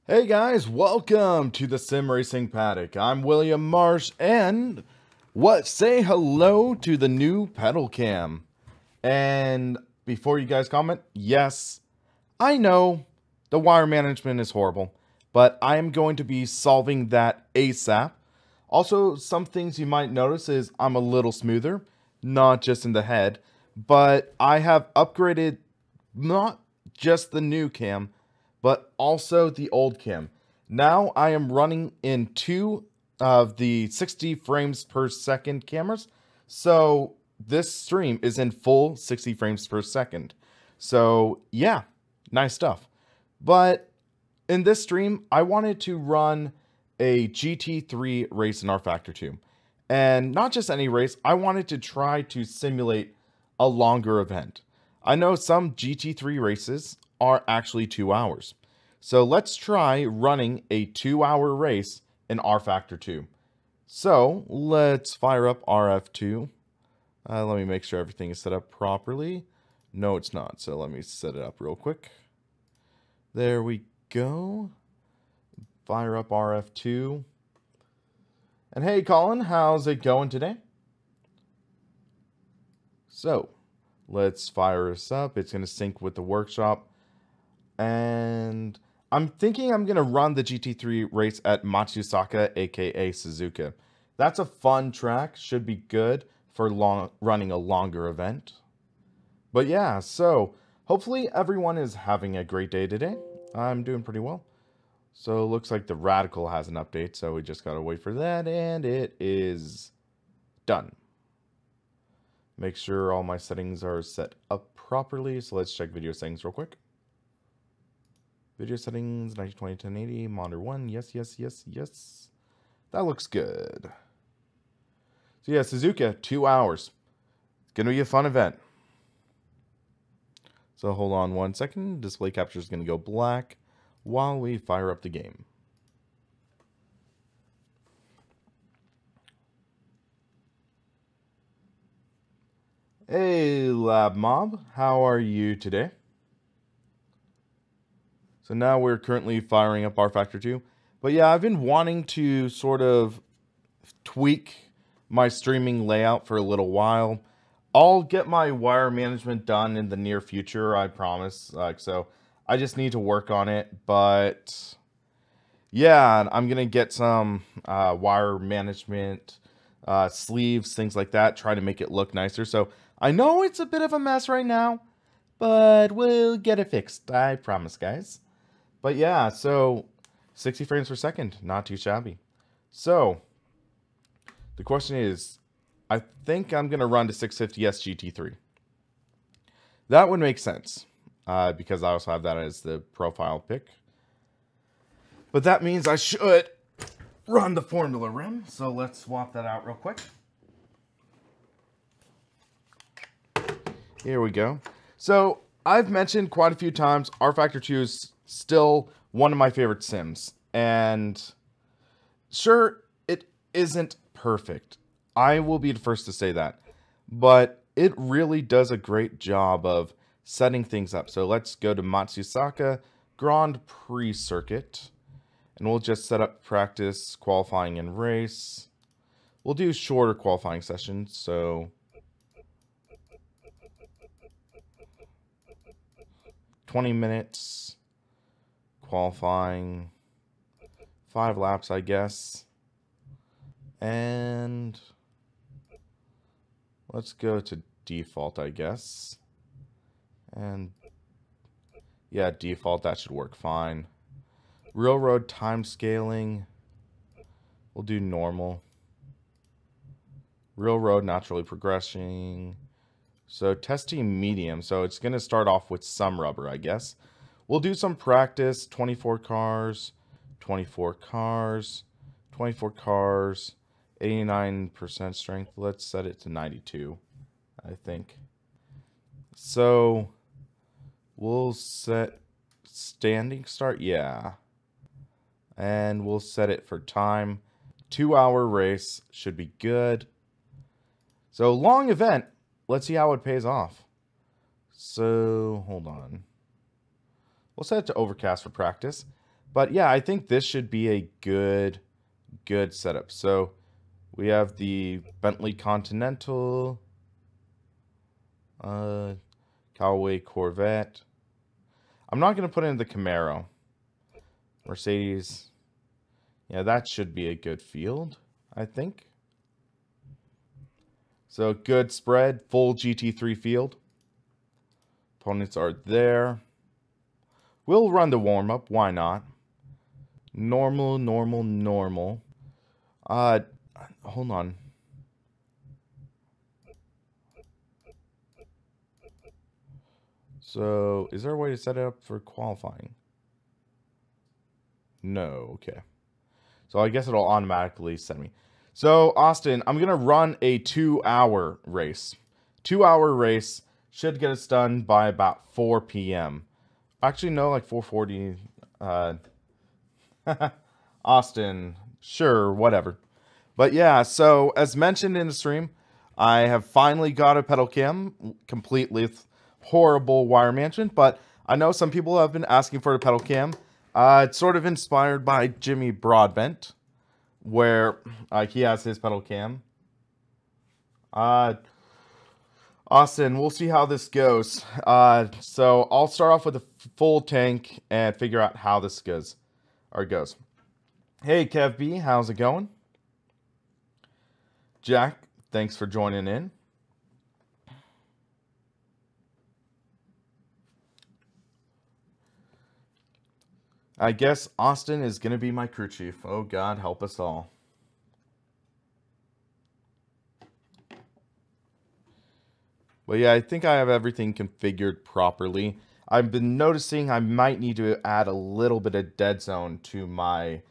Hey guys, welcome to the SimRacingPaddock. I'm William Marsh, and say hello to the new pedal cam. And before you guys comment, yes, I know the wire management is horrible, but I am going to be solving that ASAP. Also, some things you might notice is I'm a little smoother, not just in the head, but I have upgraded not just the new cam, but also the old cam. Now I am running in two of the 60 frames per second cameras. So this stream is in full 60 frames per second. So yeah, nice stuff. But in this stream, I wanted to run a GT3 race in rFactor 2. And not just any race, I wanted to try to simulate a longer event. I know some GT3 races are actually 2 hours. So let's try running a 2-hour race in rFactor 2. So let's fire up RF2. Let me make sure everything is set up properly. No, it's not. So let me set it up real quick. There we go. Fire up RF2. And hey, Colin, how's it going today? So let's fire this up. It's going to sync with the workshop. And I'm thinking I'm going to run the GT3 race at Matsusaka, aka Suzuka. That's a fun track. Should be good for running a longer event. But yeah, so hopefully everyone is having a great day today. I'm doing pretty well. So it looks like the Radical has an update, so we just got to wait for that, and it is done. Make sure all my settings are set up properly, so let's check video settings real quick. Video settings, 1920, 1080, monitor 1, yes, yes, yes, yes. That looks good. So yeah, Suzuka, 2 hours. It's going to be a fun event. So hold on 1 second. Display capture is going to go black while we fire up the game. Hey, Lab Mob, how are you today? So now we're currently firing up rFactor 2. But yeah, I've been wanting to sort of tweak my streaming layout for a little while. I'll get my wire management done in the near future, I promise. So I just need to work on it. But yeah, I'm going to get some wire management, sleeves, things like that. Try to make it look nicer. So I know it's a bit of a mess right now, but we'll get it fixed. I promise, guys. But yeah, so 60 frames per second, not too shabby. So the question is, I think I'm going to run to 650S GT3. That would make sense because I also have that as the profile pick. But that means I should run the Formula rim. So let's swap that out real quick. Here we go. So I've mentioned quite a few times, rFactor 2 is still one of my favorite sims. And sure, it isn't perfect. I will be the first to say that. But it really does a great job of setting things up. So let's go to Matsusaka Grand Prix circuit. And we'll just set up practice, qualifying, and race. We'll do shorter qualifying sessions. So 20 minutes. Qualifying. 5 laps, I guess. And let's go to default, I guess. And yeah, default, that should work fine. Railroad time scaling. We'll do normal. Railroad naturally progressing. So testing medium. So it's going to start off with some rubber, I guess. We'll do some practice. 24 cars. 24 cars. 24 cars. 89% strength. Let's set it to 92, I think. So we'll set standing start. Yeah. And we'll set it for time. 2-hour race. Should be good. So long event. Let's see how it pays off. So hold on. We'll set it to overcast for practice. But yeah, I think this should be a good setup. So we have the Bentley Continental, Callaway Corvette. I'm not going to put in the Camaro. Mercedes. Yeah, that should be a good field, I think. So good spread, full GT3 field. Opponents are there. We'll run the warm-up, why not? Normal, normal, normal. Hold on. So, is there a way to set it up for qualifying? No, okay. So I guess it'll automatically send me. So, Austin, I'm going to run a 2-hour race. 2-hour race should get us done by about 4 p.m. Actually, no, like 4:40. Austin, sure, whatever. But yeah, so as mentioned in the stream, I have finally got a pedal cam, complete with horrible wire management, but I know some people have been asking for the pedal cam. It's sort of inspired by Jimmy Broadbent, where he has his pedal cam. Austin, we'll see how this goes. So I'll start off with a full tank and figure out how this goes. Hey, Kev B, how's it going? Jack, thanks for joining in. I guess Austin is going to be my crew chief. Oh, God, help us all. But yeah, I think I have everything configured properly. I've been noticing I might need to add a little bit of dead zone to my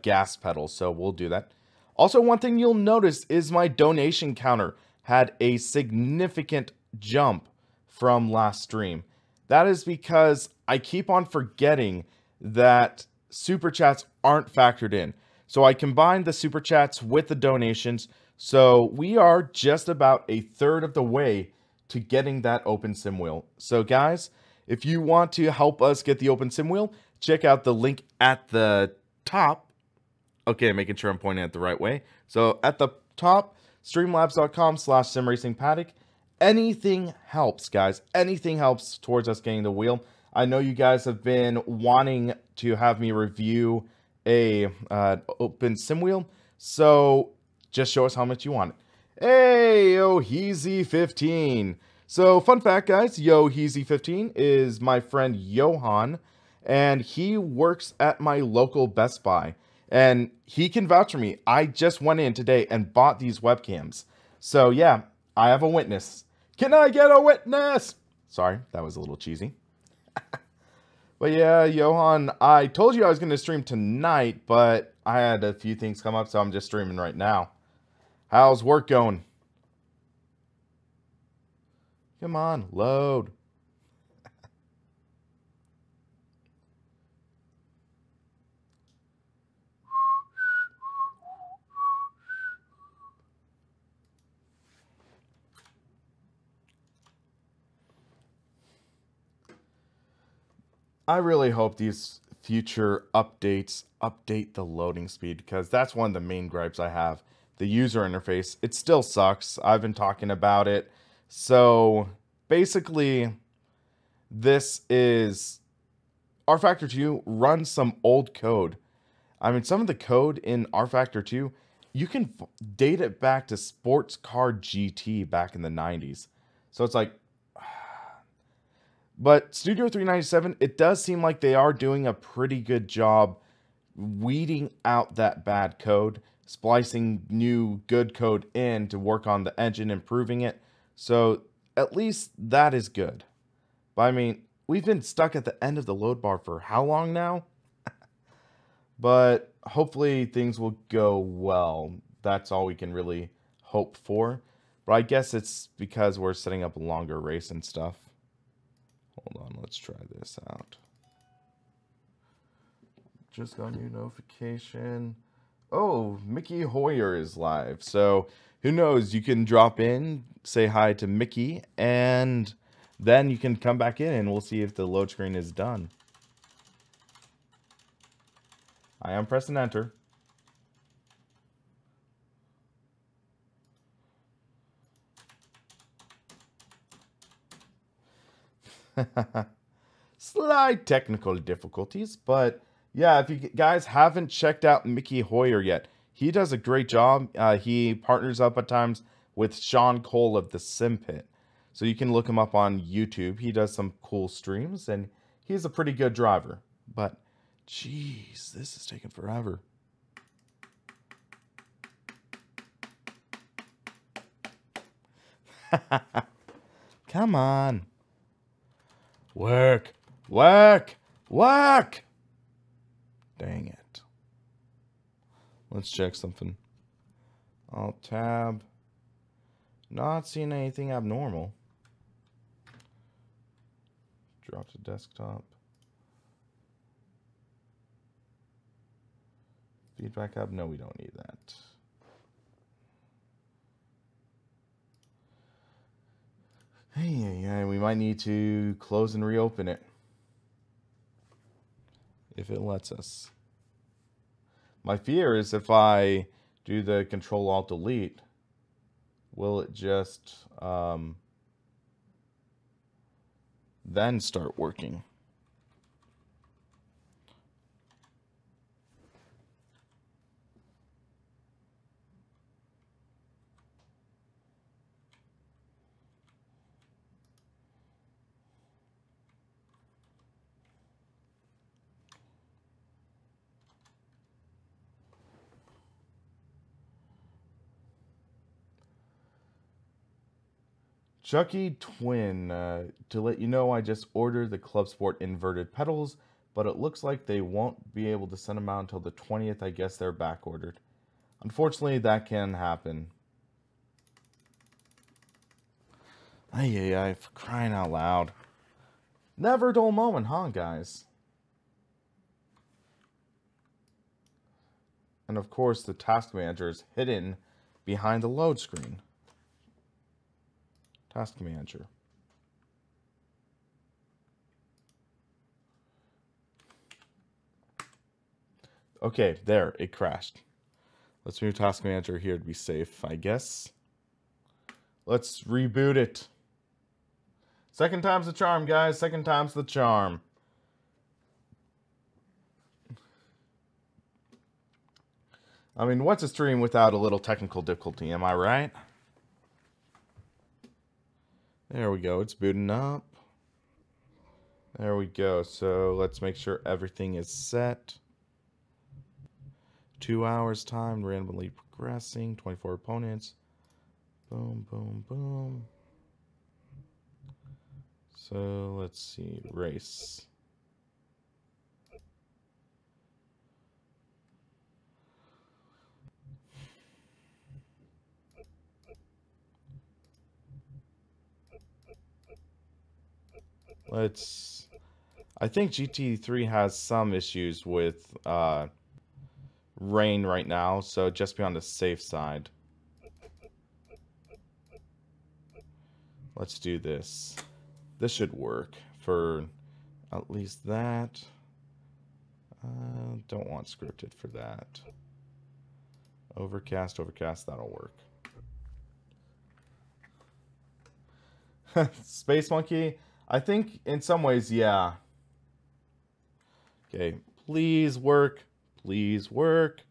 gas pedal, so we'll do that. Also, one thing you'll notice is my donation counter had a significant jump from last stream. That is because I keep on forgetting that super chats aren't factored in. So I combined the super chats with the donations. So we are just about a third of the way to getting that open sim wheel. So guys, if you want to help us get the open sim wheel, check out the link at the top. Okay, making sure I'm pointing it the right way. So at the top, streamlabs.com/SimRacingPaddock. Anything helps, guys. Anything helps towards us getting the wheel. I know you guys have been wanting to have me review a open sim wheel, so just show us how much you want it. Hey, Yoheezy15. So, fun fact, guys, Yoheezy15 is my friend Johan, and he works at my local Best Buy, and he can vouch for me. I just went in today and bought these webcams. So, yeah, I have a witness. Can I get a witness? Sorry, that was a little cheesy. But yeah, Johan, I told you I was going to stream tonight, but I had a few things come up, so I'm just streaming right now. How's work going? Come on, load. I really hope these future updates update the loading speed, because that's one of the main gripes I have. The user interface, it still sucks. I've been talking about it. So basically, this is rFactor 2 runs some old code. I mean, some of the code in rFactor 2, you can date it back to Sports Car GT back in the 90s. So it's like, but Studio 397, it does seem like they are doing a pretty good job weeding out that bad code, splicing new good code in to work on the engine, improving it. So at least that is good. But I mean, we've been stuck at the end of the load bar for how long now? But hopefully things will go well. That's all we can really hope for. But I guess it's because we're setting up a longer race and stuff. Hold on, let's try this out. Just got a new notification. Oh, Mickey Hoyer is live. So who knows? You can drop in, say hi to Mickey, and then you can come back in and we'll see if the load screen is done. I am pressing enter. Slight technical difficulties, but yeah, if you guys haven't checked out Mickey Hoyer yet, he does a great job. He partners up at times with Sean Cole of the Sim Pit. So you can look him up on YouTube. He does some cool streams, and he's a pretty good driver. But, jeez, this is taking forever. Come on. Work. Work. Work. Dang it. Let's check something. Alt tab. Not seeing anything abnormal. Drop to desktop. Feedback hub. No, we don't need that. Hey, we might need to close and reopen it. If it lets us. My fear is if I do the Control-Alt-Delete, will it just then start working? Chucky Twin, to let you know, I just ordered the Club Sport inverted pedals, but it looks like they won't be able to send them out until the 20th. I guess they're back ordered. Unfortunately, that can happen. For crying out loud. Never a dull moment, huh, guys? And of course, the task manager is hidden behind the load screen. Task manager. Okay, there, it crashed. Let's move task manager here to be safe, I guess. Let's reboot it. Second time's the charm, guys. Second time's the charm. I mean, what's a stream without a little technical difficulty, am I right? There we go, it's booting up. There we go, so let's make sure everything is set. 2 hours time, randomly progressing, 24 opponents. Boom, boom, boom. So let's see, race. I think GT3 has some issues with rain right now, so just be on the safe side. Let's do this. This should work for at least that. Don't want scripted for that. Overcast, that'll work. Space Monkey, I think in some ways, yeah. Okay, please work. Please work.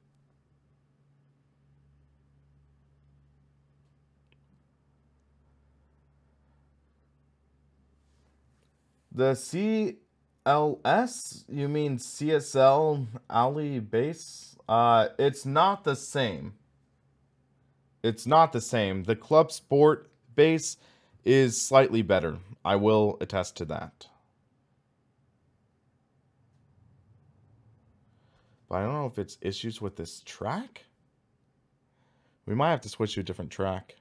The CLS, you mean CSL Alley base? It's not the same. It's not the same. The Club Sport base is slightly better. I will attest to that. But I don't know if it's issues with this track. We might have to switch to a different track.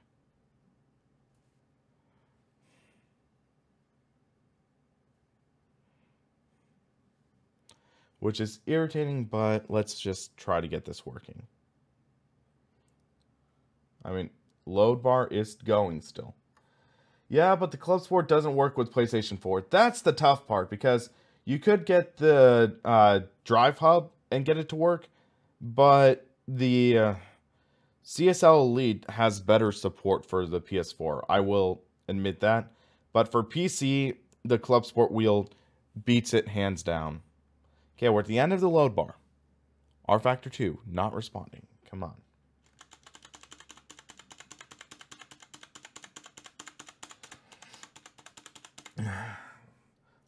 Which is irritating, but let's just try to get this working. I mean, load bar is going still. Yeah, but the Club Sport doesn't work with PlayStation 4. That's the tough part, because you could get the Drive Hub and get it to work, but the CSL Elite has better support for the PS4. I will admit that. But for PC, the Club Sport wheel beats it hands down. Okay, we're at the end of the load bar. rFactor 2, not responding. Come on.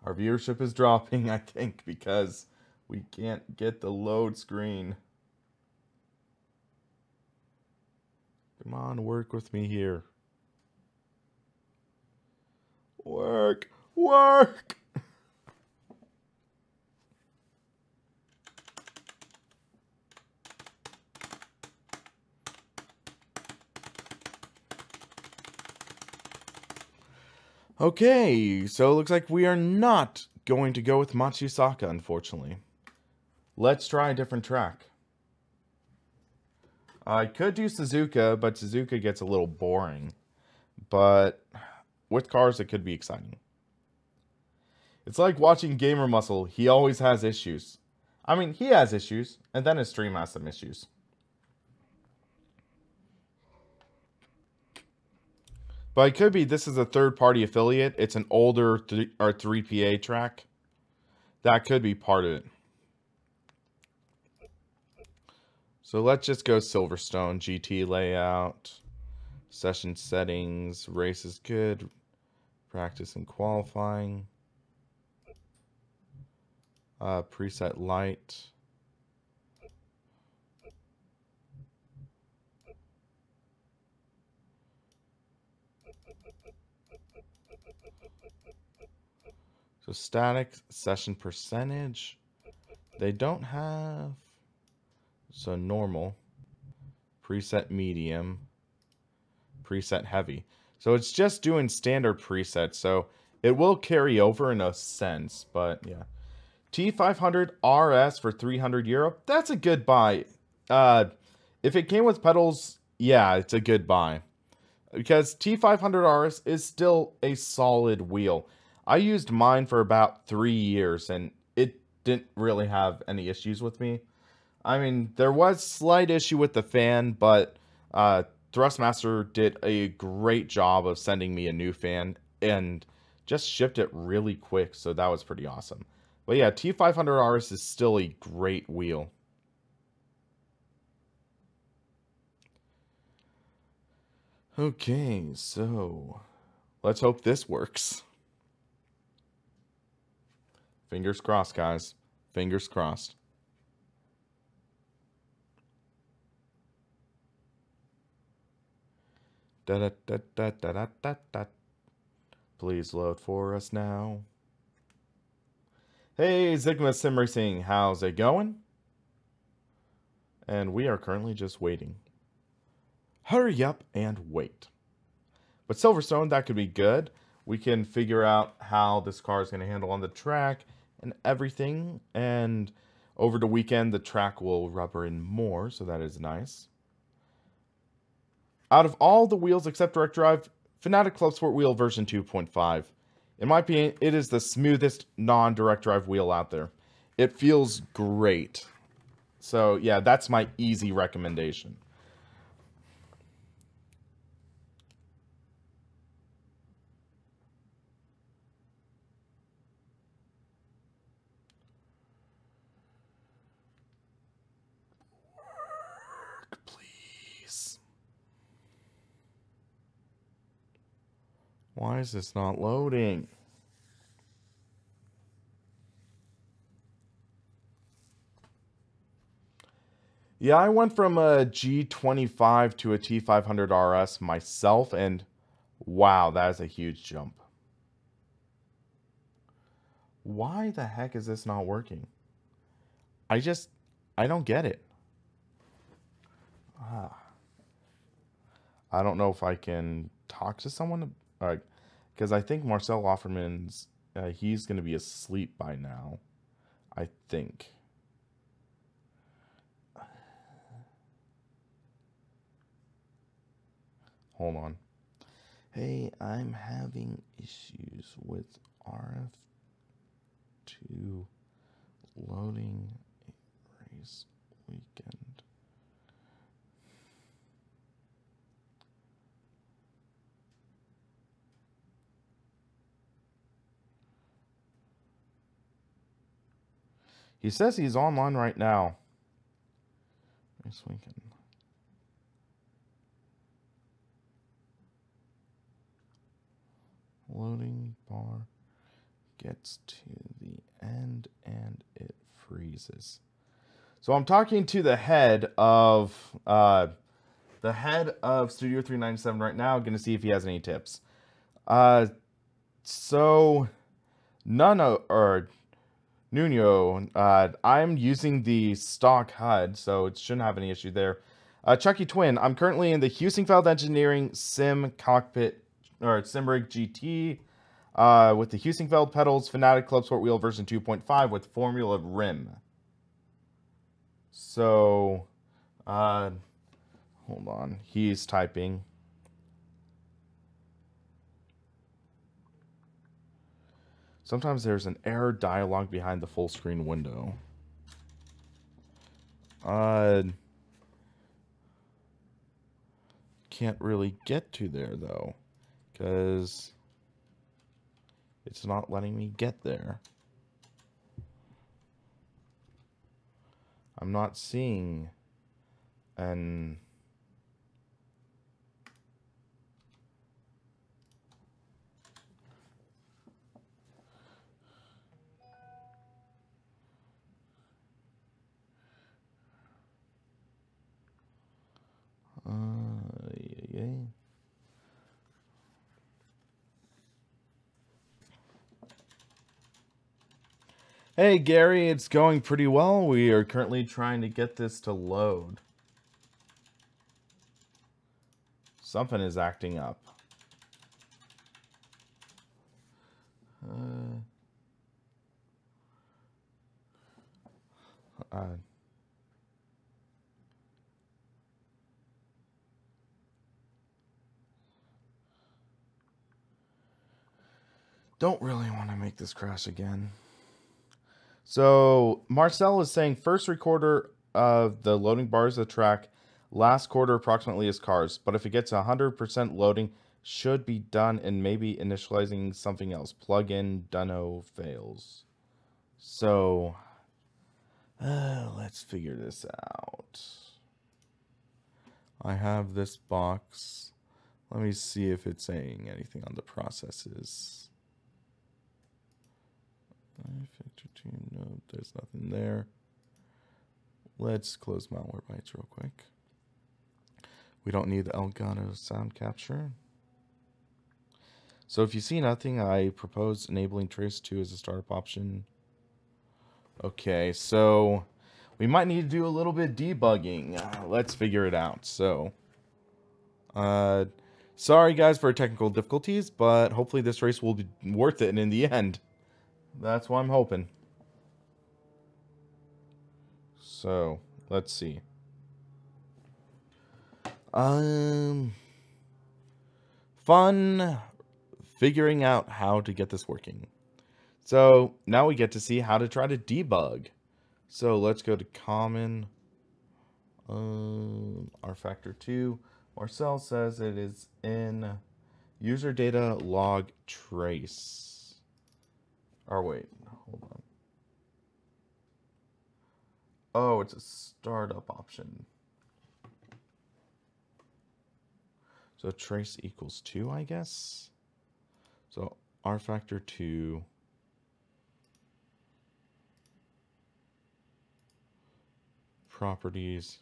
Our viewership is dropping, I think, because we can't get the load screen. Come on, work with me here. Work! Work! Okay, so it looks like we are not going to go with Matsusaka, unfortunately. Let's try a different track. I could do Suzuka, but Suzuka gets a little boring. But with cars, it could be exciting. It's like watching Gamer Muscle. He always has issues. I mean, he has issues, and then his stream has some issues. But it could be this is a third-party affiliate. It's an older 3PA track. That could be part of it. So let's just go Silverstone, GT layout, session settings, race is good, practice and qualifying, preset light. So static, session percentage, they don't have, so normal, preset medium, preset heavy. So it's just doing standard presets, so it will carry over in a sense, but yeah. T500 RS for €300, that's a good buy. If it came with pedals, yeah, it's a good buy. Because T500 RS is still a solid wheel. I used mine for about 3 years, and it didn't really have any issues with me. I mean, there was slight issue with the fan, but Thrustmaster did a great job of sending me a new fan, and just shipped it really quick, so that was pretty awesome. But yeah, T500 RS is still a great wheel. Okay, so let's hope this works. Fingers crossed, guys. Fingers crossed. Da da da da da da da da. Please load for us now. Hey, Zigma Sim Racing, how's it going? And we are currently just waiting. Hurry up and wait. But Silverstone, that could be good. We can figure out how this car is going to handle on the track and everything. And over the weekend, the track will rubber in more, so that is nice. Out of all the wheels except direct drive, Fanatec Club Sport wheel version 2.5. In my opinion, it is the smoothest non-direct drive wheel out there. It feels great. So yeah, that's my easy recommendation. Please. Why is this not loading? Yeah, I went from a G25 to a T500 RS myself, and wow, that is a huge jump. Why the heck is this not working? I don't get it. I don't know if I can talk to someone, because I think Marcel Offerman's, he's going to be asleep by now, I think. Hold on. Hey, I'm having issues with rF2 loading a Race weekend. He says he's online right now. Race weekend. Loading bar gets to the end and it freezes. So I'm talking to the head of Studio 397 right now. Going to see if he has any tips. So Nuno, I'm using the stock HUD, so it shouldn't have any issue there. Chucky Twin, I'm currently in the Husingfeld Engineering Sim Cockpit or SimRig GT with the Husingfeld pedals, Fanatic Club Sport Wheel version 2.5 with Formula Rim. So, hold on, he's typing. Sometimes there's an error dialog behind the full screen window. Can't really get to there though, because it's not letting me get there. I'm not seeing an yeah. Hey Gary, it's going pretty well. We are currently trying to get this to load. Something is acting up. Don't really want to make this crash again. So Marcel is saying first recorder of the loading bars of the track, last quarter approximately is cars, but if it gets 100% loading, should be done and maybe initializing something else. Plugin Dunno fails. So let's figure this out. I have this box. Let me see if it's saying anything on the processes. No, there's nothing there. Let's close Malwarebytes real quick. We don't need the Elgato sound capture. So if you see nothing, I propose enabling Trace 2 as a startup option. Okay, so we might need to do a little bit debugging. Let's figure it out. So, sorry guys for technical difficulties, but hopefully this race will be worth it in the end. That's what I'm hoping. So, let's see. Fun figuring out how to get this working. So, now we get to see how to try to debug. So, let's go to common rFactor 2. Marcel says it is in user data log trace. Or wait, hold on. Oh, it's a startup option. So trace equals 2, I guess. So rFactor 2. Properties.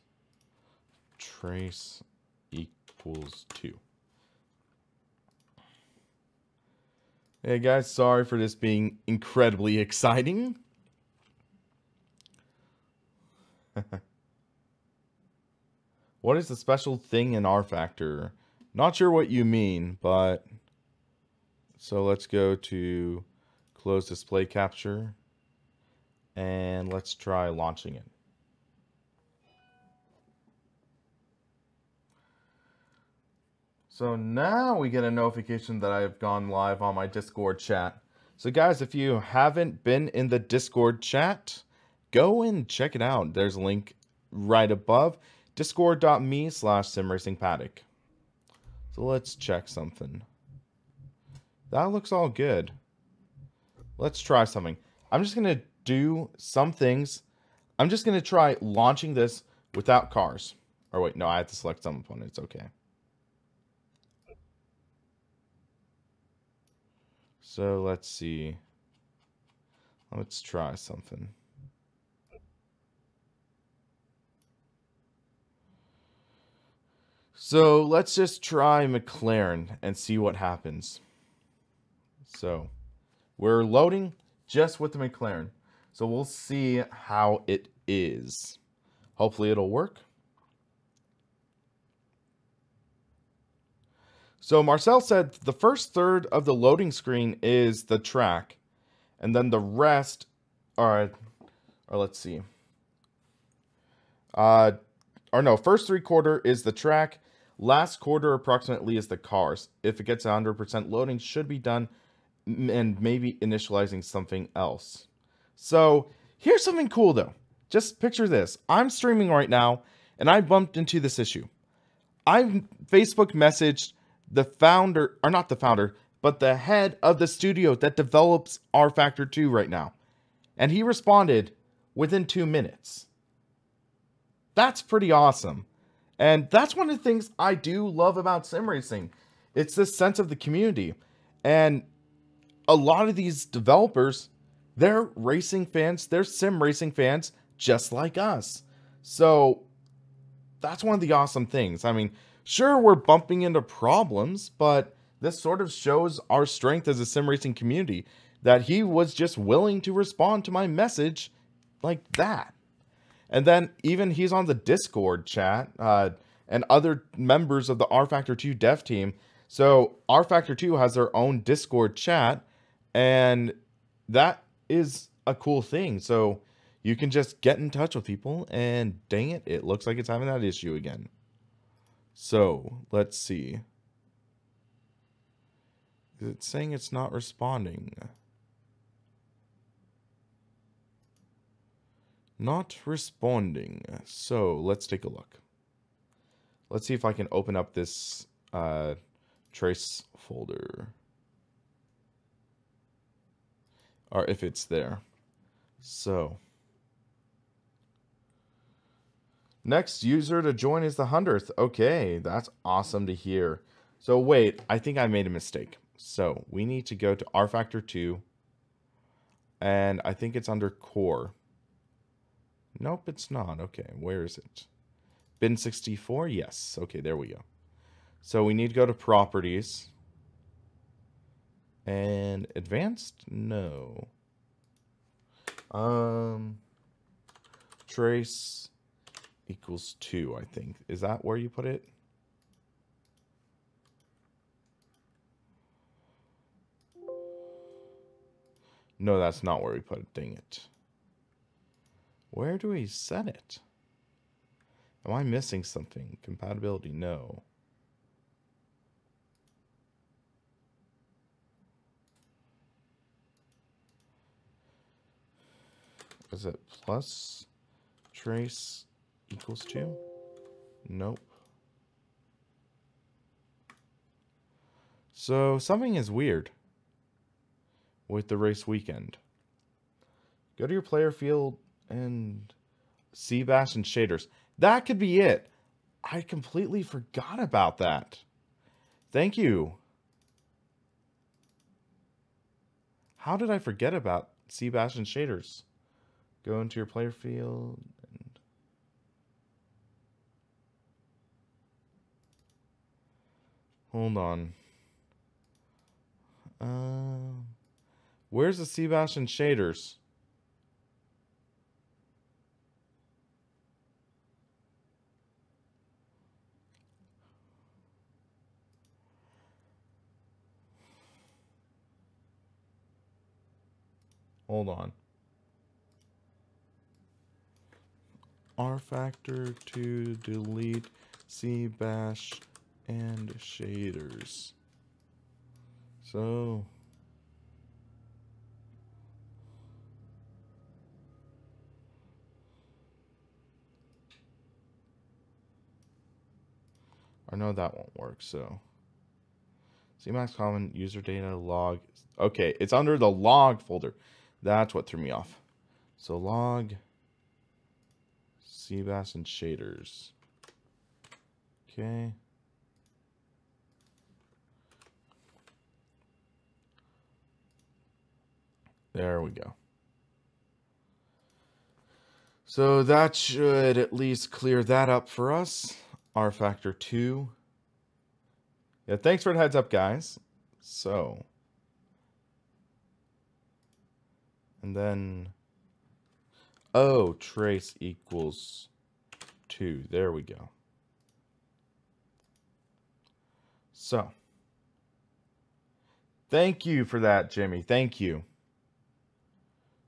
Trace equals 2. Hey guys, sorry for this being incredibly exciting. What is the special thing in rFactor? Not sure what you mean, but so let's go to close display capture and let's try launching it. So now we get a notification that I've gone live on my Discord chat. So guys, if you haven't been in the Discord chat, go and check it out. There's a link right above, discord.me/SimRacingPaddock. So let's check something. That looks all good. Let's try something. I'm just going to do some things. I'm just going to try launching this without cars. Or wait, no, I have to select some opponents. Okay. So let's see. Let's try something. So let's just try McLaren and see what happens. So we're loading just with the McLaren. So we'll see how it is. Hopefully it'll work. So Marcel said the first third of the loading screen is the track. And then the rest are, or let's see. Or no, first 3/4 is the track. Last quarter approximately is the cars. If it gets 100% loading, should be done, and maybe initializing something else. So here's something cool though. Just picture this. I'm streaming right now and I bumped into this issue. I Facebook messaged the founder, or not the founder, but the head of the studio that develops rFactor 2 right now. And he responded within 2 minutes. That's pretty awesome. And that's one of the things I do love about sim racing. It's this sense of the community. And a lot of these developers, they're racing fans, they're sim racing fans just like us. So that's one of the awesome things. I mean, sure, we're bumping into problems, but this sort of shows our strength as a sim racing community, that he was just willing to respond to my message like that. And then even he's on the Discord chat and other members of the rFactor 2 dev team. So rFactor 2 has their own Discord chat, and that is a cool thing. So you can just get in touch with people, and dang it, it looks like it's having that issue again. So let's see. It's saying it's not responding. Not responding. So let's take a look. Let's see if I can open up this trace folder. Or if it's there. So next user to join is the 100th. Okay, that's awesome to hear. So wait, I think I made a mistake. So we need to go to rFactor 2. And I think it's under core. Nope, it's not. Okay, where is it? Bin 64? Yes. Okay, there we go. So we need to go to properties. And advanced? No. Trace equals 2, I think. Is that where you put it? No, that's not where we put it. Dang it. Where do we set it? Am I missing something? Compatibility? No. Is it plus trace equals 2? Nope. So something is weird with the race weekend. Go to your player field and CBash and shaders. That could be it. I completely forgot about that. Thank you. How did I forget about CBash and shaders? Go into your player field and hold on. Where's the CBash and shaders? Hold on. rFactor to delete CBash and shaders. So Or no, that won't work. So CMax common user data log. Okay, it's under the log folder. That's what threw me off. So log CBAS and shaders. Okay. There we go. So that should at least clear that up for us. rFactor 2. Yeah, thanks for the heads up, guys. So. And then. Oh, trace equals 2. There we go. So. Thank you for that, Jimmy. Thank you.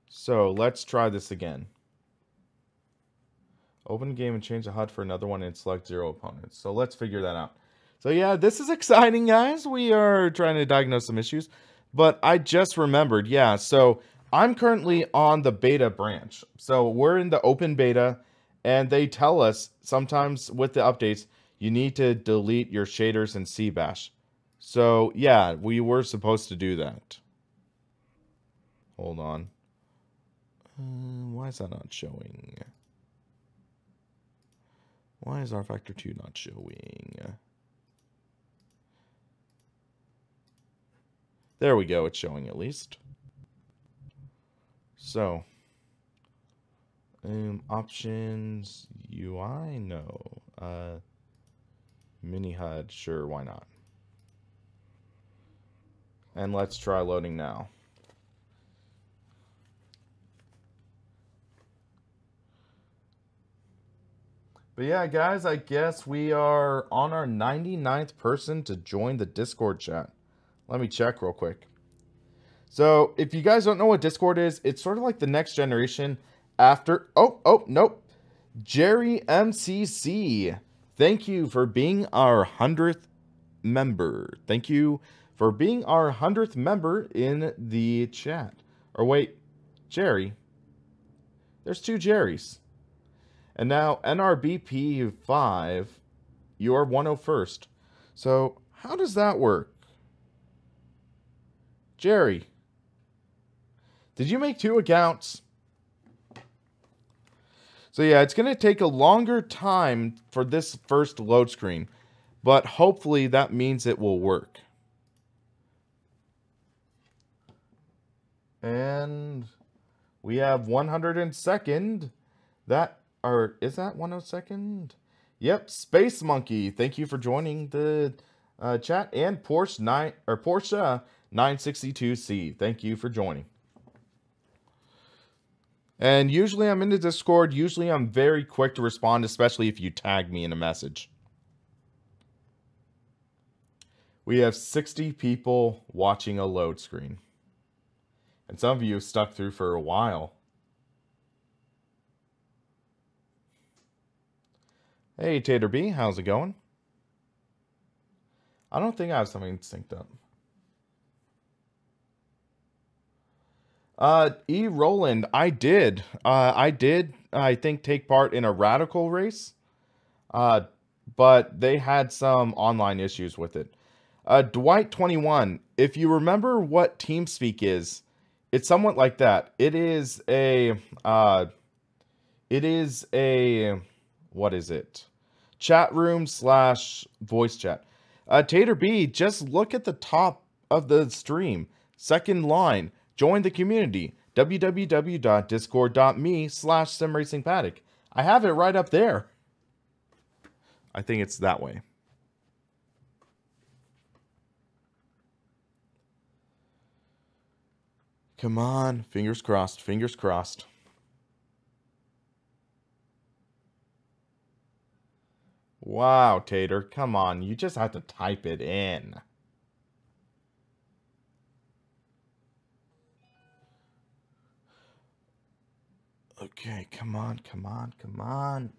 So let's try this again. Open the game and change the HUD for another one and select 0 opponents. So let's figure that out. So yeah, this is exciting, guys. We are trying to diagnose some issues. But I just remembered, yeah, so I'm currently on the beta branch. So we're in the open beta, and they tell us sometimes with the updates, you need to delete your shaders and CBash. So yeah, we were supposed to do that. Hold on. Why is that not showing? Why is rFactor 2 not showing? There we go. It's showing at least. So, options, UI, no. Mini HUD, sure, why not? And let's try loading now. But yeah, guys, I guess we are on our 99th person to join the Discord chat. Let me check real quick. So, if you guys don't know what Discord is, it's sort of like the next generation after... Oh, nope. Jerry MCC. Thank you for being our 100th member. Thank you for being our 100th member in the chat. Or wait, Jerry. There's 2 Jerrys. And now, NRBP5, you're 101st. So, how does that work? Jerry, did you make 2 accounts? So yeah, it's going to take a longer time for this first load screen. But hopefully that means it will work. And we have 102nd. Is that 102nd? Yep, Space Monkey. Thank you for joining the chat, and Porsche 962C. Thank you for joining. And usually I'm in the Discord. Usually I'm very quick to respond, especially if you tag me in a message. We have 60 people watching a load screen. And some of you have stuck through for a while. Hey, Tater B, how's it going? I don't think I have something synced up. E. Roland, I did. I think, take part in a radical race. But they had some online issues with it. Dwight21, if you remember what TeamSpeak is, it's somewhat like that. It is a, what is it? Chat room / voice chat. Tater B, just look at the top of the stream. Second line, join the community. www.discord.me/SimRacingPaddock. I have it right up there. I think it's that way. Come on, fingers crossed, fingers crossed. Wow, Tater, come on, you just have to type it in. Okay, come on, come on, come on.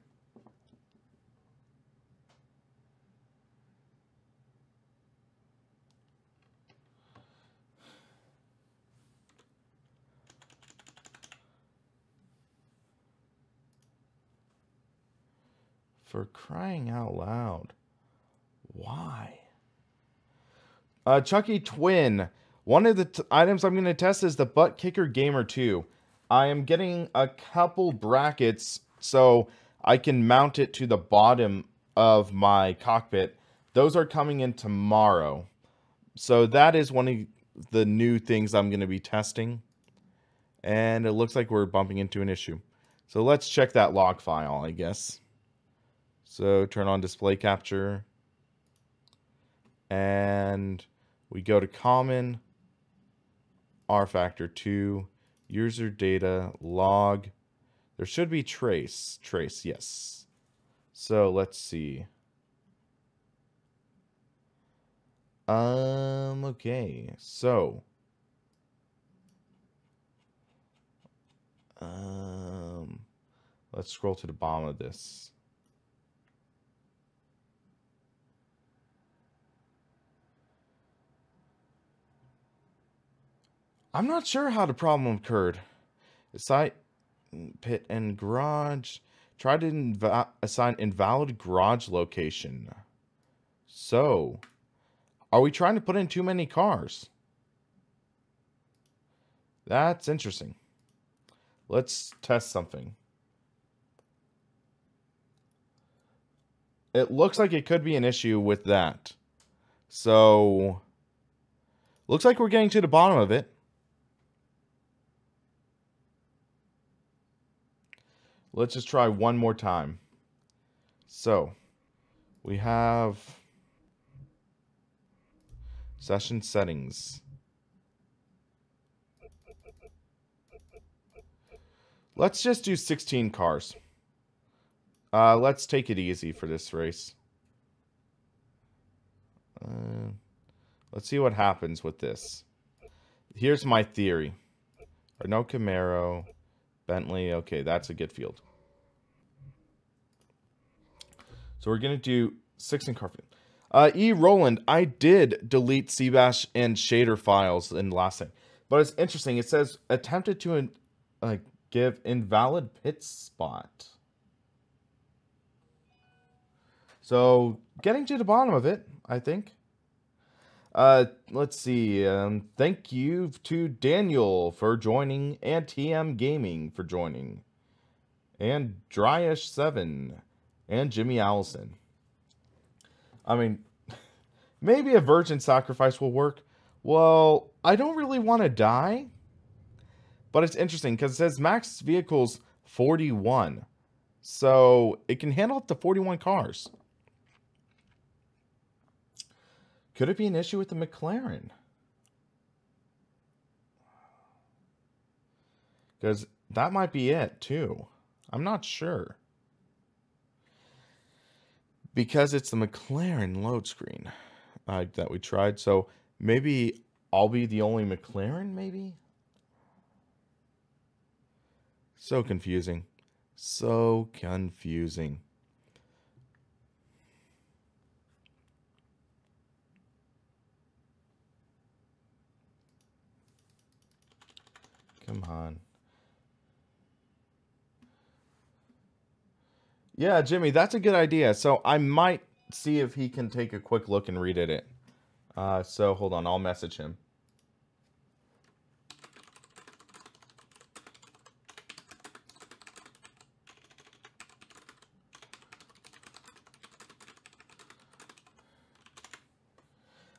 For crying out loud. Why? Chucky Twin. One of the items I'm going to test is the Butt Kicker Gamer 2. I am getting a couple brackets so I can mount it to the bottom of my cockpit. Those are coming in tomorrow. So that is one of the new things I'm going to be testing. And it looks like we're bumping into an issue. So let's check that log file, I guess. So turn on display capture. And we go to common, rFactor 2, user data, log. There should be trace, yes. So let's see. Okay, so. Let's scroll to the bottom of this. I'm not sure how the problem occurred. Site, pit, and garage. Try to assign invalid garage location. So, are we trying to put in too many cars? That's interesting. Let's test something. It looks like it could be an issue with that. So, looks like we're getting to the bottom of it. Let's just try one more time. So, we have session settings. Let's just do 16 cars. Let's take it easy for this race. Let's see what happens with this. Here's my theory. Renault Camaro, Bentley. Okay, that's a good field. So we're going to do 16 car field. E. Roland, I did delete CBash and shader files in the last thing. But it's interesting. It says attempted to give invalid pit spot. So getting to the bottom of it, I think. Let's see. Thank you to Daniel for joining and TM Gaming for joining. And Dryish7 and Jimmy Allison. I mean, maybe a virgin sacrifice will work. Well, I don't really want to die. But it's interesting because it says max vehicles 41. So it can handle up to 41 cars. Could it be an issue with the McLaren? Because that might be it too. I'm not sure. Because it's the McLaren load screen that we tried. So maybe I'll be the only McLaren, maybe? So confusing. So confusing. Come on. Yeah, Jimmy, that's a good idea. So I might see if he can take a quick look and read it. So hold on, I'll message him.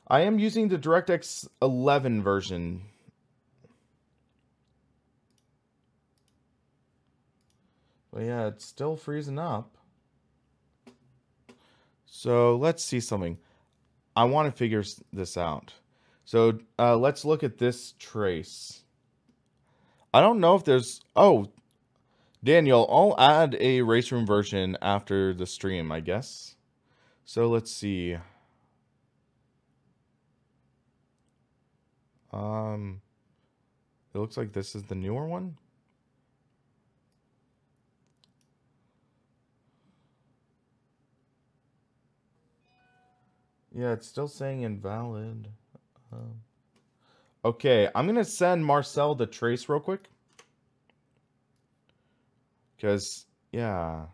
I am using the DirectX 11 version. But yeah, it's still freezing up. So let's see something. I want to figure this out. So let's look at this trace. I don't know if there's... Oh, Daniel, I'll add a race room version after the stream, I guess. So let's see. It looks like this is the newer one. Yeah, it's still saying invalid. Okay, I'm going to send Marcel the trace real quick. Because, yeah.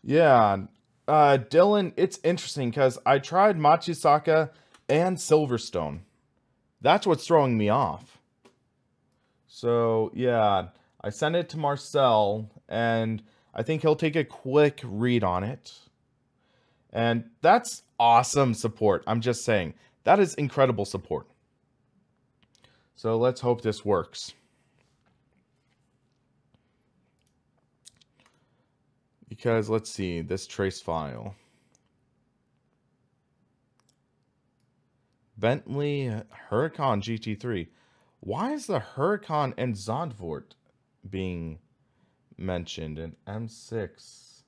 Yeah. Dylan, it's interesting because I tried Machisaka and Silverstone. That's what's throwing me off. So, yeah, I sent it to Marcel, and I think he'll take a quick read on it. And that's awesome support. I'm just saying. That is incredible support. So let's hope this works. Because, let's see, this trace file. Bentley Huracan GT3. Why is the Huracan and Zandvoort being mentioned in M6?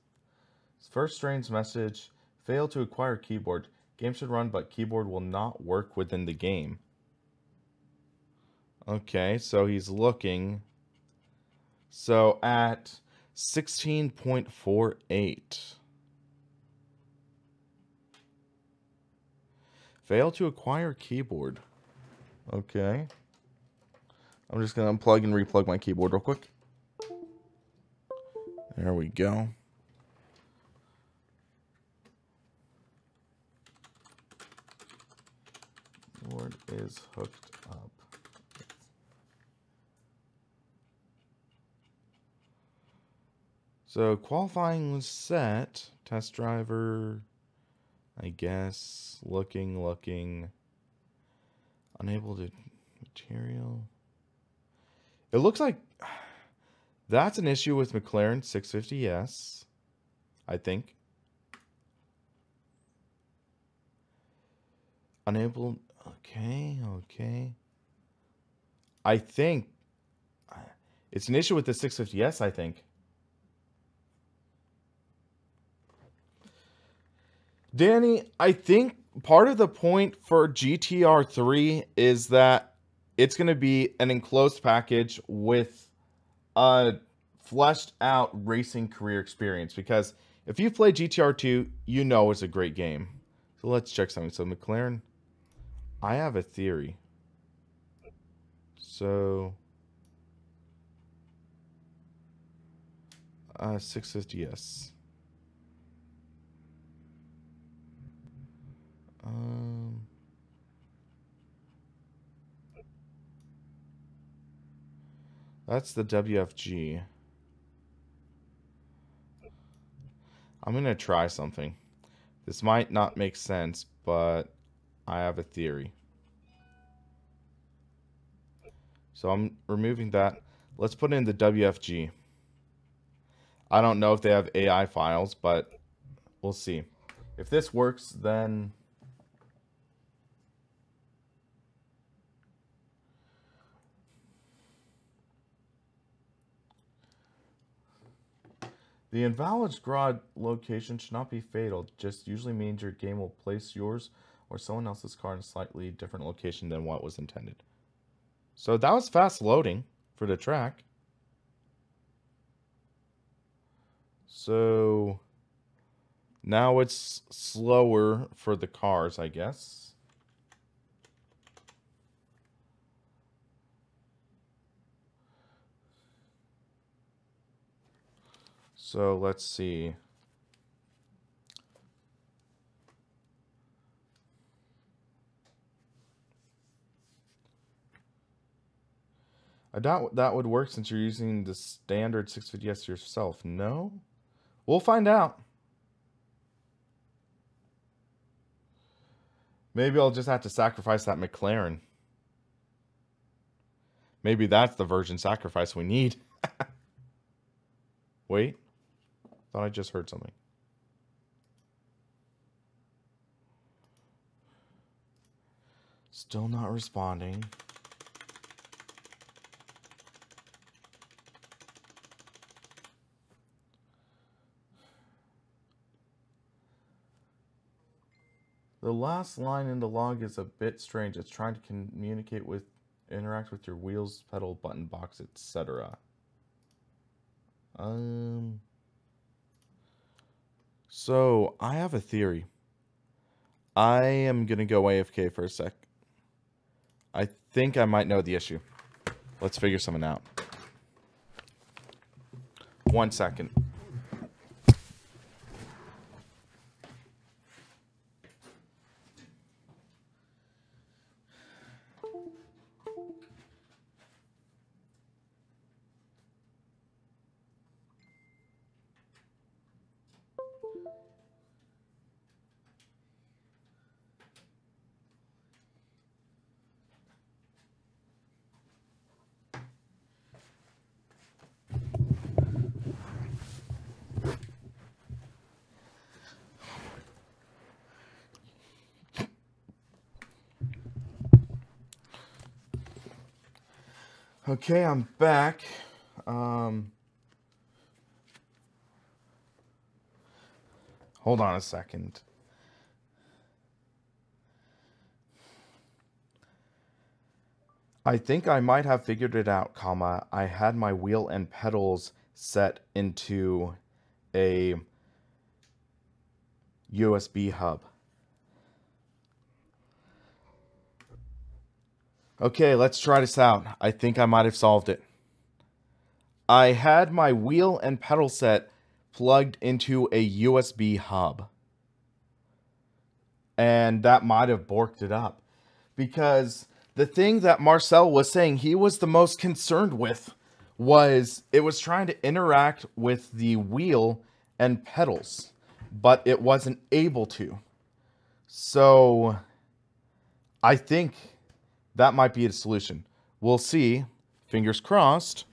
First strange message. Failed to acquire keyboard. Game should run, but keyboard will not work within the game. Okay, so he's looking. So at 16.48. Failed to acquire keyboard. Okay. I'm just going to unplug and replug my keyboard real quick. There we go. Board is hooked up. So qualifying was set. Test driver, I guess. Looking. Unable to material. It looks like that's an issue with McLaren 650S, I think. Unable. Okay. I think it's an issue with the 650S, I think. Danny, I think part of the point for GTR3 is that it's going to be an enclosed package with a fleshed out racing career experience. Because if you play GTR2, you know it's a great game. So let's check something. So McLaren, I have a theory. So 650S. That's the WFG. I'm going to try something. This might not make sense, but I have a theory. So I'm removing that. Let's put in the WFG. I don't know if they have AI files, but we'll see. If this works, then the invalid garage location should not be fatal. Just usually means your game will place yours or someone else's car in a slightly different location than what was intended. So that was fast loading for the track. So now it's slower for the cars, I guess. So let's see. I doubt that would work since you're using the standard 650S yourself. No? We'll find out. Maybe I'll just have to sacrifice that McLaren. Maybe that's the version sacrifice we need. Wait. Thought I just heard something. Still not responding. The last line in the log is a bit strange. It's trying to communicate with, interact with your wheels, pedal, button box, etc. So I have a theory. I am gonna go AFK for a sec. I think I might know the issue. Let's figure something out. 1 second. Okay, I'm back. Hold on a second. I think I might have figured it out, comma. I had my wheel and pedals set into a USB hub. Okay, let's try this out. I think I might have solved it. I had my wheel and pedal set plugged into a USB hub. And that might have borked it up. Because the thing that Marcel was saying he was the most concerned with was it was trying to interact with the wheel and pedals, but it wasn't able to. So I think that might be the solution. We'll see. Fingers crossed.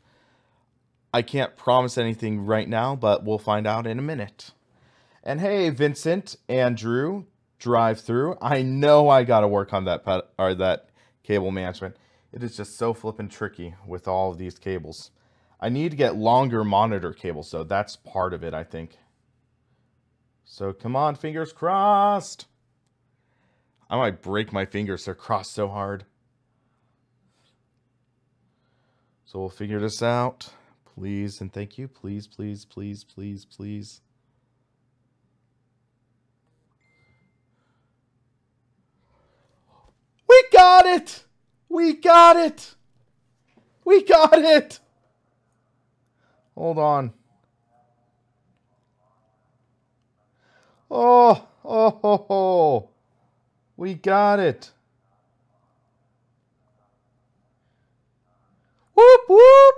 I can't promise anything right now, but we'll find out in a minute. And hey, Vincent, Andrew, drive through. I know I got to work on that cable management. It is just so flippin' tricky with all of these cables. I need to get longer monitor cables, so that's part of it, I think. So come on, fingers crossed. I might break my fingers. They're crossed so hard. So we'll figure this out. Please and thank you. Please, please, please, please, please. We got it! We got it! We got it! Hold on. Oh, oh, oh, oh. We got it. Whoop, whoop.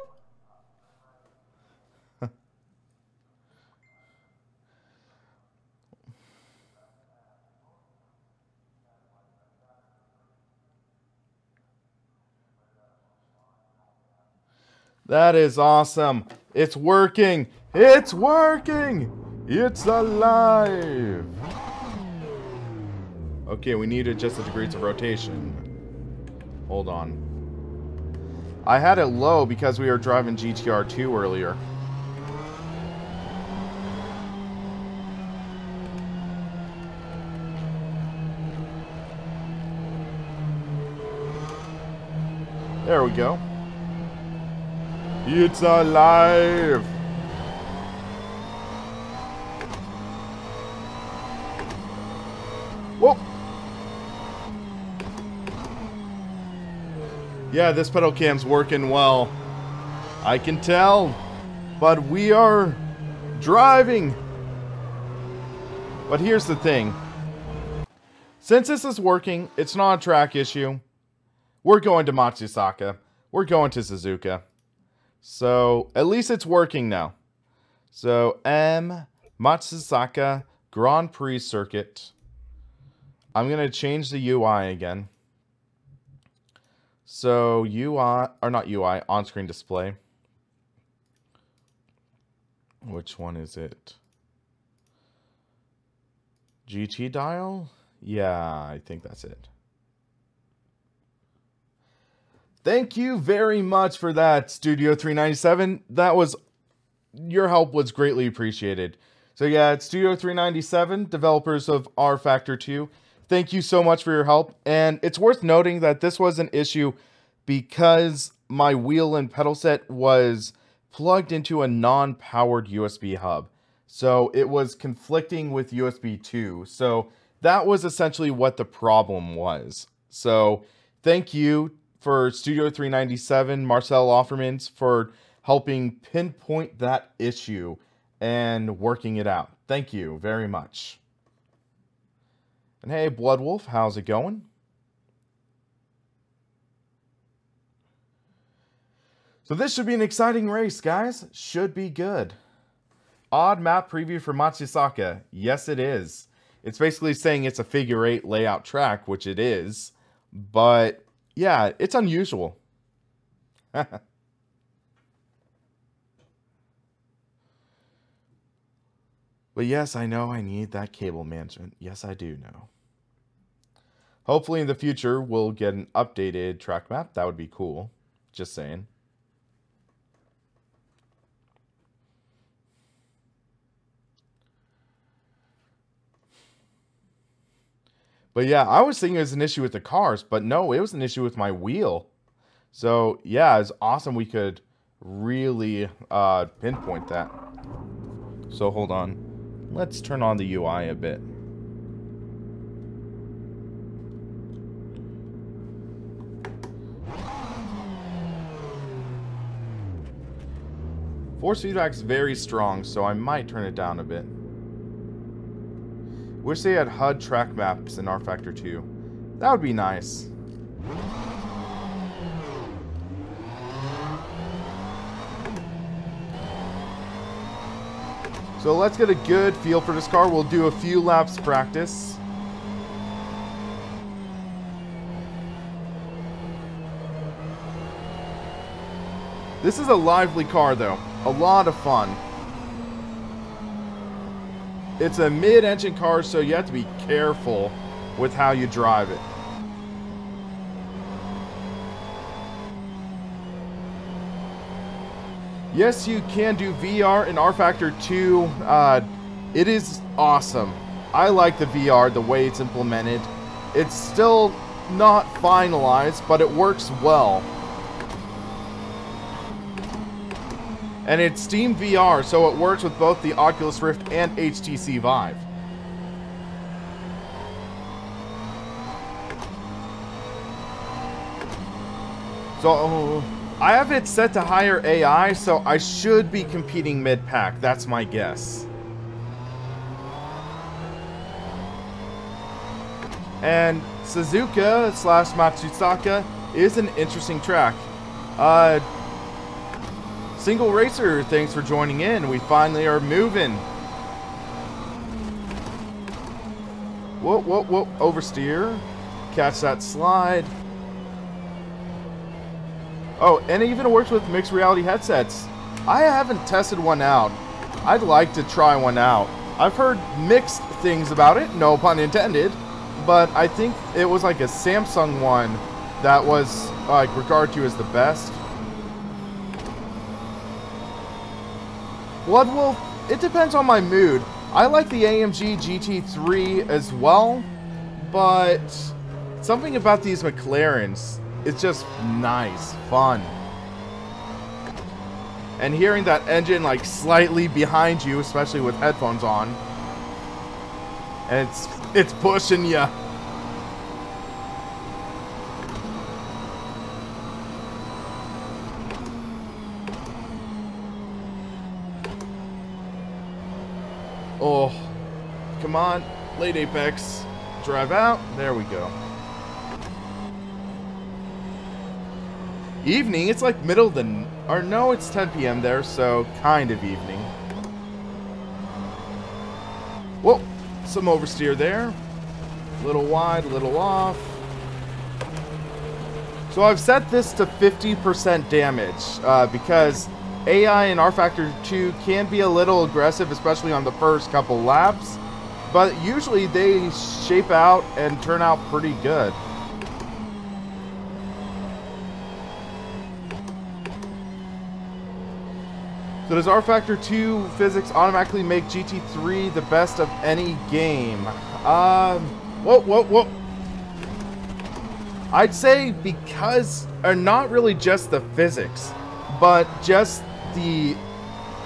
That is awesome. It's working. It's working. It's alive. Okay, we need to adjust the degrees of rotation. Hold on. I had it low because we were driving GTR2 earlier. There we go. It's alive! Whoa! Yeah, this pedal cam's working well. I can tell. But we are driving. But here's the thing. Since this is working, it's not a track issue. We're going to Matsusaka. We're going to Suzuka. So, at least it's working now. So, Matsusaka Grand Prix Circuit. I'm going to change the UI again. So, UI, or not UI, on-screen display. Which one is it? GT dial? Yeah, I think that's it. Thank you very much for that, Studio 397. Your help was greatly appreciated. So yeah, it's Studio 397, developers of rFactor 2. Thank you so much for your help. And it's worth noting that this was an issue because my wheel and pedal set was plugged into a non-powered USB hub. So it was conflicting with USB 2. So that was essentially what the problem was. So thank you for Studio 397, Marcel Offermans, for helping pinpoint that issue and working it out. Thank you very much. And hey, Bloodwolf, how's it going? So this should be an exciting race, guys. Should be good. Odd map preview for Matsusaka. Yes, it is. It's basically saying it's a figure 8 layout track, which it is. But yeah, it's unusual. But yes, I know I need that cable management. Yes, I do know. Hopefully in the future, we'll get an updated track map. That would be cool. Just saying. But yeah, I was thinking it was an issue with the cars, but no, it was an issue with my wheel. So yeah, it's awesome we could really pinpoint that. So hold on. Let's turn on the UI a bit. Force feedback is very strong, so I might turn it down a bit. Wish they had HUD track maps in rFactor 2. That would be nice. So let's get a good feel for this car. We'll do a few laps practice. This is a lively car though. A lot of fun. It's a mid-engine car, so you have to be careful with how you drive it. Yes, you can do VR in rFactor 2. It is awesome. I like the VR, the way it's implemented. It's still not finalized, but it works well. And it's Steam VR, so it works with both the Oculus Rift and HTC Vive. So I have it set to higher AI, so I should be competing mid-pack. That's my guess. And Suzuka / Matsusaka is an interesting track. Single Racer, thanks for joining in. We finally are moving. Whoa, whoa, whoa. Oversteer. Catch that slide. Oh, and it even works with mixed reality headsets. I haven't tested one out. I'd like to try one out. I've heard mixed things about it, no pun intended, but I think it was like a Samsung one that was like regarded to as the best. Blood Wolf, it depends on my mood. I like the AMG GT3 as well, but something about these McLarens, it's just nice, fun. And hearing that engine like slightly behind you, especially with headphones on, and it's pushing you. Oh, come on, late apex, drive out, there we go. Evening, it's like middle of the, or no, it's 10 p.m. there, so kind of evening. Whoa, some oversteer there. A little wide, a little off. So I've set this to 50% damage, because AI in rFactor 2 can be a little aggressive, especially on the first couple laps, but usually they shape out and turn out pretty good. So does rFactor 2 physics automatically make GT3 the best of any game? Whoa, whoa, whoa. I'd say because, or not really just the physics, but just the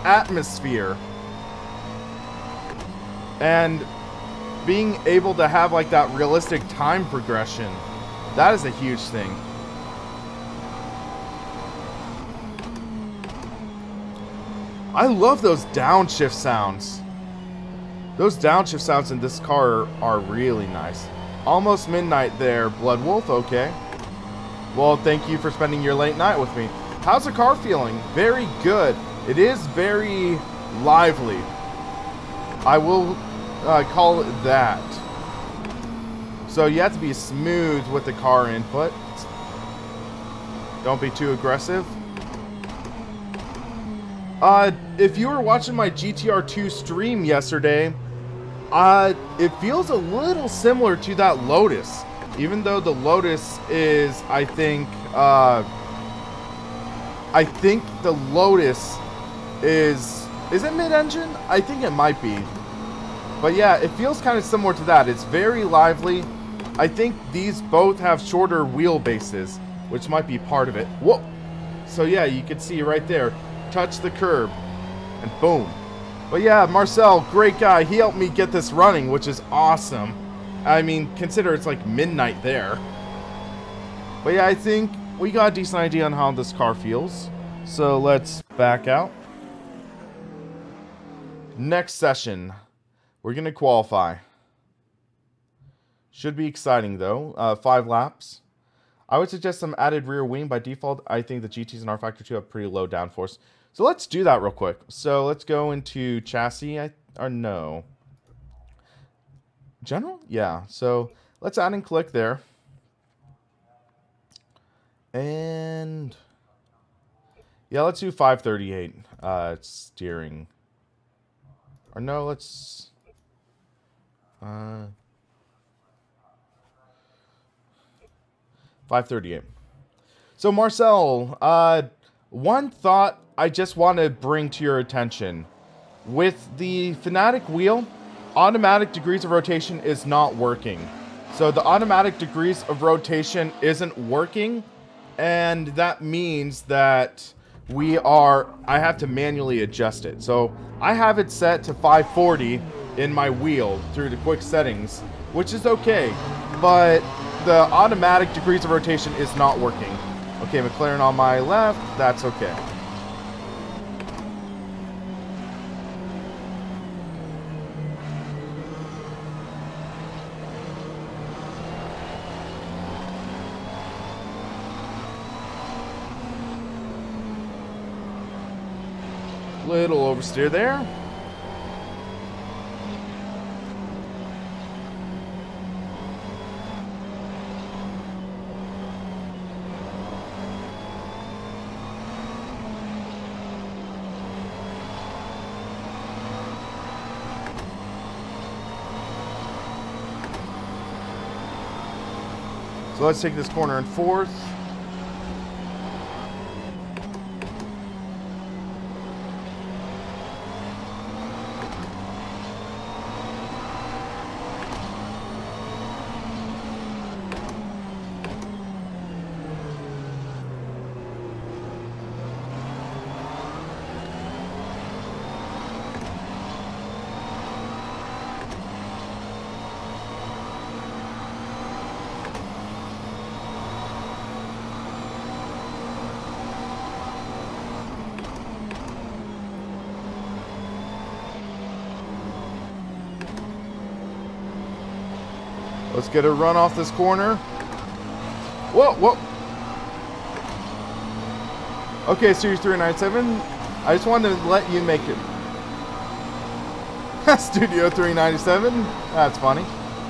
atmosphere and being able to have like that realistic time progression. That is a huge thing. I love those downshift sounds. Those downshift sounds in this car are really nice. Almost midnight there, Blood Wolf, okay. Well, thank you for spending your late night with me. How's the car feeling? Very good. It is very lively. I will call it that. So you have to be smooth with the car input. Don't be too aggressive. If you were watching my GTR2 stream yesterday, it feels a little similar to that Lotus. Even though the Lotus is, I think the Lotus is it mid-engine? I think it might be. But yeah, it feels kind of similar to that. It's very lively. I think these both have shorter wheelbases, which might be part of it. Whoa! So yeah, you can see right there. Touch the curb, and boom. But yeah, Marcel, great guy. He helped me get this running, which is awesome. I mean, consider it's like midnight there. But yeah, I think we got a decent idea on how this car feels. So let's back out. Next session, we're going to qualify. Should be exciting though. 5 laps. I would suggest some added rear wing. By default, I think the GTs and rFactor 2 have pretty low downforce. So let's do that real quick. So let's go into chassis, or no. General? Yeah. So let's add and click there. And yeah, let's do 538 steering. Or no, let's 538. So Marcel, one thought I just want to bring to your attention. With the Fanatic wheel, automatic degrees of rotation is not working. So the automatic degrees of rotation isn't working, and that means that I have to manually adjust it. So I have it set to 540 in my wheel through the quick settings, which is okay, but the automatic degrees of rotation is not working. Okay, McLaren on my left, that's okay. Little oversteer there. So let's take this corner in 4th. Let's get a run off this corner. Whoa, whoa. Okay, Series 397. I just wanted to let you make it. Studio 397. That's funny.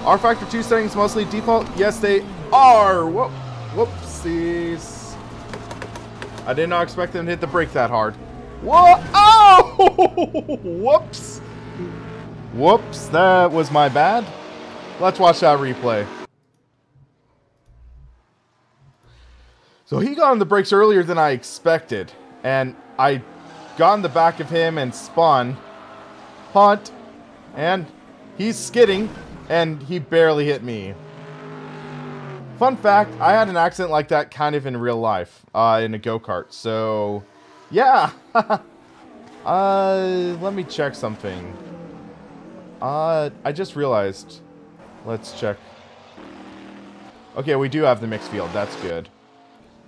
rFactor 2 settings mostly default. Yes, they are. Whoop, whoopsies. I did not expect them to hit the brake that hard. Whoa! Oh! Whoops. Whoops, that was my bad. Let's watch that replay. So he got on the brakes earlier than I expected. And I got in the back of him and spun. Punt. And he's skidding. And he barely hit me. Fun fact, I had an accident like that kind of in real life. In a go-kart. So, yeah. Let me check something. I just realized. Let's check. Okay, we do have the mixed field. That's good.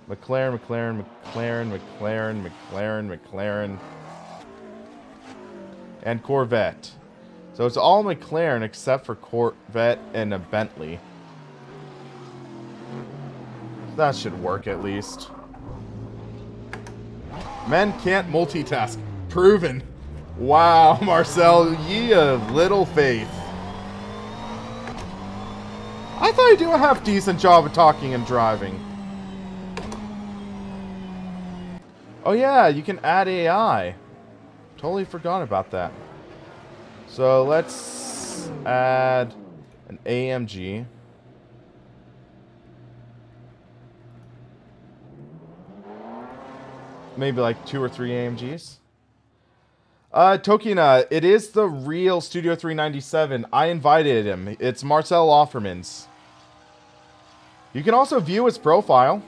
McLaren, McLaren, McLaren, McLaren, McLaren, McLaren. And Corvette. So it's all McLaren except for Corvette and a Bentley. That should work at least. Men can't multitask. Proven. Wow, Marcel, ye of little faith. I thought I do a half-decent job of talking and driving. Oh yeah, you can add AI. Totally forgot about that. So let's add an AMG. Maybe like 2 or 3 AMGs. Tokina, it is the real Studio 397. I invited him. It's Marcel Offerman's. You can also view his profile.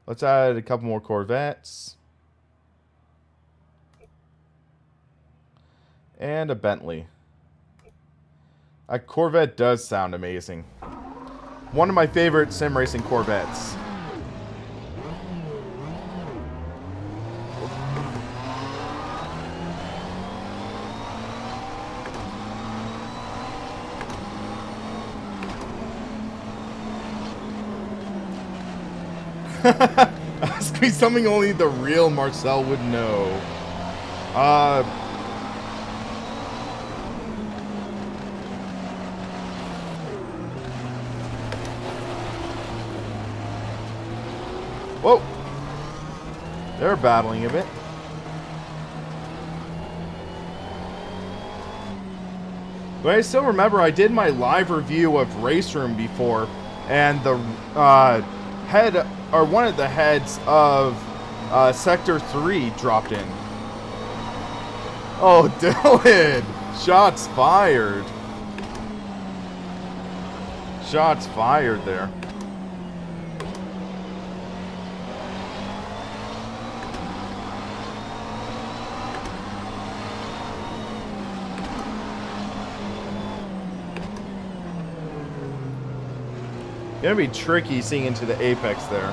Let's add a couple more Corvettes. And a Bentley. A Corvette does sound amazing. One of my favorite sim racing Corvettes. Ask me something only the real Marcel would know. Whoa! They're battling a bit. But I still remember I did my live review of Race Room before, and the head, or one of the heads of Sector 3 dropped in. Oh, Dylan! Shots fired. Shots fired there. Gonna be tricky seeing into the apex there.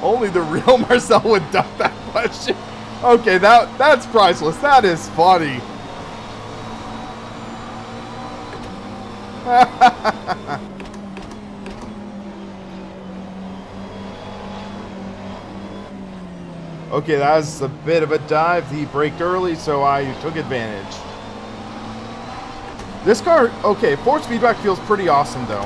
Only the real Marcel would duck that question. Okay, that's priceless. That is funny. Okay, that was a bit of a dive. He braked early, so I took advantage. This car, okay, force feedback feels pretty awesome though.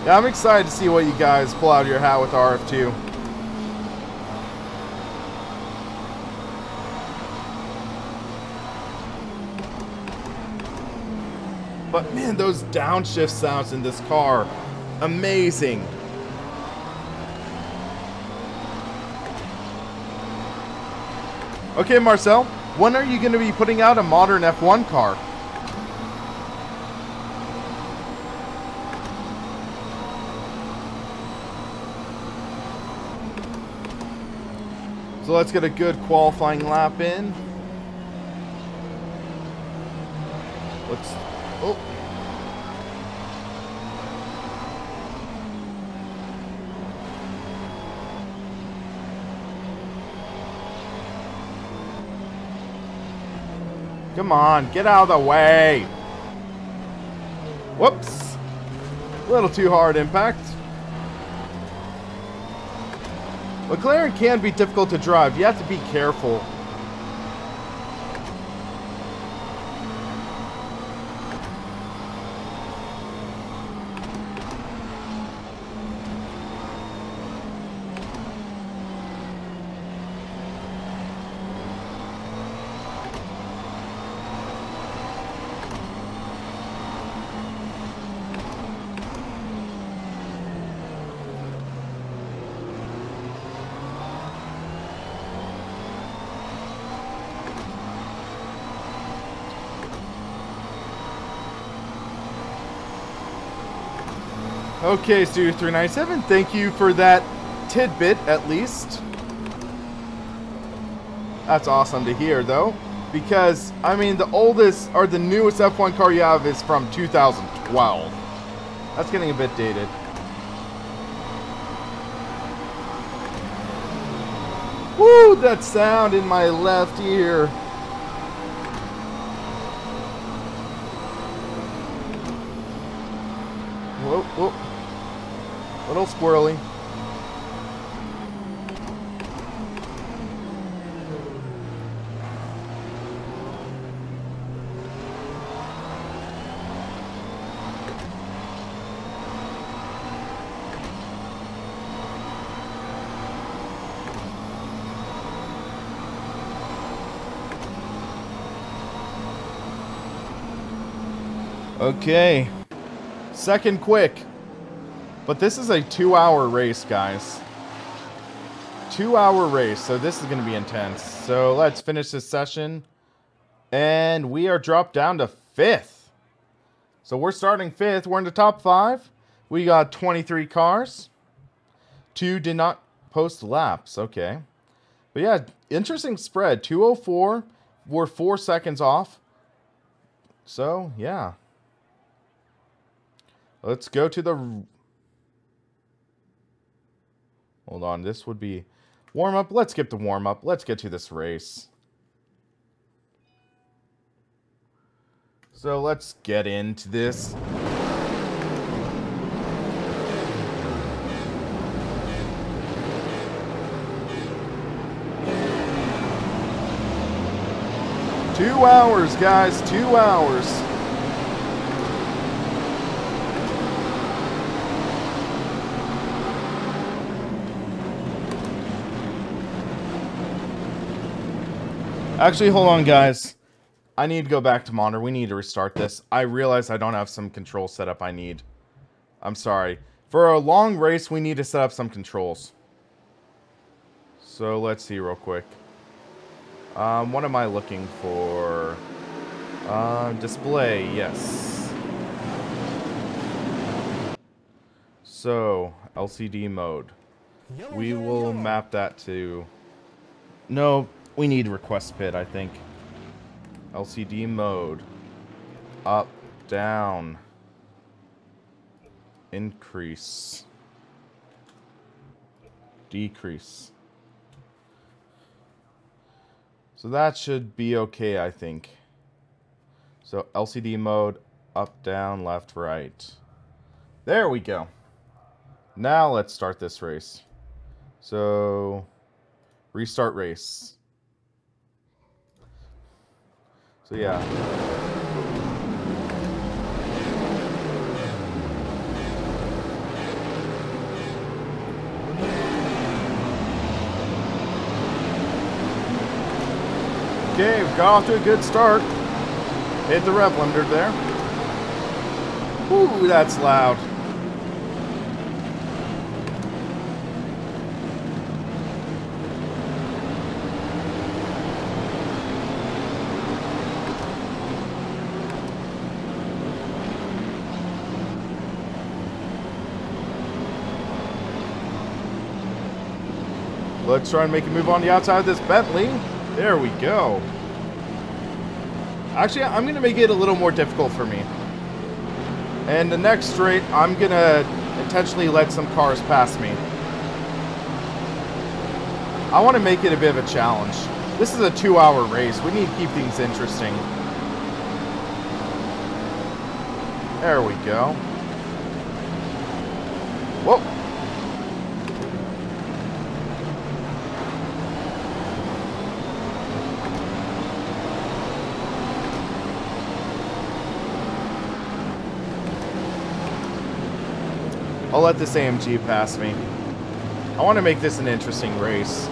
Yeah, I'm excited to see what you guys pull out of your hat with RF2. But man, those downshift sounds in this car, amazing. Okay, Marcel, when are you going to be putting out a modern F1 car? So let's get a good qualifying lap in. Let's... Oh. Come on, get out of the way. Whoops. A little too hard impact. McLaren can be difficult to drive. You have to be careful. Okay, Studio 397, thank you for that tidbit, at least. That's awesome to hear, though, because, I mean, the oldest, or the newest F1 car you have is from 2012. That's getting a bit dated. Woo, that sound in my left ear. Whoa, whoa. Little squirrely. Okay. Second quick. But this is a 2-hour race, guys. 2-hour race, so this is going to be intense. So let's finish this session. And we are dropped down to 5th. So we're starting 5th. We're in the top 5. We got 23 cars. 2 did not post laps. Okay. But yeah, interesting spread. 204. We're 4 seconds off. So, yeah. Let's go to the... Hold on. This would be warm-up. Let's skip the warm-up. Let's get to this race. So, let's get into this. Two hours, guys. 2 hours. Actually, hold on, guys. I need to go back to monitor. We need to restart this. I realize I don't have some control setup I need. I'm sorry. For a long race, we need to set up some controls. So, let's see real quick. What am I looking for? Display, yes. So, LCD mode. We will map that to... No, we need request pit, I think. LCD mode. Up, down. Increase. Decrease. So that should be okay, I think. So LCD mode, up, down, left, right. There we go. Now let's start this race. So, restart race. So yeah. Okay, we've got off to a good start. Hit the rev limiter there. Ooh, that's loud. Let's try and make a move on the outside of this Bentley. There we go. Actually, I'm going to make it a little more difficult for me. And the next straight, I'm going to intentionally let some cars pass me. I want to make it a bit of a challenge. This is a 2-hour race. We need to keep things interesting. There we go. Whoa. I'll let this AMG pass me. I want to make this an interesting race.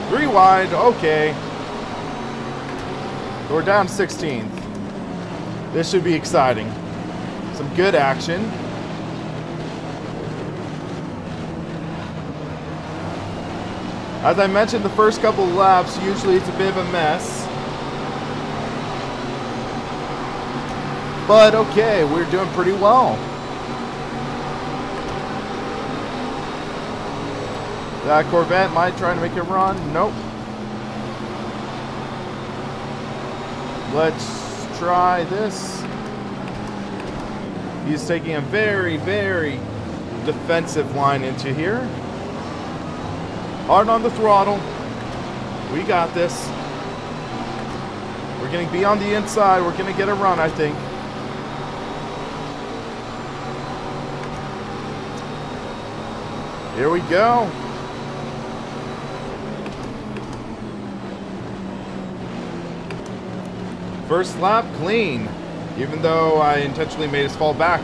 Three wide, okay. So we're down 16th. This should be exciting. Some good action. As I mentioned, the first couple of laps, usually it's a bit of a mess. But okay, we're doing pretty well. That Corvette might try to make a run. Nope. Let's try this. He's taking a very, very defensive line into here. Hard on the throttle. We got this. We're going to be on the inside. We're going to get a run, I think. Here we go. First lap, clean. Even though I intentionally made us fall back.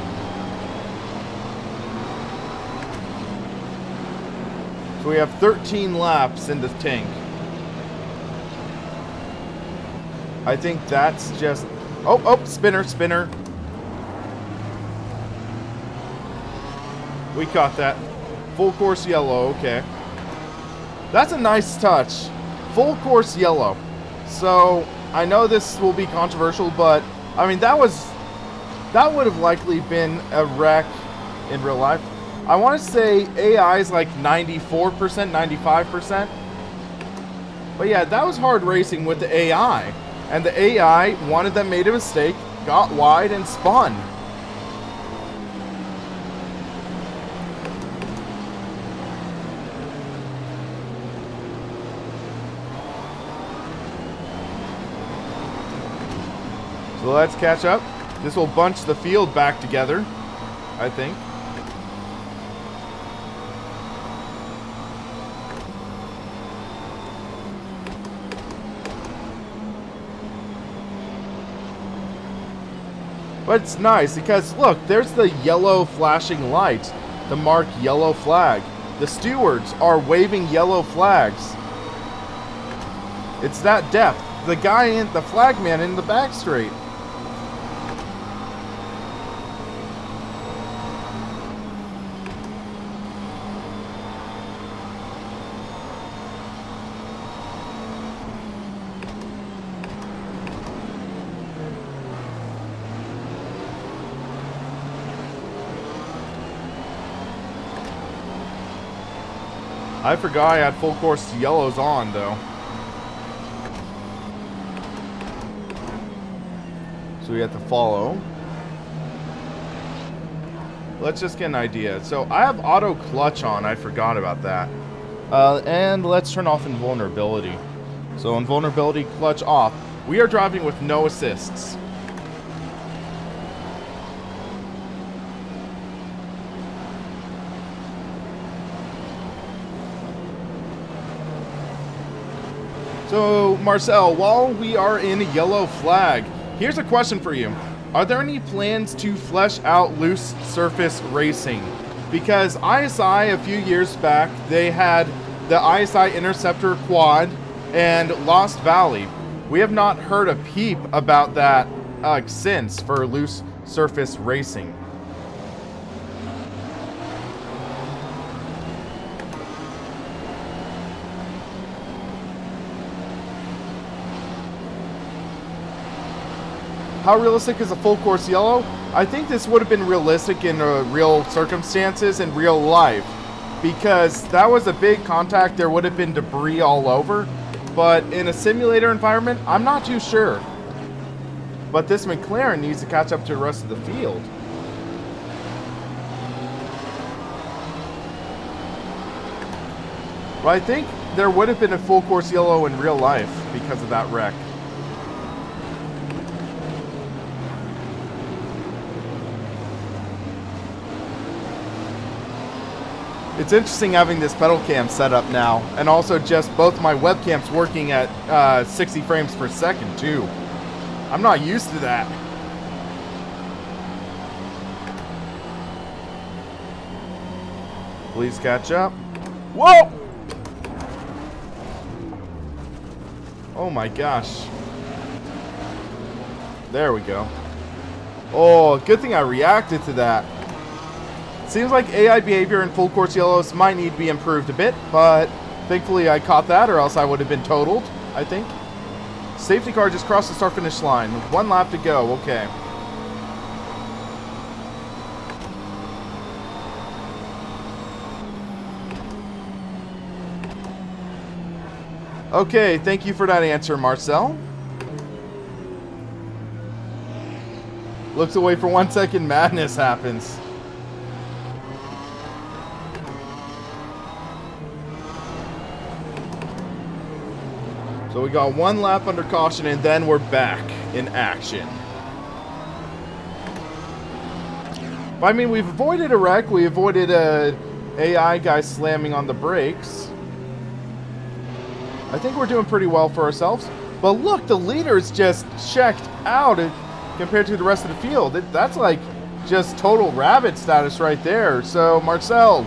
So we have 13 laps in the tank. I think that's just... Oh, spinner. We caught that. Full course yellow, okay. That's a nice touch. Full course yellow. So, I know this will be controversial, but, I mean, that would have likely been a wreck in real life. I want to say AI is like 94%, 95%. But yeah, that was hard racing with the AI. And the AI, one of them made a mistake, got wide, and spun. So let's catch up. This will bunch the field back together, I think. But it's nice because, look, there's the yellow flashing light, the marked yellow flag. The stewards are waving yellow flags. It's that depth. The guy in the flagman in the back straight. I forgot I had full course yellows on, though. So we have to follow. Let's just get an idea. So I have auto clutch on. I forgot about that. And let's turn off invulnerability. So invulnerability clutch off. We are driving with no assists. So, Marcel, while we are in a yellow flag, here's a question for you. Are there any plans to flesh out loose surface racing? Because ISI, a few years back, they had the ISI Interceptor Quad and Lost Valley. We have not heard a peep about that since for loose surface racing. How realistic is a full course yellow? I think this would have been realistic in real circumstances in real life, because that was a big contact. There would have been debris all over, but in a simulator environment, I'm not too sure. But this McLaren needs to catch up to the rest of the field. But I think there would have been a full course yellow in real life because of that wreck. It's interesting having this pedal cam set up now, and also just both my webcams working at 60 frames per second too. I'm not used to that. Please catch up. Whoa! Oh my gosh. There we go. Oh, good thing I reacted to that. Seems like AI behavior in full course yellows might need to be improved a bit, but thankfully I caught that, or else I would have been totaled, I think. Safety car just crossed the start-finish line with 1 lap to go. Okay. Okay, thank you for that answer, Marcel. Looks away for 1 second, madness happens. So we got 1 lap under caution, and then we're back in action. But, I mean, we've avoided a wreck. We avoided a AI guy slamming on the brakes. I think we're doing pretty well for ourselves. But look, the leader's just checked out compared to the rest of the field. That's like just total rabbit status right there. So, Marcel,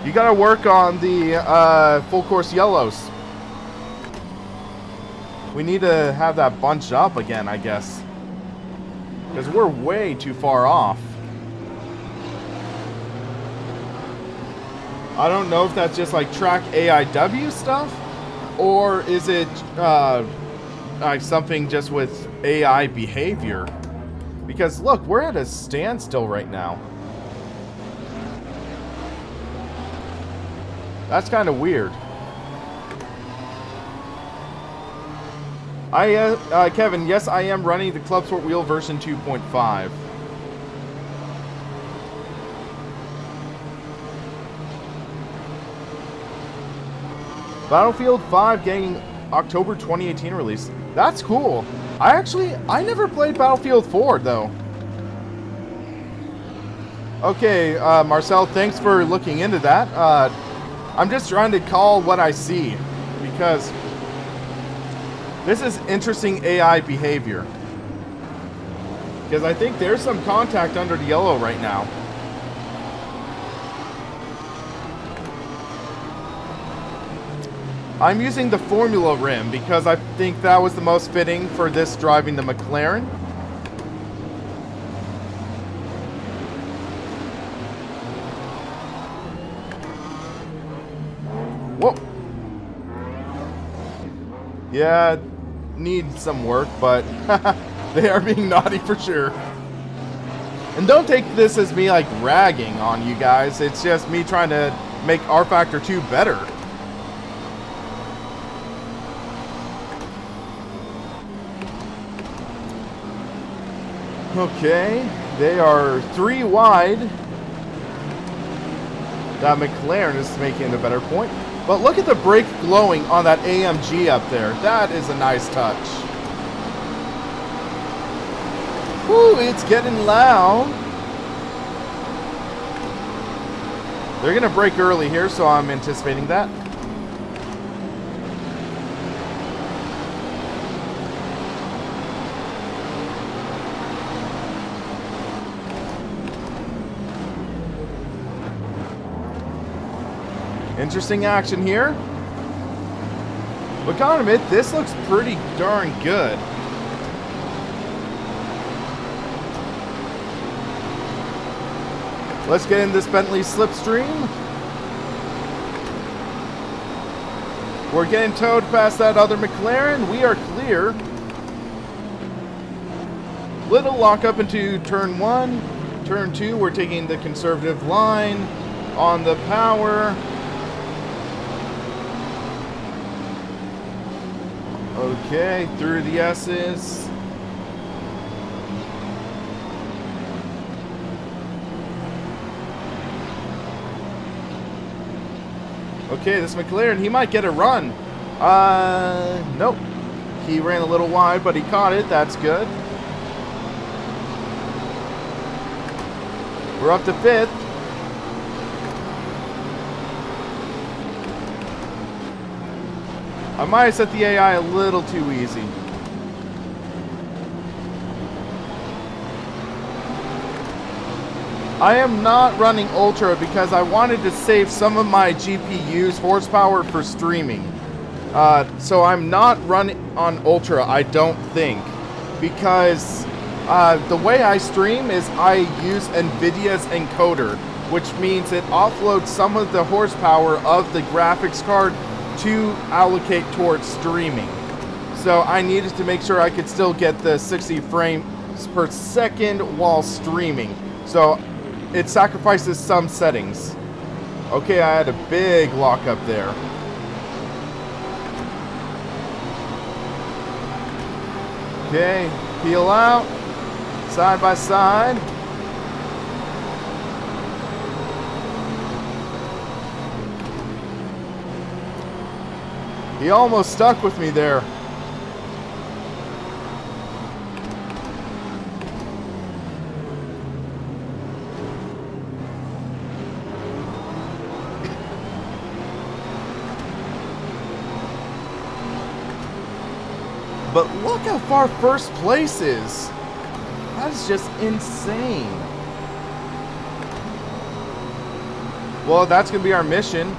you got to work on the full course yellows. We need to have that bunch up again, I guess. Because we're way too far off. I don't know if that's just like track AIW stuff, or is it like something just with AI behavior? Because look, we're at a standstill right now. That's kind of weird. Kevin, yes, I am running the Club Sport Wheel version 2.5. Battlefield 5 getting October 2018 release. That's cool. I never played Battlefield 4 though. Okay, Marcel, thanks for looking into that. I'm just trying to call what I see, because this is interesting AI behavior. Because I think there's some contact under the yellow right now. I'm using the Formula rim because I think that was the most fitting for this driving the McLaren. Whoa. Yeah, need some work, but they are being naughty for sure. And don't take this as me like ragging on you guys. It's just me trying to make rFactor 2 better. Okay, they are 3 wide. That McLaren is making a better point. But look at the brake glowing on that AMG up there. That is a nice touch. Woo, it's getting loud. They're going to brake early here, so I'm anticipating that. Interesting action here. But gotta admit, this looks pretty darn good. Let's get in this Bentley slipstream. We're getting towed past that other McLaren. We are clear. Little lock up into turn 1. Turn 2, we're taking the conservative line on the power. Okay, through the S's. Okay, this McLaren, he might get a run. Nope. He ran a little wide, but he caught it. That's good. We're up to 5th. I might have set the AI a little too easy. I am not running Ultra because I wanted to save some of my GPU's horsepower for streaming. So I'm not running on Ultra, I don't think. Because the way I stream is I use NVIDIA's encoder, which means it offloads some of the horsepower of the graphics card to allocate towards streaming. So I needed to make sure I could still get the 60 frames per second while streaming. So it sacrifices some settings. Okay, I had a big lock up there. Okay, peel out, side by side. He almost stuck with me there. But look how far first place is. That is just insane. Well, that's going to be our mission.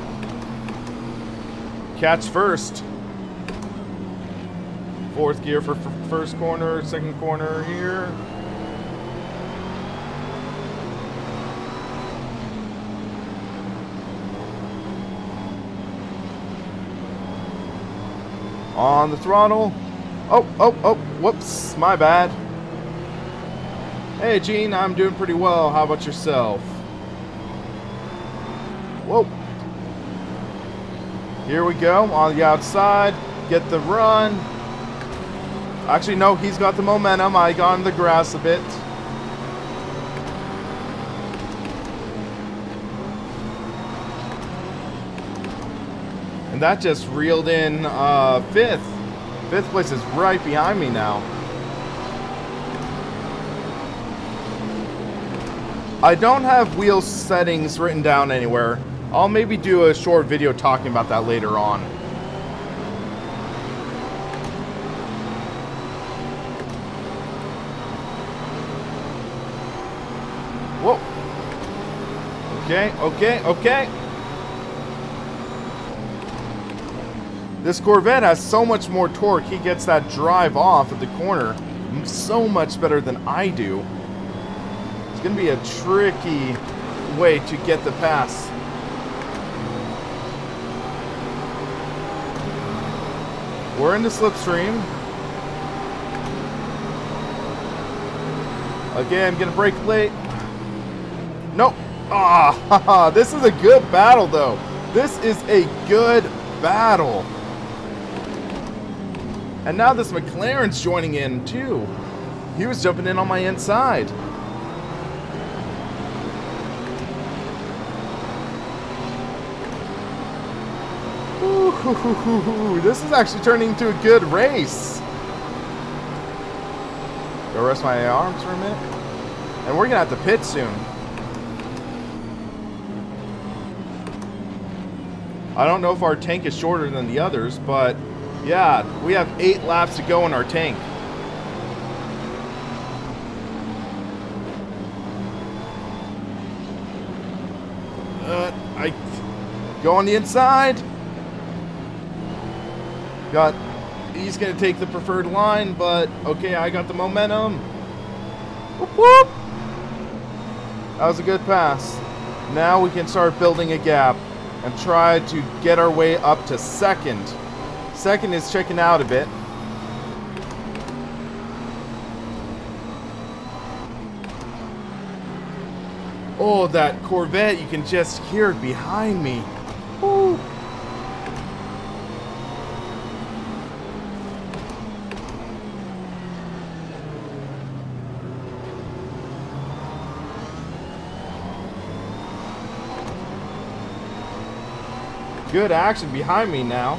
Catch first. Fourth gear for first corner, second corner here. On the throttle. Oh, whoops, my bad. Hey, Gene, I'm doing pretty well. How about yourself? Whoa. Here we go, on the outside. Get the run. Actually, no, he's got the momentum. I got on the grass a bit. And that just reeled in fifth. Fifth place is right behind me now. I don't have wheel settings written down anywhere. I'll maybe do a short video talking about that later on. Whoa. Okay. This Corvette has so much more torque. He gets that drive off at the corner so much better than I do. It's going to be a tricky way to get the pass. We're in the slipstream. Again, gonna brake late. Nope. Ah, this is a good battle, though. This is a good battle. And now this McLaren's joining in, too. He was jumping in on my inside. Ooh, this is actually turning into a good race. Go rest my arms for a minute. And we're going to have to pit soon. I don't know if our tank is shorter than the others, but yeah, we have 8 laps to go in our tank. I go on the inside. He's going to take the preferred line, but okay, I got the momentum. Whoop, whoop. That was a good pass. Now we can start building a gap and try to get our way up to second. Second is checking out a bit. Oh, that Corvette, you can just hear it behind me. Woo. Good action behind me now.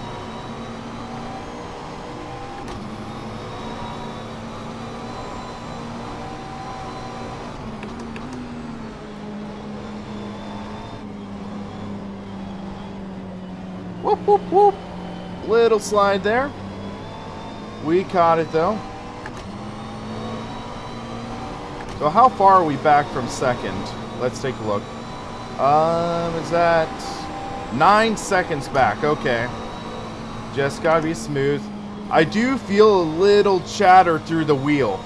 Whoop, whoop, whoop. Little slide there. We caught it though. So how far are we back from second? Let's take a look. Is that 9 seconds back? Okay. Just gotta be smooth. I do feel a little chatter through the wheel.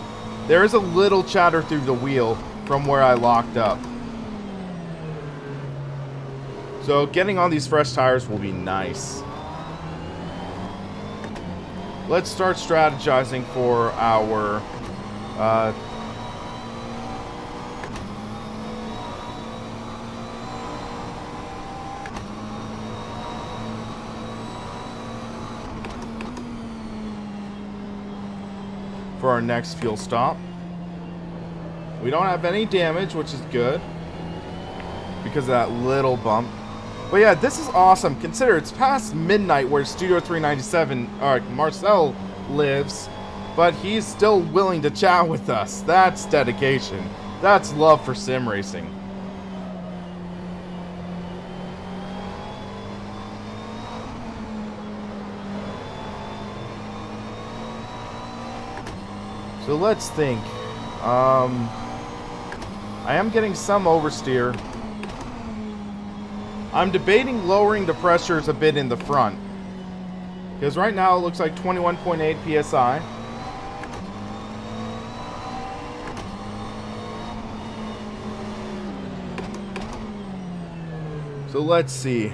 There is a little chatter through the wheel from where I locked up. So getting on these fresh tires will be nice. Let's start strategizing for our next fuel stop. We don't have any damage, which is good because of that little bump. But yeah, this is awesome. Consider it's past midnight where Studio 397, Marcel lives, but he's still willing to chat with us. That's dedication. That's love for sim racing. So let's think. I am getting some oversteer. I'm debating lowering the pressures a bit in the front. Because right now it looks like 21.8 PSI. So let's see.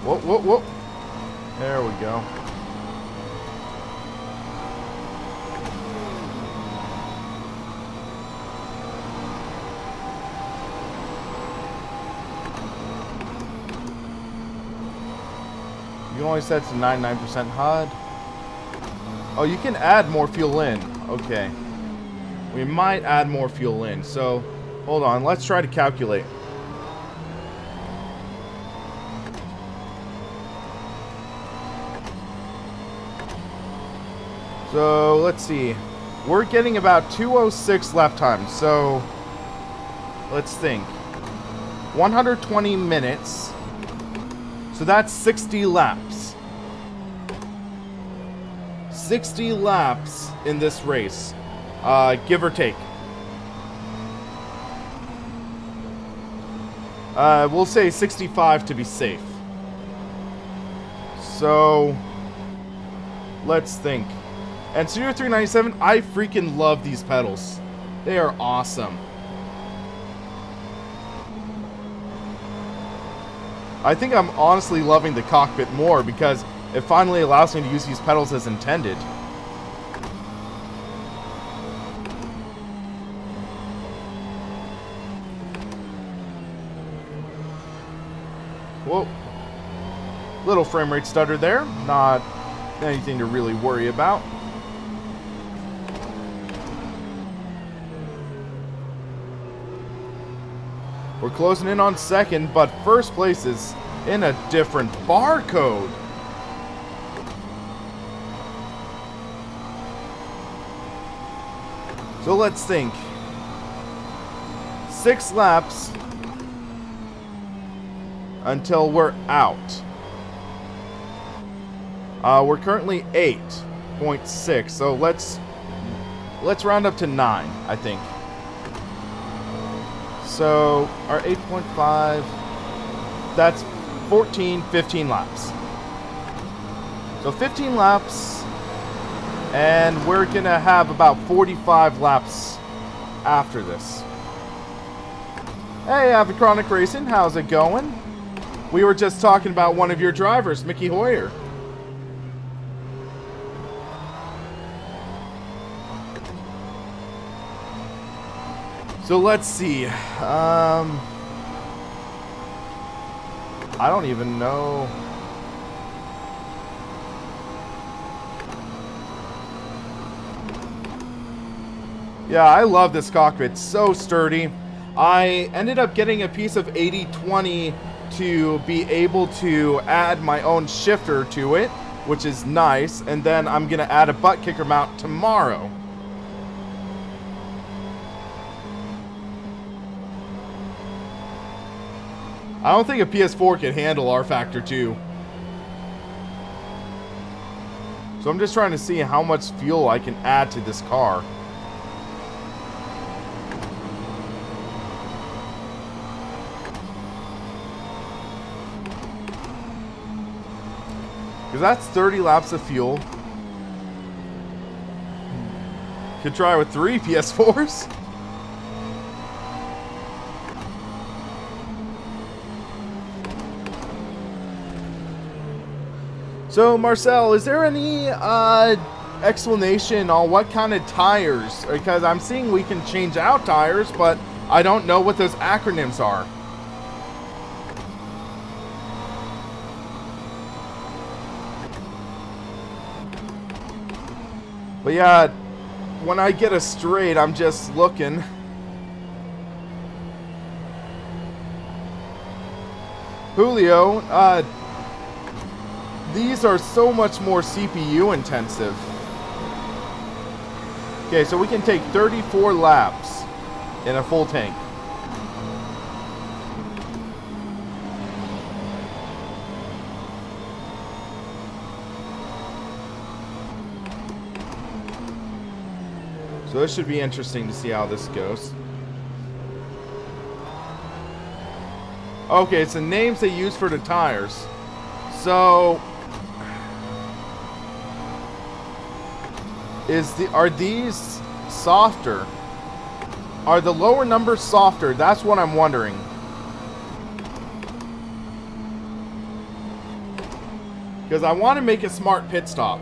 Whoa, whoa, whoa. There we go. You can only set to 99% HUD. Oh, you can add more fuel in. Okay. We might add more fuel in. So, hold on. Let's try to calculate. So, let's see. We're getting about 206 lap time. So, let's think. 120 minutes. So that's 60 laps. 60 laps in this race. Give or take. We'll say 65 to be safe. So, let's think. And Studio 397, I freaking love these pedals. They are awesome. I think I'm honestly loving the cockpit more because it finally allows me to use these pedals as intended. Whoa. Little frame rate stutter there. Not anything to really worry about. We're closing in on second, but first place is in a different barcode. So let's think. 6 laps until we're out. We're currently 8.6, so let's round up to 9, I think. So, our 8.5, that's 15 laps. So 15 laps, and we're going to have about 45 laps after this. Hey, Avicronic Racing, how's it going? We were just talking about one of your drivers, Mickey Hoyer. So let's see. I don't even know. Yeah, I love this cockpit. So sturdy. I ended up getting a piece of 80/20 to be able to add my own shifter to it, which is nice. And then I'm going to add a butt kicker mount tomorrow. I don't think a PS4 can handle rFactor 2. So I'm just trying to see how much fuel I can add to this car. Because that's 30 laps of fuel. Could try with 3 PS4s. So, Marcel, is there any explanation on what kind of tires? Because I'm seeing we can change out tires, but I don't know what those acronyms are. But yeah, when I get a straight, I'm just looking. Julio, these are so much more CPU intensive. Okay, so we can take 34 laps in a full tank. So this should be interesting to see how this goes. Okay, it's the names they use for the tires. So are these softer? Are the lower numbers softer? That's what I'm wondering. Because I want to make a smart pit stop.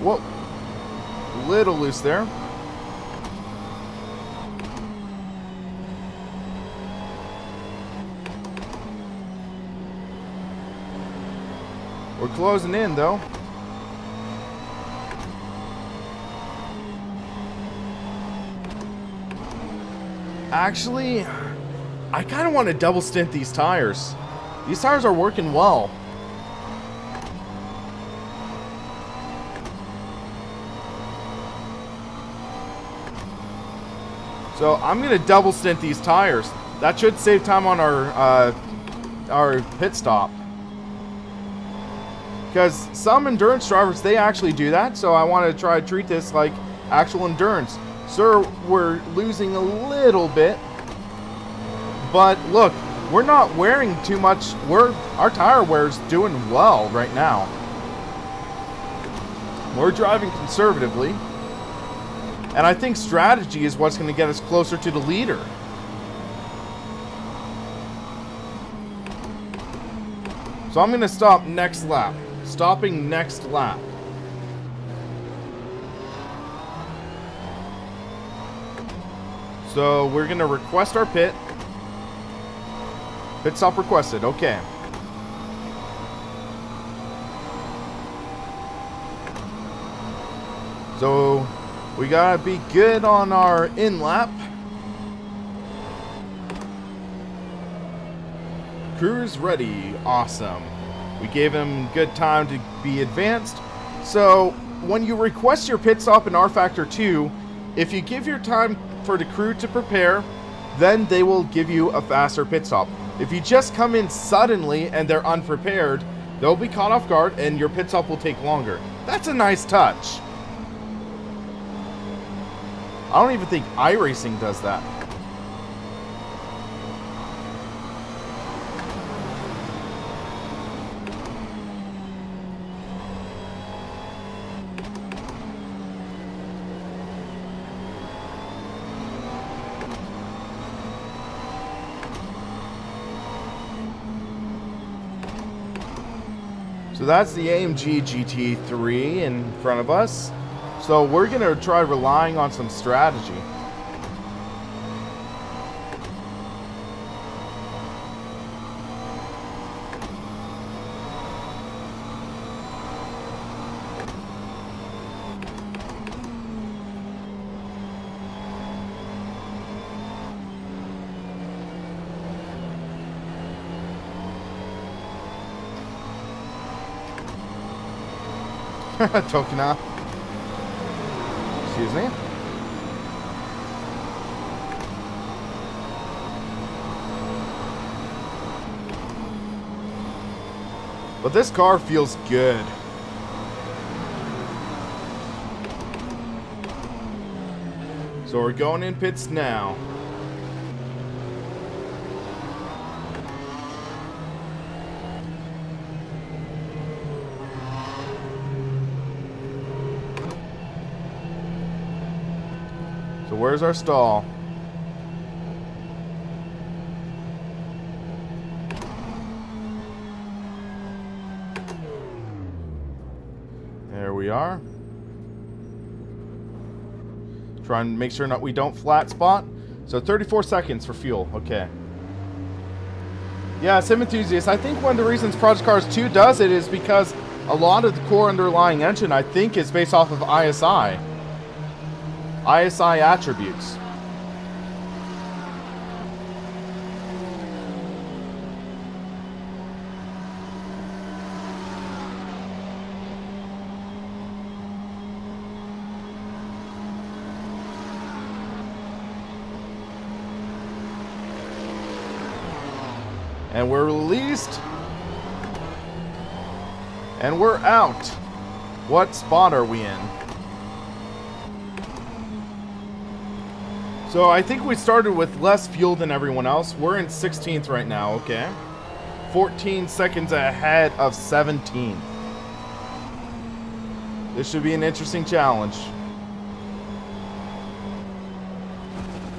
Whoa, little loose there. We're closing in though. Actually, I kind of want to double stint these tires. These tires are working well. So I'm going to double stint these tires. That should save time on our pit stop. Because some endurance drivers, they actually do that. So I want to try to treat this like actual endurance. Sir, we're losing a little bit. But look, we're not wearing too much. Our tire wear is doing well right now. We're driving conservatively. And I think strategy is what's going to get us closer to the leader. So I'm going to stop next lap. Stopping next lap. So we're going to request our pit. Pit stop requested. Okay. So we gotta be good on our in lap. Crew's ready. Awesome. We gave him good time to be advanced. So when you request your pit stop in rFactor 2, if you give your time for the crew to prepare, then they will give you a faster pit stop. If you just come in suddenly and they're unprepared, they'll be caught off guard and your pit stop will take longer. That's a nice touch. I don't even think iRacing does that. So that's the AMG GT3 in front of us. So we're going to try relying on some strategy. Tokina. Excuse me. But this car feels good. So we're going in pits now. So where's our stall? There we are. Try and make sure we don't flat spot. So 34 seconds for fuel. Okay. Yeah, Sim Enthusiast. I think one of the reasons Project Cars 2 does it is because a lot of the core underlying engine, I think, is based off of ISI. ISI attributes. And we're released. And we're out. What spot are we in? So I think we started with less fuel than everyone else. We're in 16th right now, okay. 14 seconds ahead of 17th. This should be an interesting challenge.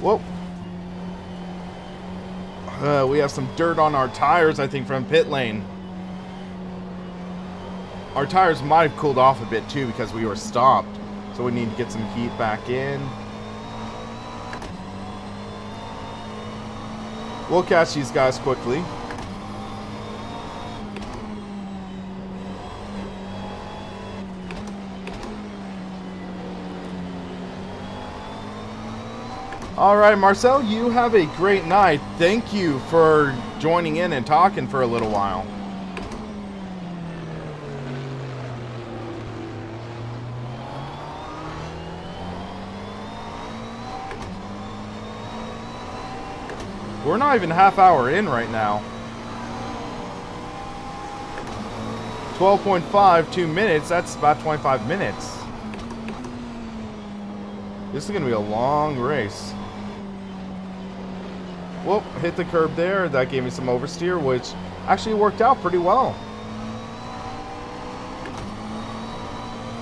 Whoa. We have some dirt on our tires, I think, from pit lane. Our tires might have cooled off a bit, too, because we were stopped. So we need to get some heat back in. We'll catch these guys quickly. All right, Marcel, you have a great night. Thank you for joining in and talking for a little while. We're not even a half hour in right now. 12.52 minutes, that's about 25 minutes. This is going to be a long race. Whoop, hit the curb there. That gave me some oversteer, which actually worked out pretty well.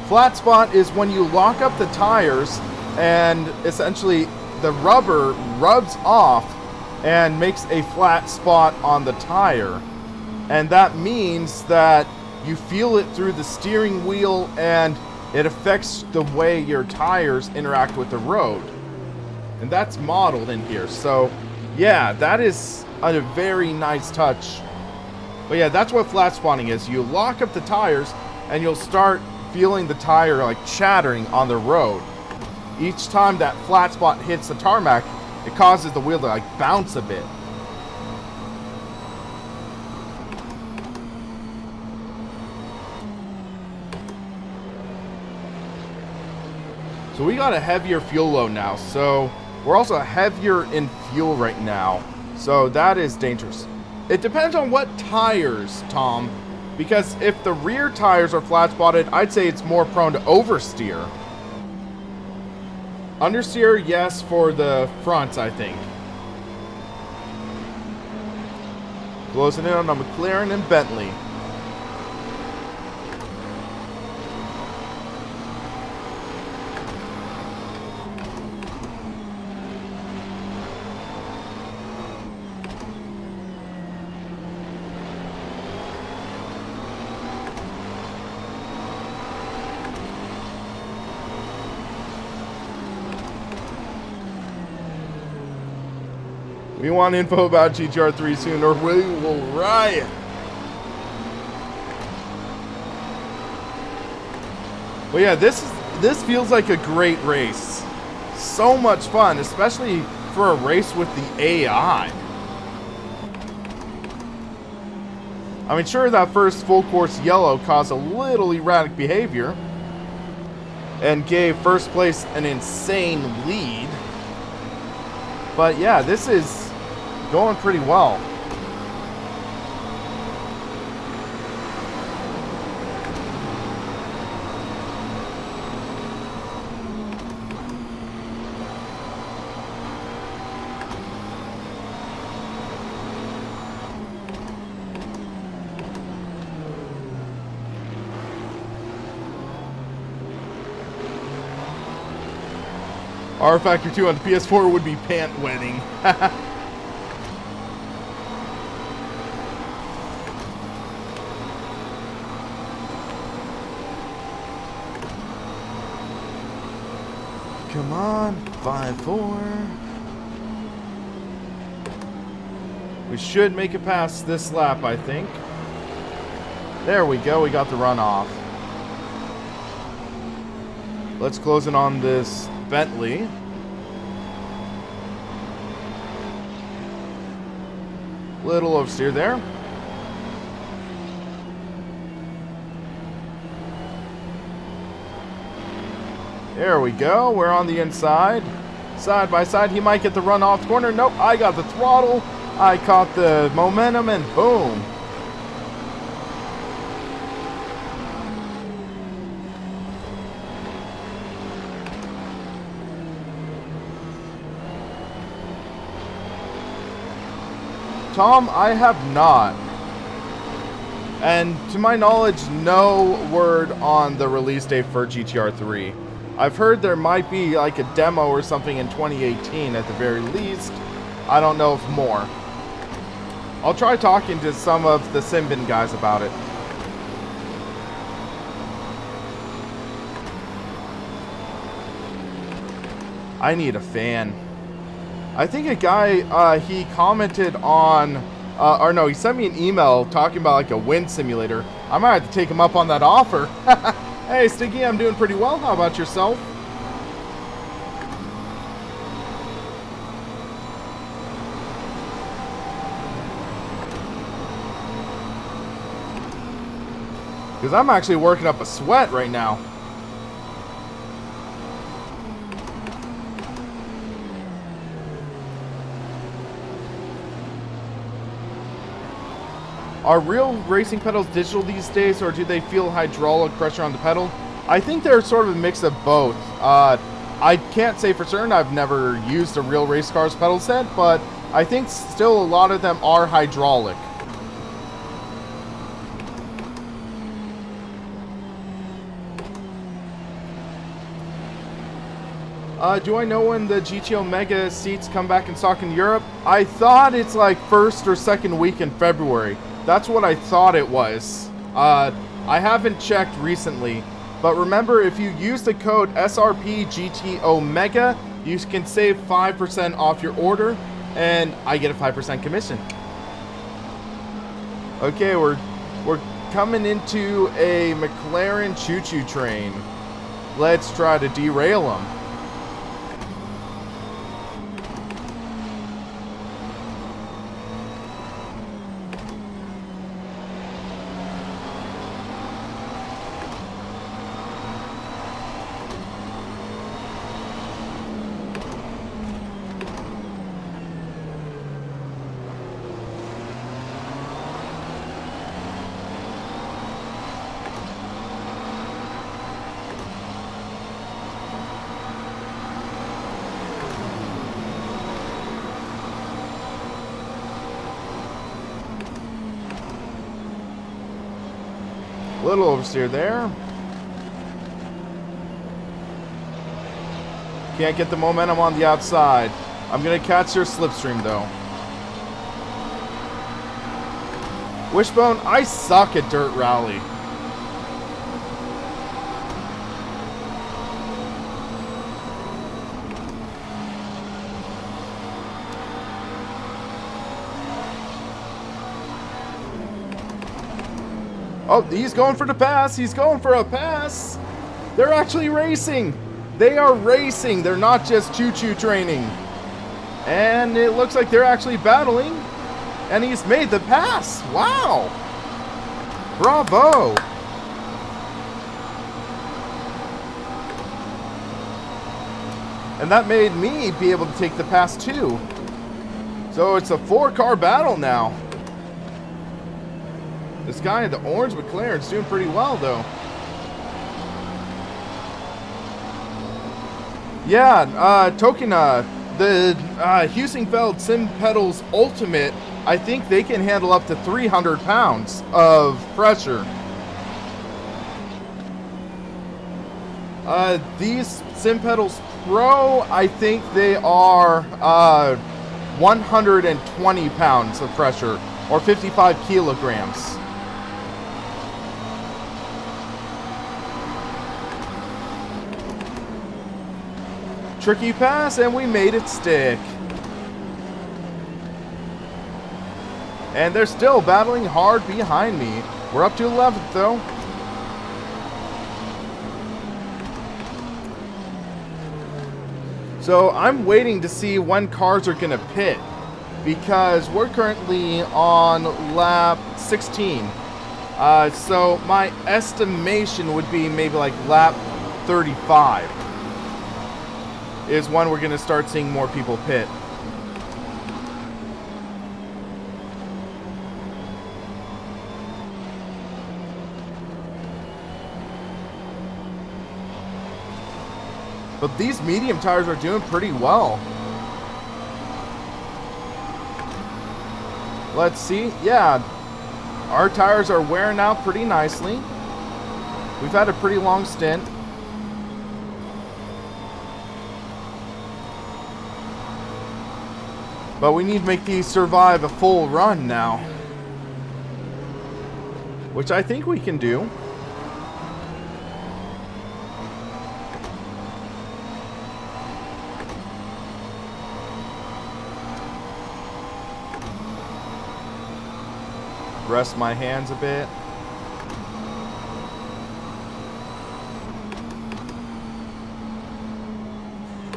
Flat spot is when you lock up the tires and essentially the rubber rubs off and makes a flat spot on the tire. And that means that you feel it through the steering wheel and it affects the way your tires interact with the road. And that's modeled in here. So yeah, that is a very nice touch. But yeah, that's what flat spotting is. You lock up the tires and you'll start feeling the tire like chattering on the road. Each time that flat spot hits the tarmac, it causes the wheel to like bounce a bit. So we got a heavier fuel load now. So we're also heavier in fuel right now. So that is dangerous. It depends on what tires, Tom. Because if the rear tires are flat spotted, I'd say it's more prone to oversteer. Understeer, yes, for the fronts, I think. Closing in on a McLaren and Bentley. We want info about GT3 soon, or we will riot. But yeah, this feels like a great race. So much fun, especially for a race with the AI. I mean, sure, that first full course yellow caused a little erratic behavior and gave first place an insane lead. But yeah, this is going pretty well. rFactor 2 on the PS4 would be pant wetting. Come on, 5-4. We should make it past this lap, I think. There we go. We got the runoff. Let's close in on this Bentley. Little oversteer there. There we go. We're on the inside. Side by side. He might get the run off the corner. Nope. I got the throttle. I caught the momentum and boom. Tom, I have not. And to my knowledge, no word on the release date for GTR3. I've heard there might be like a demo or something in 2018 at the very least. I don't know if more. I'll try talking to some of the Simbin guys about it. I need a fan. I think a guy, he commented on, or no, he sent me an email talking about like a wind simulator. I might have to take him up on that offer. Hey, Sticky, I'm doing pretty well. How about yourself? Because I'm actually working up a sweat right now. Are real racing pedals digital these days, or do they feel hydraulic pressure on the pedal? I think they're sort of a mix of both. I can't say for certain. I've never used a real race car's pedal set, but I think still a lot of them are hydraulic. Do I know when the GT Omega seats come back in stock in Europe? I thought it's like first or second week in February. That's what I thought it was. I haven't checked recently, but remember, if you use the code SRP GT Omega, you can save 5% off your order, and I get a 5% commission. Okay, we're coming into a McLaren choo-choo train. Let's try to derail them. Little oversteer there. Can't get the momentum on the outside. I'm gonna catch your slipstream though. Wishbone, I suck at dirt rally. Oh, he's going for the pass. He's going for a pass. They're actually racing. They are racing. They're not just choo-choo training. And it looks like they're actually battling. And he's made the pass. Wow. Bravo. And that made me be able to take the pass too. So it's a 4-car battle now. This guy in the orange McLaren's doing pretty well, though. Yeah, Tokina, the Husingfeld Sim Pedals Ultimate, I think they can handle up to 300 pounds of pressure. These Sim Pedals Pro, I think they are 120 pounds of pressure, or 55 kilograms. Tricky pass, and we made it stick. And they're still battling hard behind me. We're up to 11th though. So I'm waiting to see when cars are going to pit, because we're currently on lap 16. So my estimation would be maybe like lap 35 is when we're going to start seeing more people pit. But these medium tires are doing pretty well. Let's see. Yeah, our tires are wearing out pretty nicely. We've had a pretty long stint. But we need to make these survive a full run now, which I think we can do. Rest my hands a bit.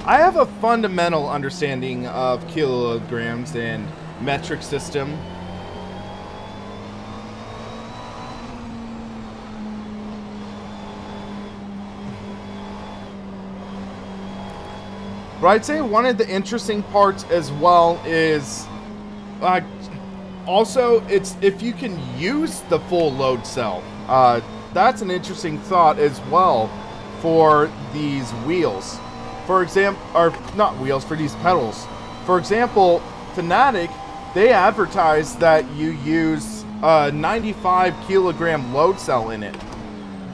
I have a fundamental understanding of kilograms and metric system. But I'd say one of the interesting parts as well is also, it's if you can use the full load cell. That's an interesting thought as well for these wheels. For example, or not wheels, for these pedals. For example, Fanatec, they advertise that you use a 95 kilogram load cell in it,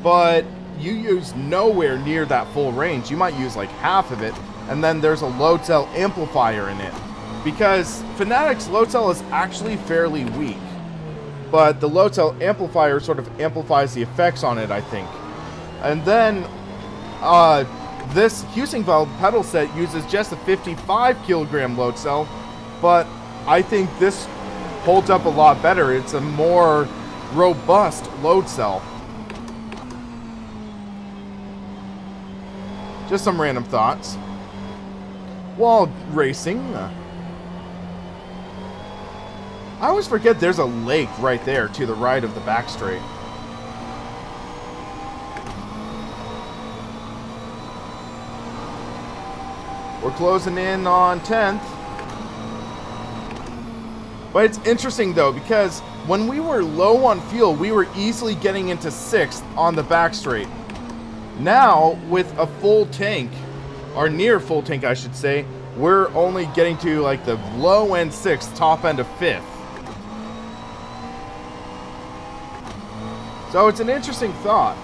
but you use nowhere near that full range. You might use like half of it, and then there's a load cell amplifier in it. Because Fanatec's load cell is actually fairly weak, but the load cell amplifier sort of amplifies the effects on it, I think. And then this Husingfeld pedal set uses just a 55 kilogram load cell, but I think this holds up a lot better. It's a more robust load cell. Just some random thoughts while racing. I always forget there's a lake right there to the right of the back straight. We're closing in on 10th. But it's interesting though, because when we were low on fuel, we were easily getting into 6th on the back straight. Now, with a full tank, or near full tank I should say, we're only getting to like the low end 6th, top end of 5th. So it's an interesting thought.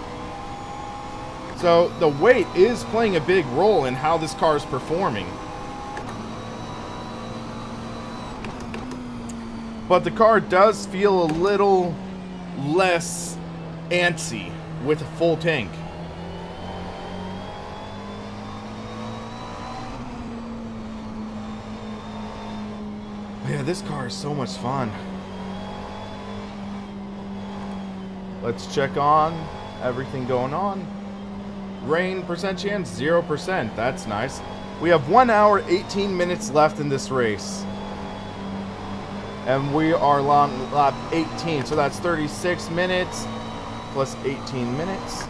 So the weight is playing a big role in how this car is performing. But the car does feel a little less antsy with a full tank. Yeah, this car is so much fun. Let's check on everything going on. Rain percent chance, 0%. That's nice. We have 1 hour, 18 minutes left in this race. And we are on lap 18. So that's 36 minutes plus 18 minutes.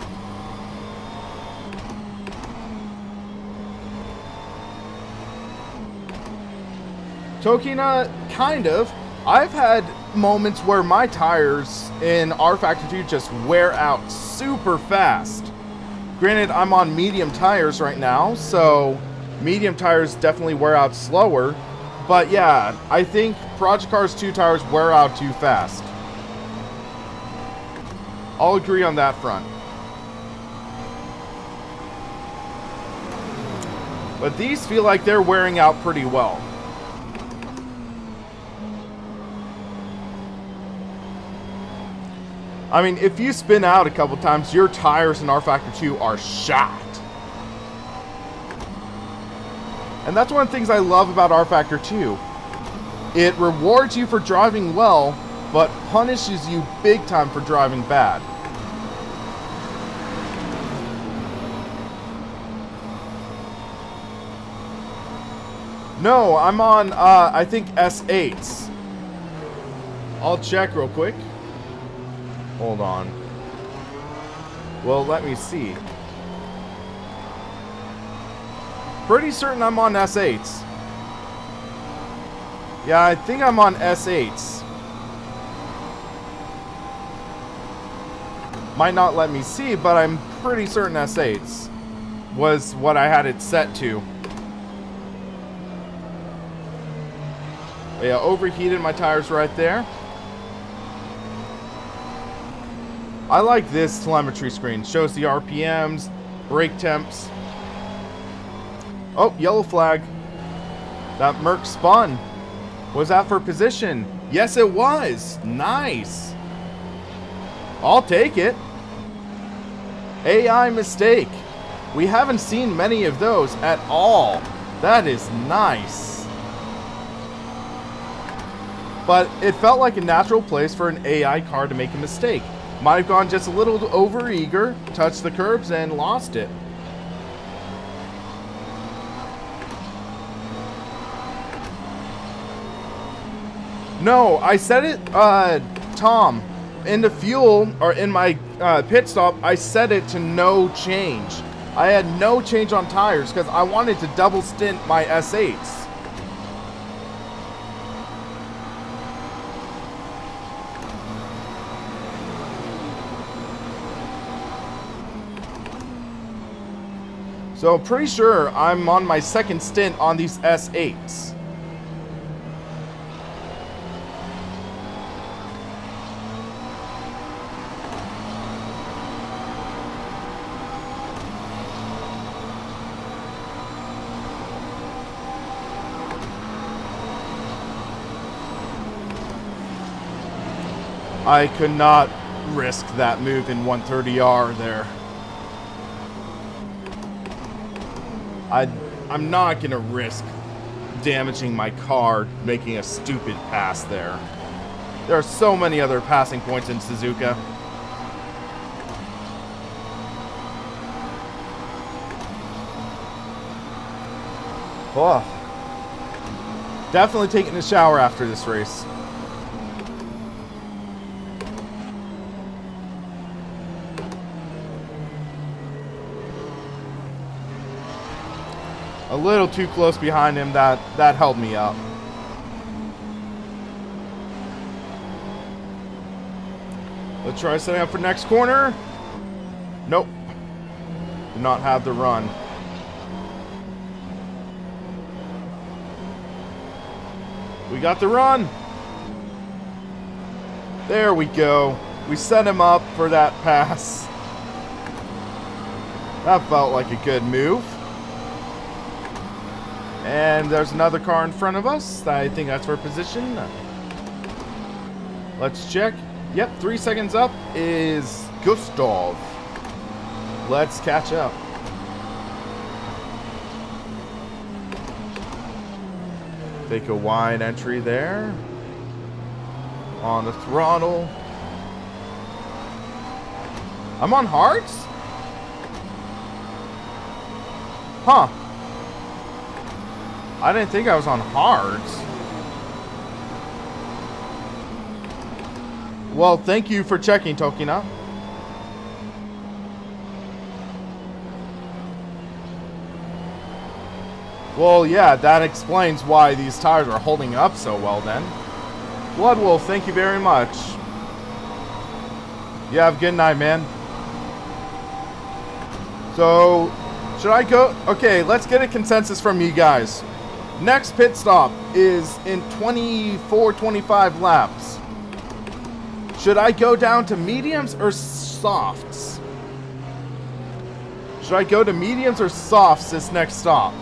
Tokina, kind of. I've had moments where my tires in rFactor 2 just wear out super fast. Granted, I'm on medium tires right now, so medium tires definitely wear out slower. But yeah, I think Project Cars 2 tires wear out too fast. I'll agree on that front. But these feel like they're wearing out pretty well. I mean, if you spin out a couple times, your tires in rFactor 2 are shot. And that's one of the things I love about rFactor 2. It rewards you for driving well, but punishes you big time for driving bad. No, I'm on, I think S8s. I'll check real quick. Hold on. Well, let me see. Pretty certain I'm on S8s. Yeah, I think I'm on S8s. Might not let me see, but I'm pretty certain S8s was what I had it set to. Yeah, overheated my tires right there. I like this telemetry screen. Shows the RPMs, brake temps. Oh, yellow flag. That Merc spun. Was that for position? Yes, it was. Nice. I'll take it. AI mistake. We haven't seen many of those at all. That is nice. But it felt like a natural place for an AI car to make a mistake. Might have gone just a little over eager, touched the curbs, and lost it. No, I said it, Tom, in the fuel, or in my pit stop, I set it to no change. I had no change on tires because I wanted to double stint my S8s. So I'm pretty sure I'm on my second stint on these S8s. I could not risk that move in 130R there. I'm not gonna risk damaging my car making a stupid pass there. There are so many other passing points in Suzuka. Oh. Definitely taking a shower after this race. A little too close behind him, that held me up. Let's try setting up for next corner. Nope. Did not have the run. We got the run. There we go. We set him up for that pass. That felt like a good move. And there's another car in front of us. I think that's for position. Let's check. Yep, 3 seconds up is Gustav. Let's catch up. Take a wide entry there. On the throttle. I'm on hards? Huh. I didn't think I was on hards. Well, thank you for checking, Tokina. Well, yeah, that explains why these tires are holding up so well then. Bloodwolf, thank you very much. You have a good night, man. So, should I go? Okay, let's get a consensus from you guys. Next pit stop is in 24, 25 laps. Should I go down to mediums or softs? Should I go to mediums or softs this next stop?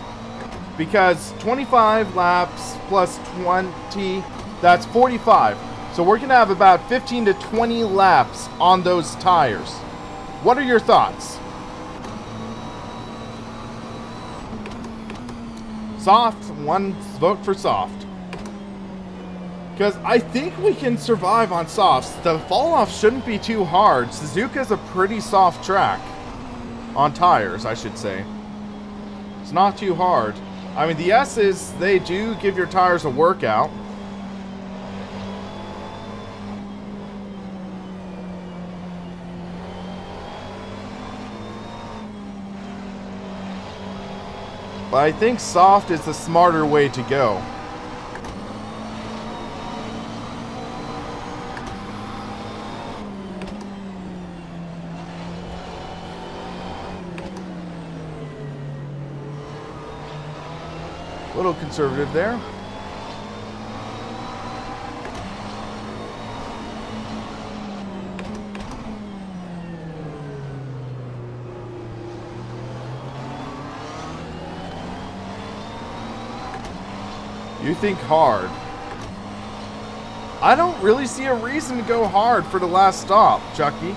Because 25 laps plus 20, that's 45. So we're going to have about 15 to 20 laps on those tires. What are your thoughts? Soft, one vote for soft. Because I think we can survive on softs. The fall off shouldn't be too hard. Suzuka's a pretty soft track. On tires, I should say. It's not too hard. I mean, the S's, they do give your tires a workout. But I think soft is the smarter way to go. A little conservative there. You think hard. I don't really see a reason to go hard for the last stop, Chucky.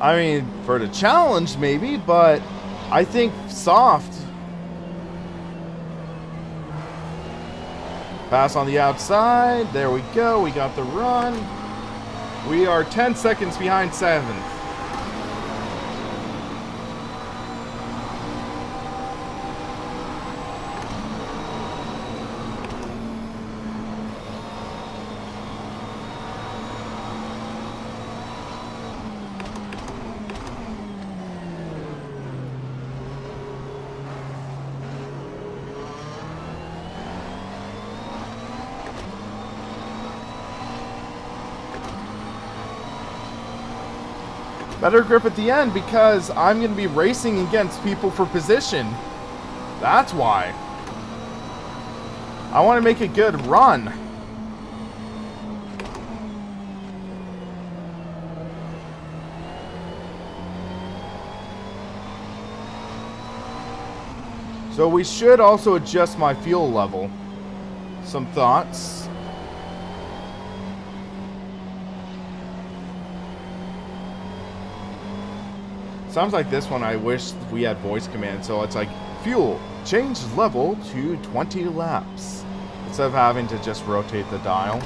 I mean, for the challenge, maybe, but I think soft. Pass on the outside. There we go. We got the run. We are 10 seconds behind 7th. Better grip at the end because I'm going to be racing against people for position. That's why. I want to make a good run. So we should also adjust my fuel level. Some thoughts. Sounds like this one I wish we had voice command, so it's like, fuel, change level to 20 laps. Instead of having to just rotate the dial.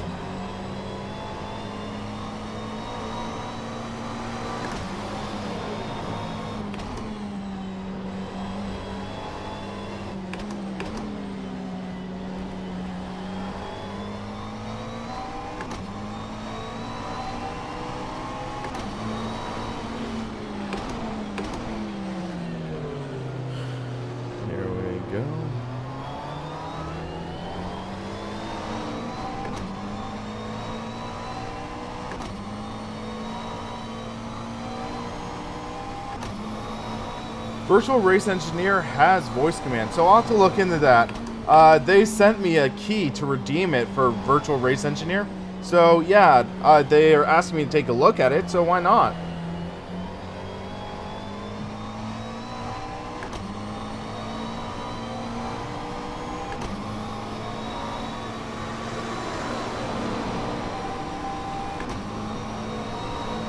Virtual Race Engineer has voice command, so I'll have to look into that. They sent me a key to redeem it for Virtual Race Engineer. So yeah, they are asking me to take a look at it, so why not?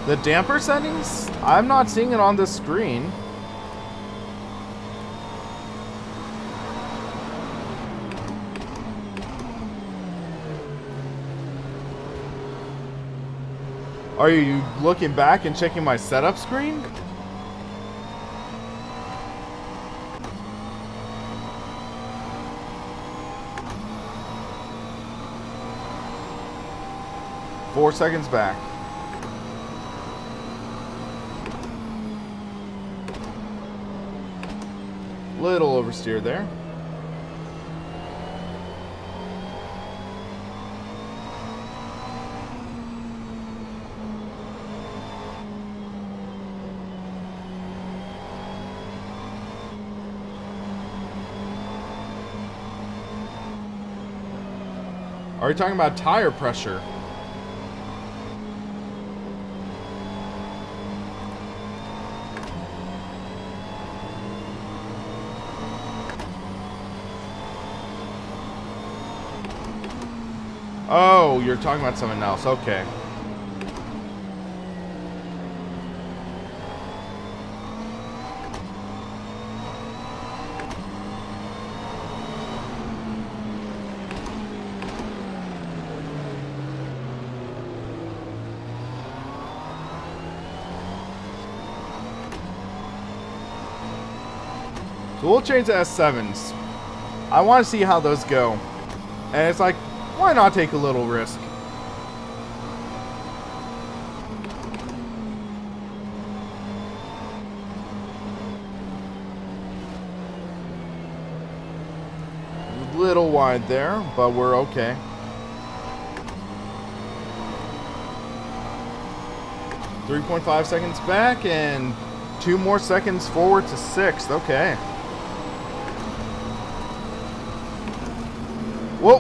The damper settings? I'm not seeing it on the screen. Are you looking back and checking my setup screen? Four seconds back. Little oversteer there. Are we talking about tire pressure? Oh, you're talking about something else. Okay. So we'll change to S7s. I want to see how those go. And it's like, why not take a little risk? A little wide there, but we're okay. .5 seconds back and 2 more seconds forward to 6th. Okay. Whoa.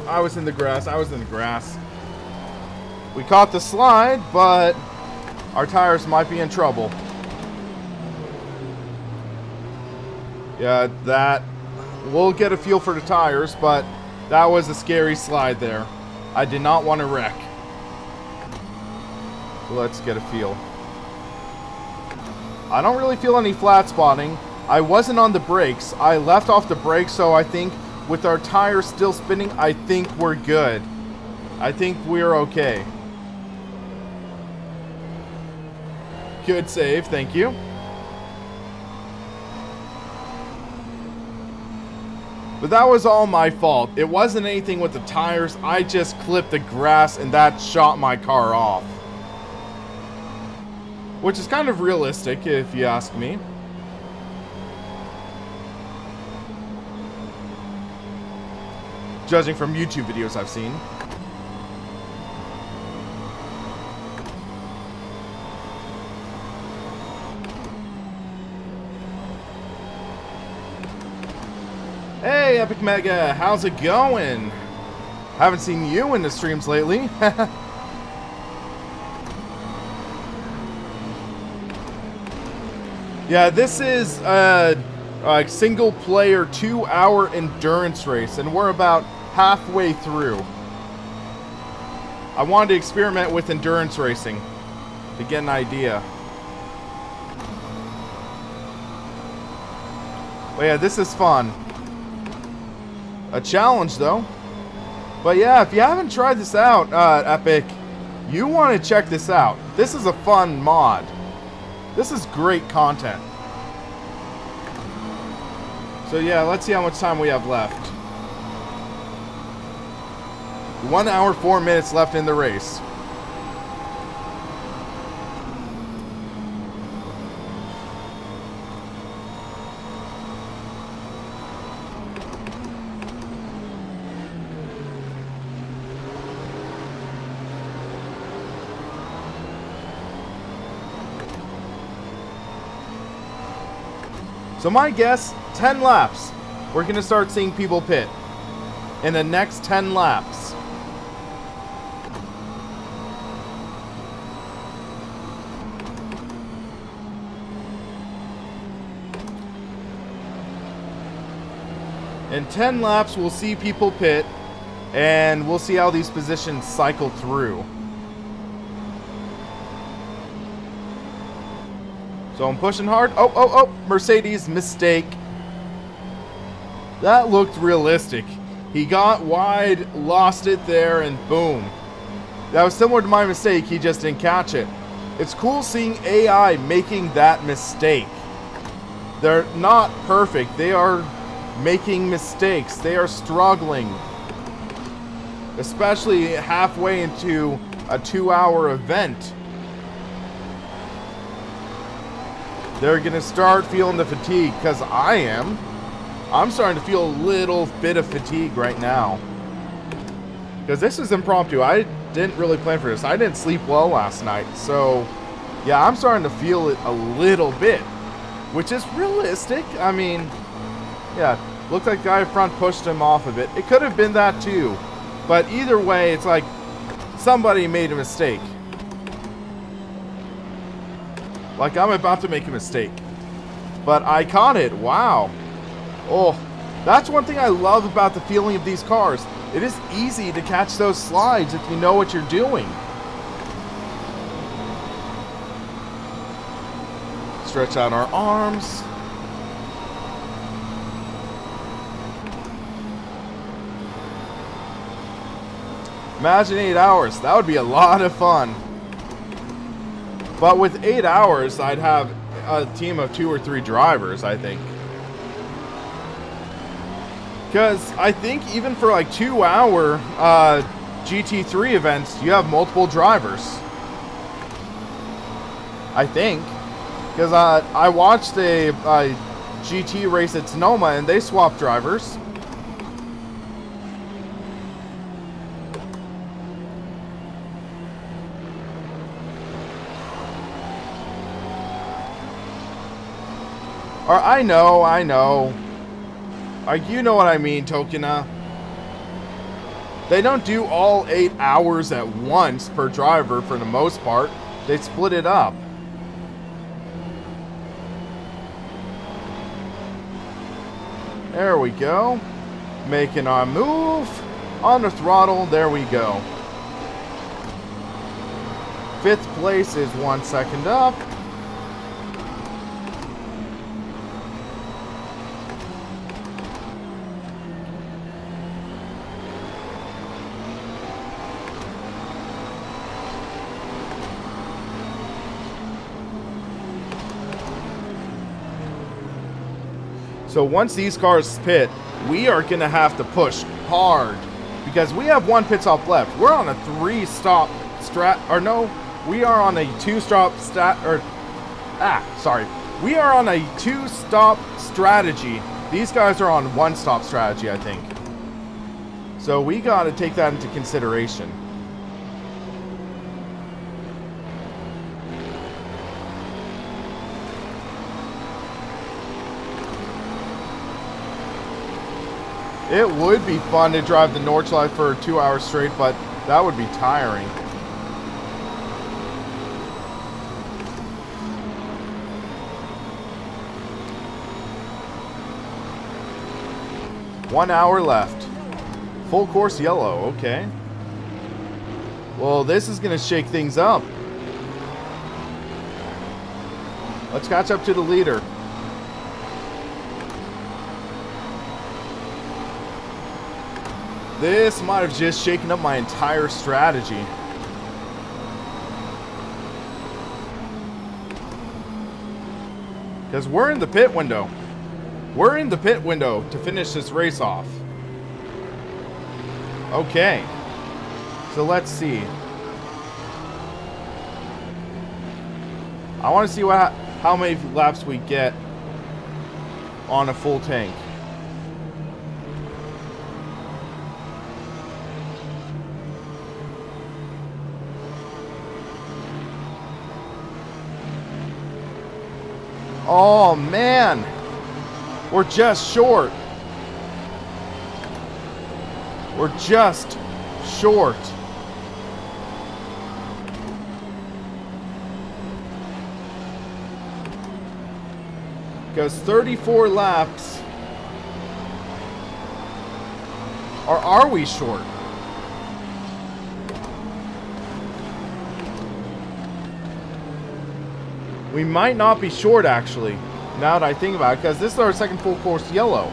I was in the grass. We caught the slide, but our tires might be in trouble. Yeah, we'll get a feel for the tires, but that was a scary slide there. I did not want to wreck. Let's get a feel. I don't really feel any flat spotting. I wasn't on the brakes. I left off the brakes, so I think with our tires still spinning, I think we're good. I think we're okay. Good save, thank you. But that was all my fault. It wasn't anything with the tires. I just clipped the grass and that shot my car off. Which is kind of realistic, if you ask me. Judging from YouTube videos I've seen. Hey, Epic Mega, how's it going? Haven't seen you in the streams lately. Yeah, this is a single player 2-hour endurance race, and we're about halfway through. I wanted to experiment with endurance racing to get an idea. But yeah, this is fun. A challenge though. But yeah, if you haven't tried this out, Epic, you want to check this out. This is a fun mod. This is great content. So yeah, let's see how much time we have left. 1 hour, 4 minutes left in the race. So my guess, 10 laps. We're going to start seeing people pit. In the next 10 laps. In 10 laps, we'll see people pit. And we'll see how these positions cycle through. So I'm pushing hard. Oh, Mercedes, mistake. That looked realistic. He got wide, lost it there, and boom. That was similar to my mistake, he just didn't catch it. It's cool seeing AI making that mistake. They're not perfect. They are making mistakes. They are struggling. Especially halfway into a 2-hour event. They're going to start feeling the fatigue, because I am. I'm starting to feel a little bit of fatigue right now. Because this is impromptu. I didn't really plan for this. I didn't sleep well last night. So, yeah, I'm starting to feel it a little bit. Which is realistic. I mean, yeah, looked like the guy in front pushed him off a bit. It could have been that too. But either way, it's like somebody made a mistake. Like I'm about to make a mistake. But I caught it. Wow. Oh, that's one thing I love about the feeling of these cars. It is easy to catch those slides if you know what you're doing. Stretch out our arms. Imagine 8 hours. That would be a lot of fun. But with 8 hours, I'd have a team of 2 or 3 drivers, I think. Because I think even for like 2-hour GT3 events, you have multiple drivers. I think. Because I watched a GT race at Sonoma and they swapped drivers. Or I know. You know what I mean, Tokina. They don't do all 8 hours at once per driver for the most part. They split it up. There we go. Making our move. On the throttle, there we go. 5th place is 1 second up. So once these cars pit, we are going to have to push hard because we have 1 pit stop left. We're on a 3-stop we are on a 2-stop we are on a 2-stop strategy. These guys are on 1-stop strategy, I think. So we got to take that into consideration. It would be fun to drive the Nordschleife for 2 hours straight, but that would be tiring. One hour left. Full course yellow, okay. Well, this is going to shake things up. Let's catch up to the leader. This might have just shaken up my entire strategy. Because we're in the pit window. We're in the pit window to finish this race off. Okay. So let's see. I want to see how many laps we get on a full tank. Oh man, we're just short. We're just short. Because 34 laps. Or are we short? We might not be short, actually, now that I think about it, because this is our second full course yellow.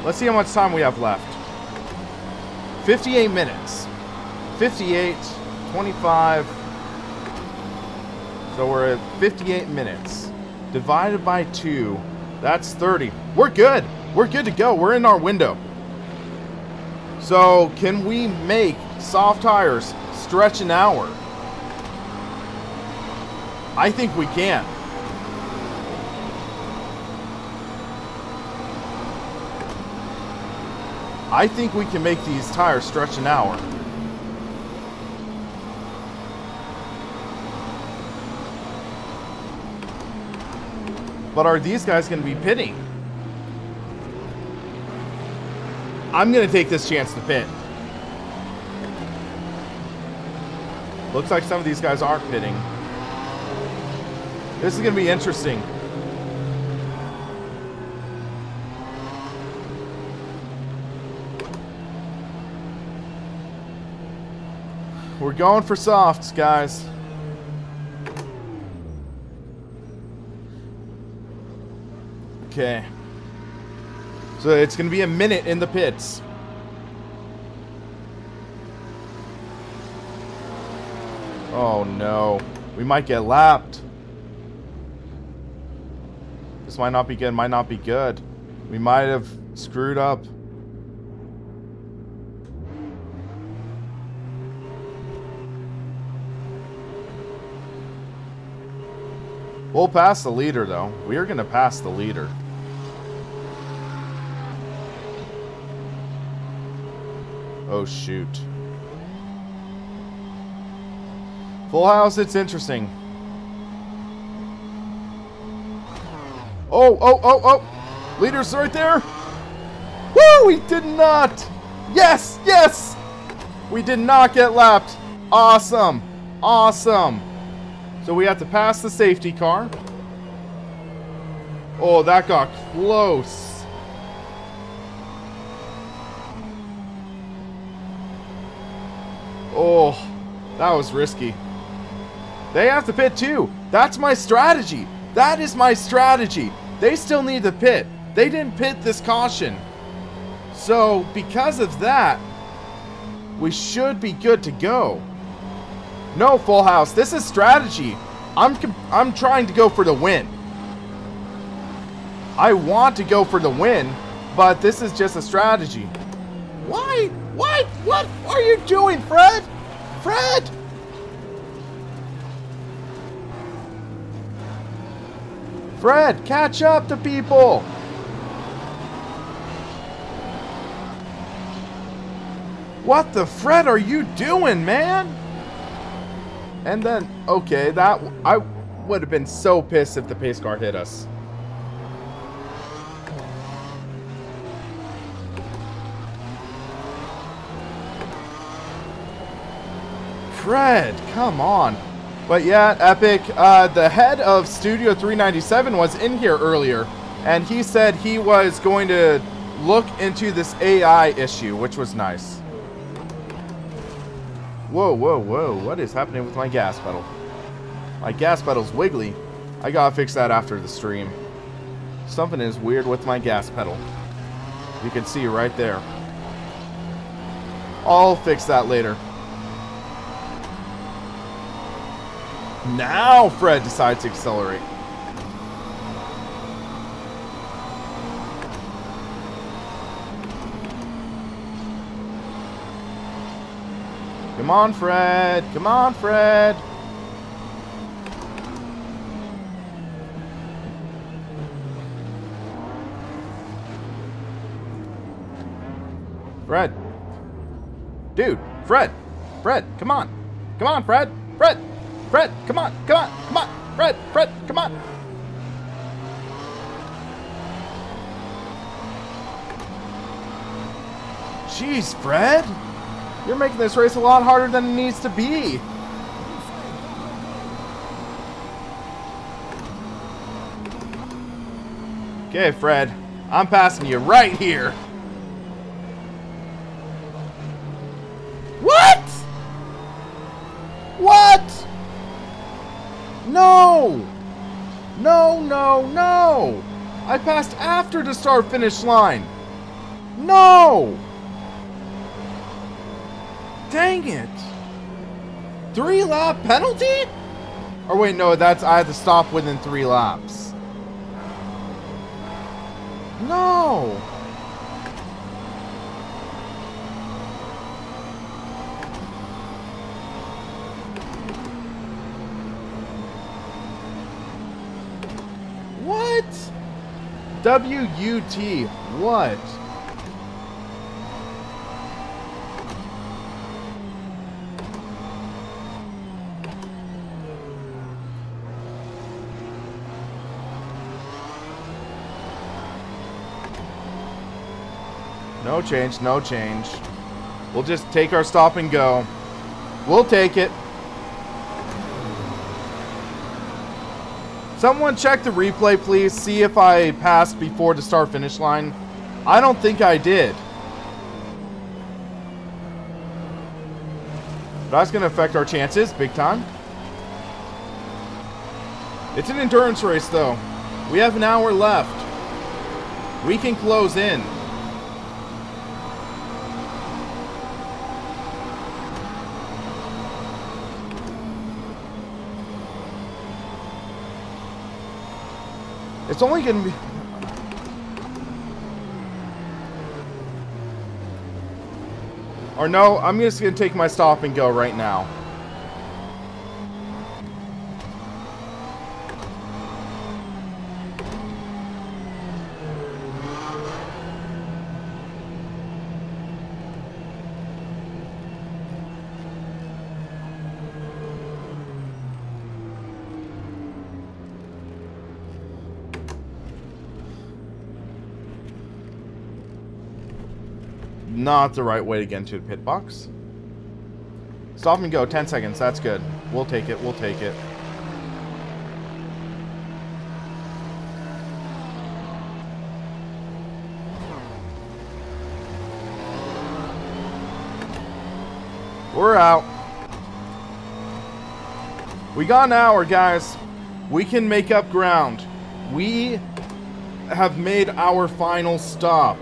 Let's see how much time we have left. 58 minutes. 58, 25. So we're at 58 minutes. Divided by 2, that's 30. We're good. We're good to go. We're in our window. So can we make soft tires stretch an hour? I think we can. I think we can make these tires stretch an hour. But are these guys going to be pitting? I'm going to take this chance to pit. Looks like some of these guys aren't pitting. This is going to be interesting. We're going for softs, guys. Okay. So it's going to be a minute in the pits. Oh no. We might get lapped. This might not be good, might not be good. We might have screwed up. We'll pass the leader, though. We are going to pass the leader. Oh, shoot. Full house, it's interesting. Oh, oh, oh, oh. Leader's right there. Woo, we did not. Yes, yes. We did not get lapped. Awesome. Awesome. So we have to pass the safety car. Oh, that got close. Oh, that was risky. They have to pit too. That's my strategy. That is my strategy. They still need to pit. They didn't pit this caution. So, because of that, we should be good to go. No, full house. This is strategy. I'm trying to go for the win. I want to go for the win, but this is just a strategy. Why? Why? What are you doing, Fred? Fred! Fred, catch up to people! What the Fred are you doing, man? And then, okay, I would have been so pissed if the pace car hit us. Fred, come on. But yeah, Epic, the head of Studio 397 was in here earlier, and he said he was going to look into this AI issue, which was nice. Whoa, whoa, whoa, what is happening with my gas pedal? My gas pedal's wiggly. I gotta fix that after the stream. Something is weird with my gas pedal. You can see right there. I'll fix that later. Now Fred decides to accelerate. Come on, Fred. Come on, Fred. Fred. Dude, Fred. Fred, come on. Come on, Fred. Fred. Fred, come on. Come on. Come on. Fred. Fred, come on. Jeez, Fred. You're making this race a lot harder than it needs to be. Okay, Fred. I'm passing you right here. What? What? No. No, no, no. I passed after the start-finish line. No. Dang it. 3-lap penalty? Or wait, no, that's I had to stop within 3 laps. No. What? WUT. What? No change, no change. We'll just take our stop and go. We'll take it. Someone check the replay, please. See if I passed before the start-finish line. I don't think I did. That's going to affect our chances big time. It's an endurance race, though. We have an hour left. We can close in. It's only going to be... Or no, I'm just going to take my stop and go right now. Not the right way to get into the pit box. Stop and go, 10 seconds, that's good. We'll take it, we'll take it. We're out. We got an hour, guys. We can make up ground. We have made our final stop.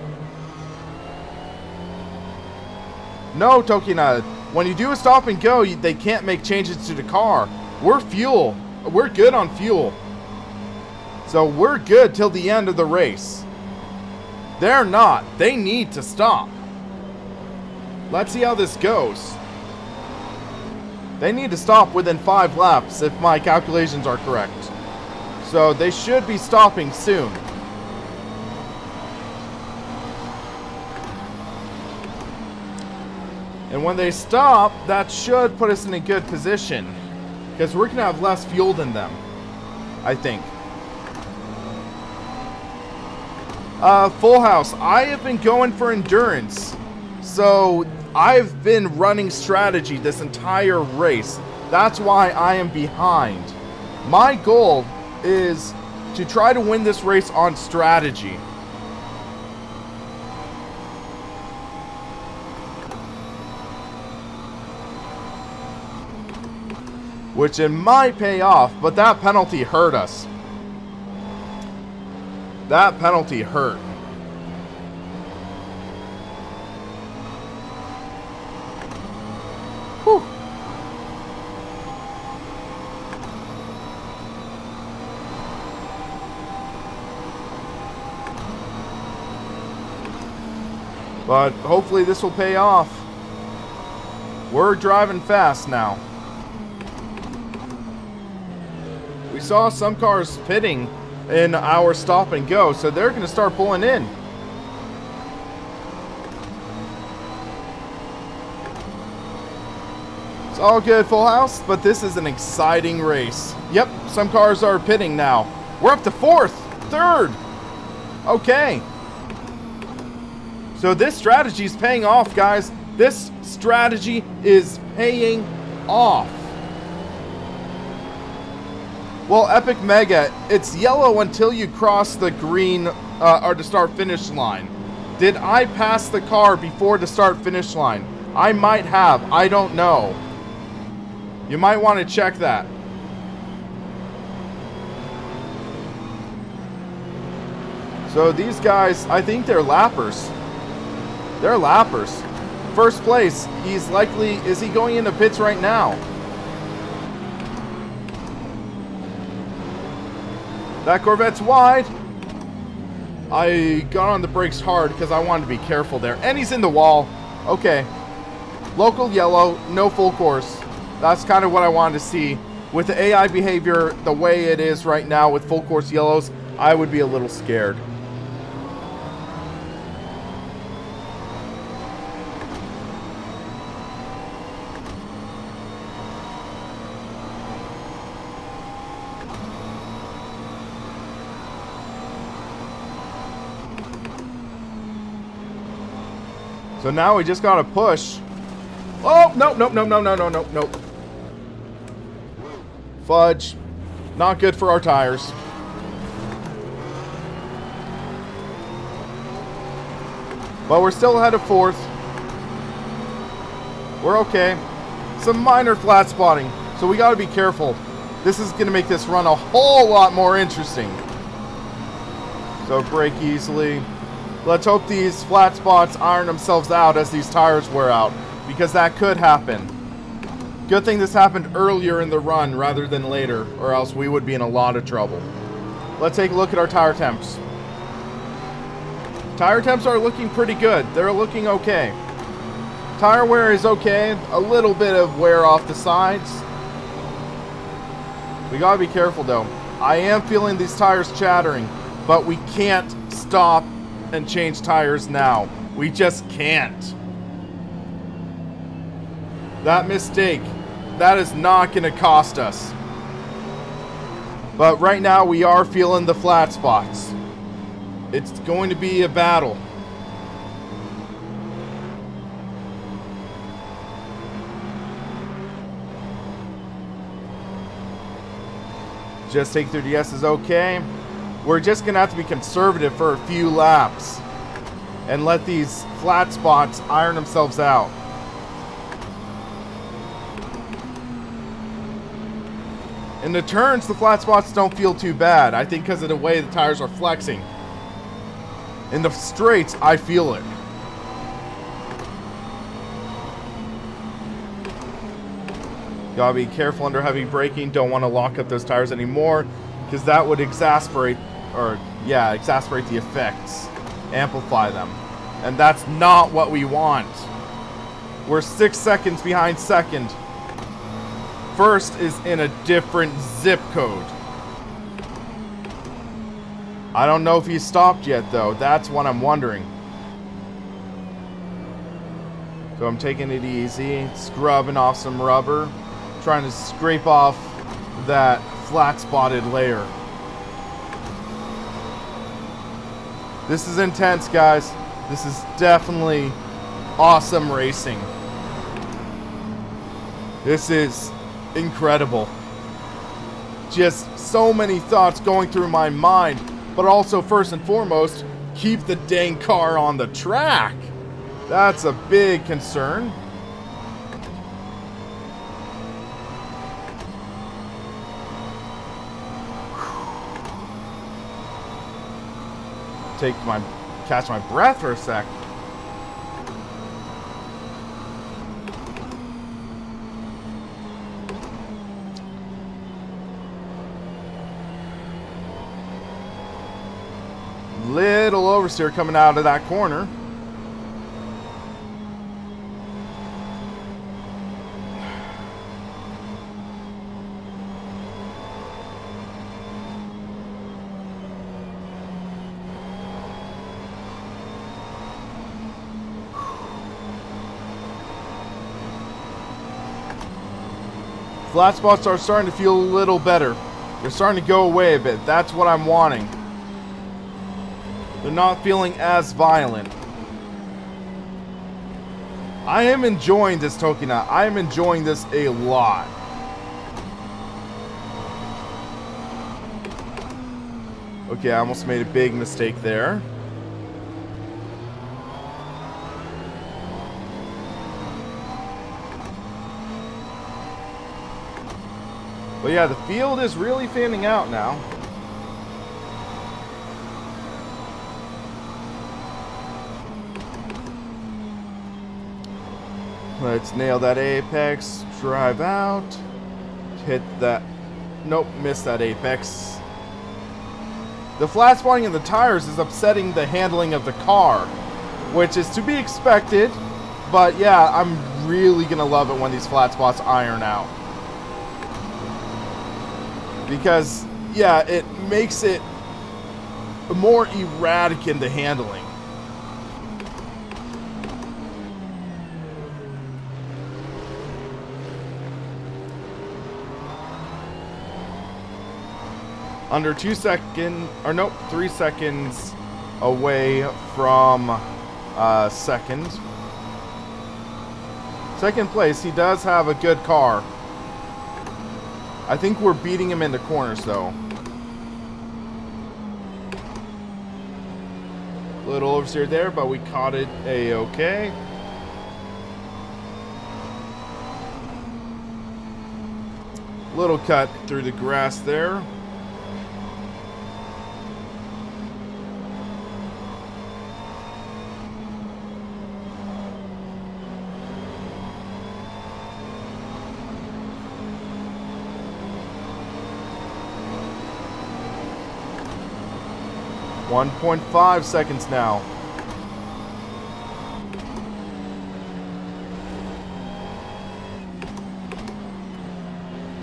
No, Tokina, when you do a stop and go, they can't make changes to the car. We're fuel. We're good on fuel. So we're good till the end of the race. They're not. They need to stop. Let's see how this goes. They need to stop within 5 laps if my calculations are correct. So they should be stopping soon. And when they stop, that should put us in a good position. Because we're going to have less fuel than them, I think. Full house. I have been going for endurance. So I've been running strategy this entire race. That's why I am behind. My goal is to try to win this race on strategy. Which it might pay off, but that penalty hurt us. That penalty hurt. Whew. But hopefully this will pay off. We're driving fast now. We saw some cars pitting in our stop and go, so they're going to start pulling in. It's all good, full house, but this is an exciting race. Yep, some cars are pitting now. We're up to 4th, 3rd. Okay. So this strategy is paying off, guys. This strategy is paying off. Well, Epic Mega, it's yellow until you cross the green or the start-finish line. Did I pass the car before the start-finish line? I might have. I don't know. You might want to check that. So these guys, I think they're lappers. They're lappers. First place, he's likely, is he going into pits right now? That Corvette's wide. I got on the brakes hard because I wanted to be careful there. And he's in the wall. Okay. Local yellow, no full course. That's kind of what I wanted to see. With the AI behavior the way it is right now with full course yellows, I would be a little scared. So now we just gotta push. Oh, no, no, no, no, no, no, no, no. Fudge. Not good for our tires. But we're still ahead of 4th. We're okay. Some minor flat spotting, so we gotta be careful. This is gonna make this run a whole lot more interesting. So brake easily. Let's hope these flat spots iron themselves out as these tires wear out, because that could happen. Good thing this happened earlier in the run rather than later, or else we would be in a lot of trouble. let's take a look at our tire temps. Tire temps are looking pretty good. They're looking okay. Tire wear is okay. A little bit of wear off the sides. We gotta be careful though. I am feeling these tires chattering, but we can't stop and change tires now. We just can't. That mistake, that is not gonna cost us. But right now we are feeling the flat spots. It's going to be a battle. Just take 30S is okay. We're just gonna have to be conservative for a few laps and let these flat spots iron themselves out. In the turns, the flat spots don't feel too bad. I think because of the way the tires are flexing. In the straights, I feel it. Gotta be careful under heavy braking. Don't want to lock up those tires anymore, because that would exasperate the effects, amplify them, and that's not what we want. We're 6 seconds behind second. First is in a different zip code. I don't know if he's stopped yet though. That's what I'm wondering. So I'm taking it easy, scrubbing off some rubber, trying to scrape off that flat spotted layer. This is intense, guys. This is definitely awesome racing. This is incredible. Just so many thoughts going through my mind, but also first and foremost, keep the dang car on the track. That's a big concern. Catch my breath for a sec. Little oversteer coming out of that corner. Flat spots are starting to feel a little better. They're starting to go away a bit. That's what I'm wanting. They're not feeling as violent. I am enjoying this Tokina. I am enjoying this a lot. Okay, I almost made a big mistake there. But yeah, the field is really fanning out now. Let's nail that apex, drive out, hit that, nope, missed that apex. The flat spotting in the tires is upsetting the handling of the car, which is to be expected, but yeah, I'm really gonna love it when these flat spots iron out. Because, yeah, it makes it more erratic in the handling. Under 2 seconds, or nope, 3 seconds away from second. Second place, he does have a good car. I think we're beating him in the corners though. Little oversteer there, but we caught it a-okay. Little cut through the grass there. 1.5 seconds now.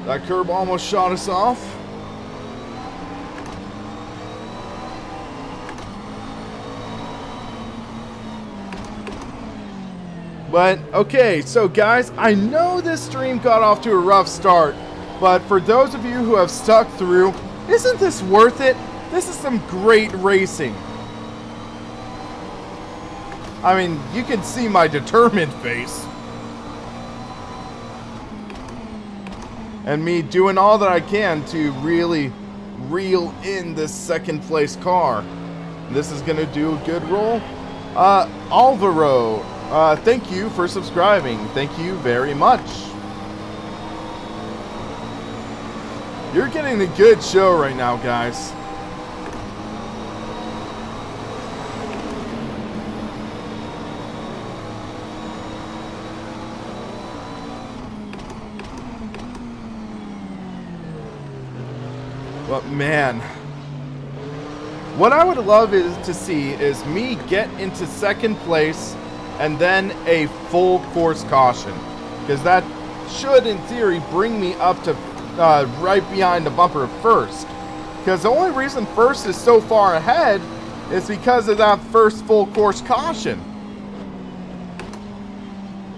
That curb almost shot us off. But, okay, so guys, I know this stream got off to a rough start, but for those of you who have stuck through, isn't this worth it? This is some great racing. I mean, you can see my determined face. And me doing all that I can to really reel in this second place car. This is gonna do a good roll. Alvaro, thank you for subscribing. Thank you very much. You're getting a good show right now, guys. But man, what I would love to see is me get into second place and then a full course caution, because that should in theory bring me up to right behind the bumper of first, because the only reason first is so far ahead is because of that first full course caution.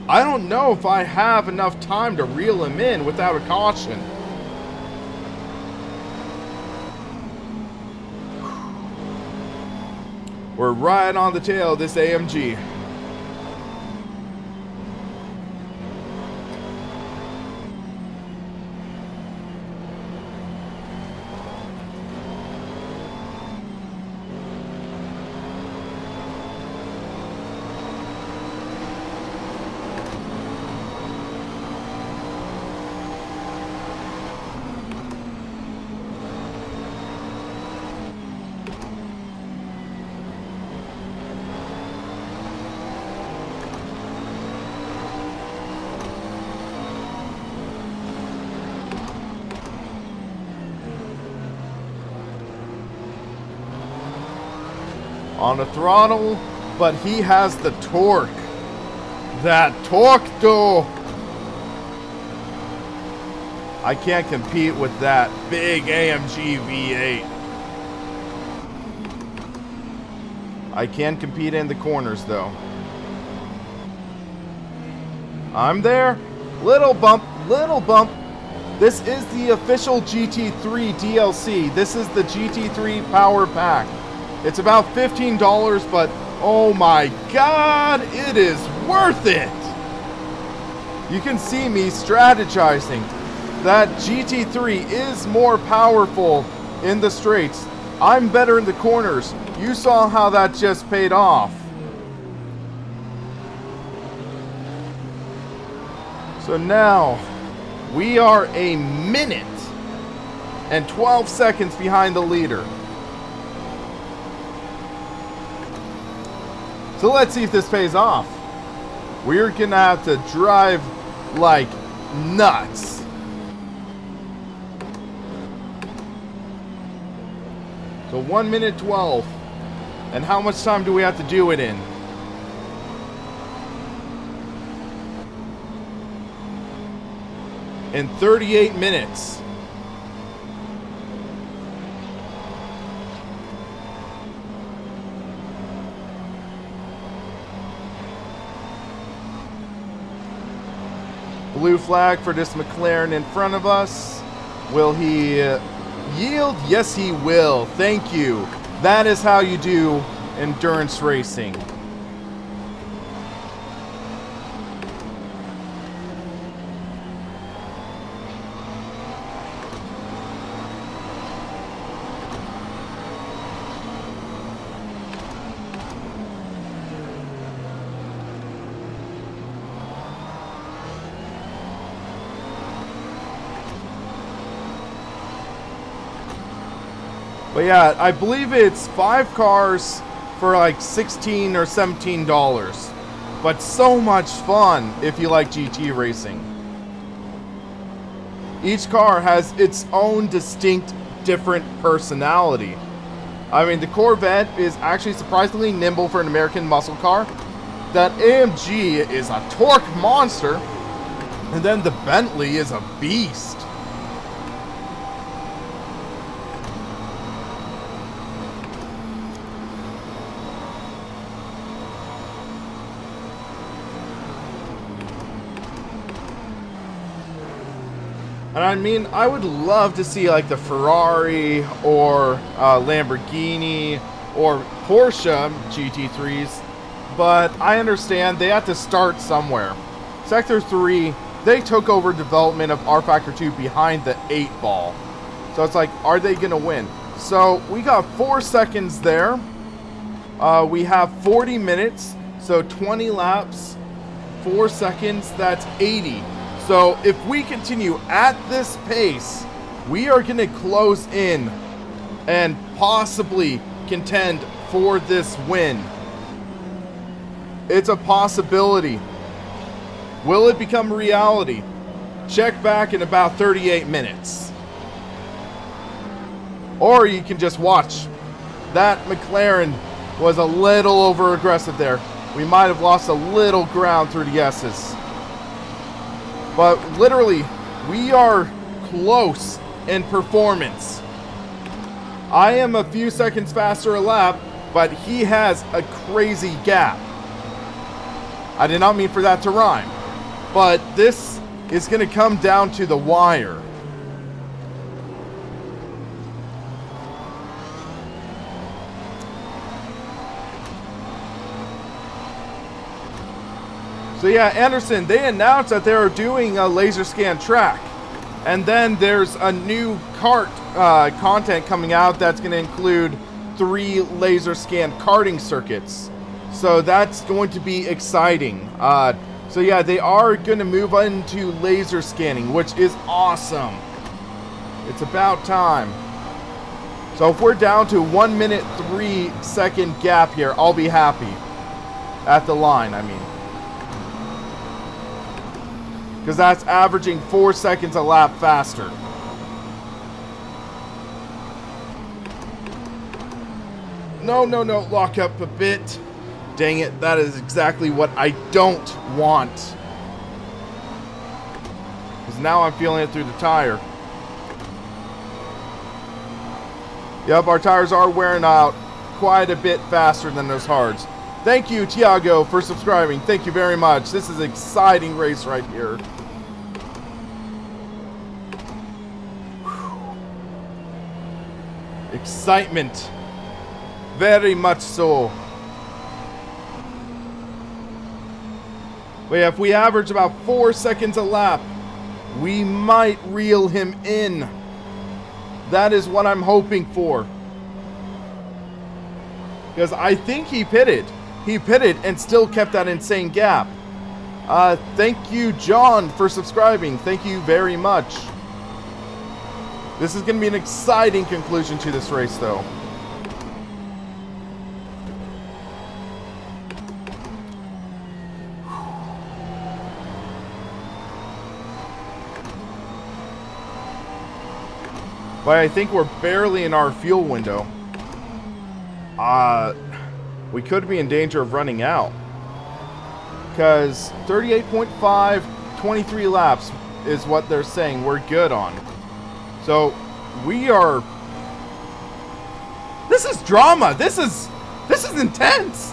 I don't know if I have enough time to reel him in without a caution. We're right on the tail of this AMG. On the throttle, but he has the torque. That torque, though. I can't compete with that big AMG V8. I can compete in the corners, though. I'm there. Little bump, little bump. This is the official GT3 DLC. This is the GT3 Power Pack. It's about $15, but oh my God, it is worth it. You can see me strategizing. That GT3 is more powerful in the straights. I'm better in the corners. You saw how that just paid off. So now, we are a minute and 12 seconds behind the leader. So let's see if this pays off. We're gonna have to drive like nuts. So 1 minute 12. And how much time do we have to do it in? In 38 minutes. Blue flag for this McLaren in front of us. Will he yield? Yes, he will. Thank you. That is how you do endurance racing. But yeah, I believe it's 5 cars for like $16 or $17. But so much fun if you like GT racing. Each car has its own distinct, different personality. I mean, the Corvette is actually surprisingly nimble for an American muscle car. That AMG is a torque monster. And then the Bentley is a beast. And I mean, I would love to see like the Ferrari or Lamborghini or Porsche GT3s, but I understand they have to start somewhere. Sector 3, they took over development of rFactor 2 behind the 8 ball. So it's like, are they going to win? So we got 4 seconds there. We have 40 minutes, so 20 laps, 4 seconds, that's 80. So if we continue at this pace, we are going to close in and possibly contend for this win. It's a possibility. Will it become reality? Check back in about 38 minutes. Or you can just watch. That McLaren was a little over aggressive there. We might have lost a little ground through the S's. But literally, we are close in performance. I am a few seconds faster a lap, but he has a crazy gap. I did not mean for that to rhyme. But this is going to come down to the wire. So yeah, Anderson, they announced that they are doing a laser scan track. And then there's a new kart content coming out that's going to include 3 laser scan karting circuits. So that's going to be exciting. So yeah, they are going to move into laser scanning, which is awesome. It's about time. So if we're down to 1 minute 3 second gap here, I'll be happy. At the line, I mean. Because that's averaging 4 seconds a lap faster. No, no, no, lock up a bit. Dang it, that is exactly what I don't want. Because now I'm feeling it through the tire. Yep, our tires are wearing out quite a bit faster than those hards. Thank you, Tiago, for subscribing. Thank you very much. This is an exciting race right here. Excitement. Very much so. But yeah, if we average about 4 seconds a lap, we might reel him in. That is what I'm hoping for. Because I think he pitted. He pitted and still kept that insane gap. Thank you, John, for subscribing. Thank you very much. This is going to be an exciting conclusion to this race, though. But I think we're barely in our fuel window. We could be in danger of running out. Because 38.5, 23 laps is what they're saying we're good on. So we are... This is drama. This is intense.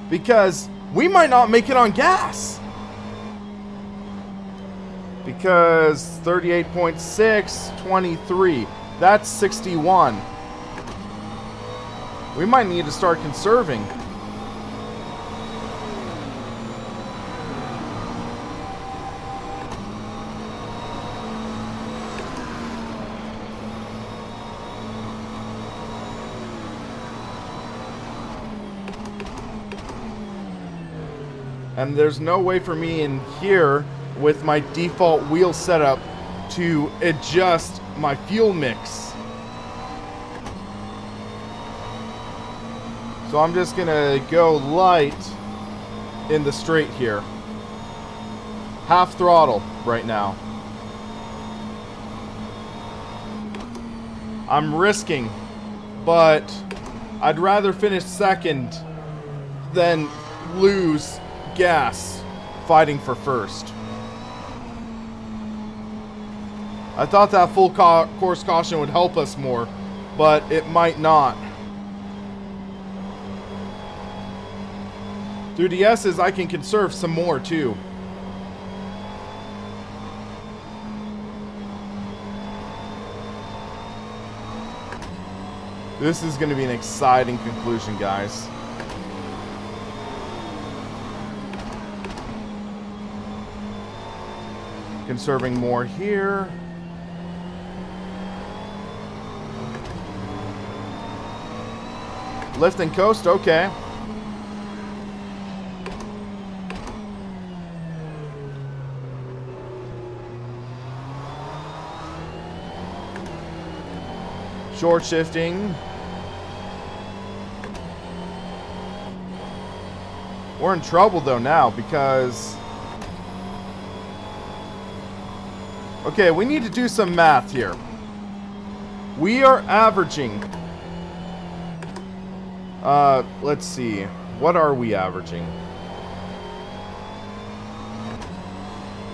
Because we might not make it on gas. Because 38.6, 23. That's 61. We might need to start conserving. And there's no way for me in here with my default wheel setup to adjust my fuel mix. So I'm just gonna go light in the straight here. Half throttle right now. I'm risking, but I'd rather finish second than lose gas fighting for first. I thought that full course caution would help us more, but it might not. Through the S's, I can conserve some more too. This is going to be an exciting conclusion, guys. Conserving more here. Lift and coast, okay. Short shifting. We're in trouble though now because... Okay, we need to do some math here. We are averaging... let's see. What are we averaging?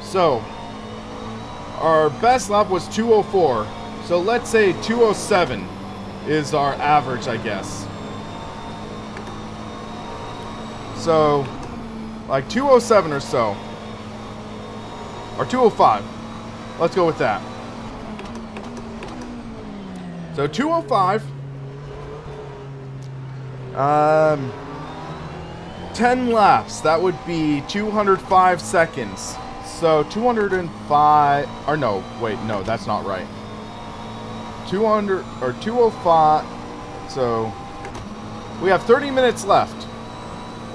So, our best lap was 2:04. So let's say 2:07 is our average, I guess. So, like 2:07 or so. Or 2:05. Let's go with that. So 2:05. 10 laps. That would be 205 seconds. So 205. Or no, wait, no, that's not right. 200 or 205. So we have 30 minutes left.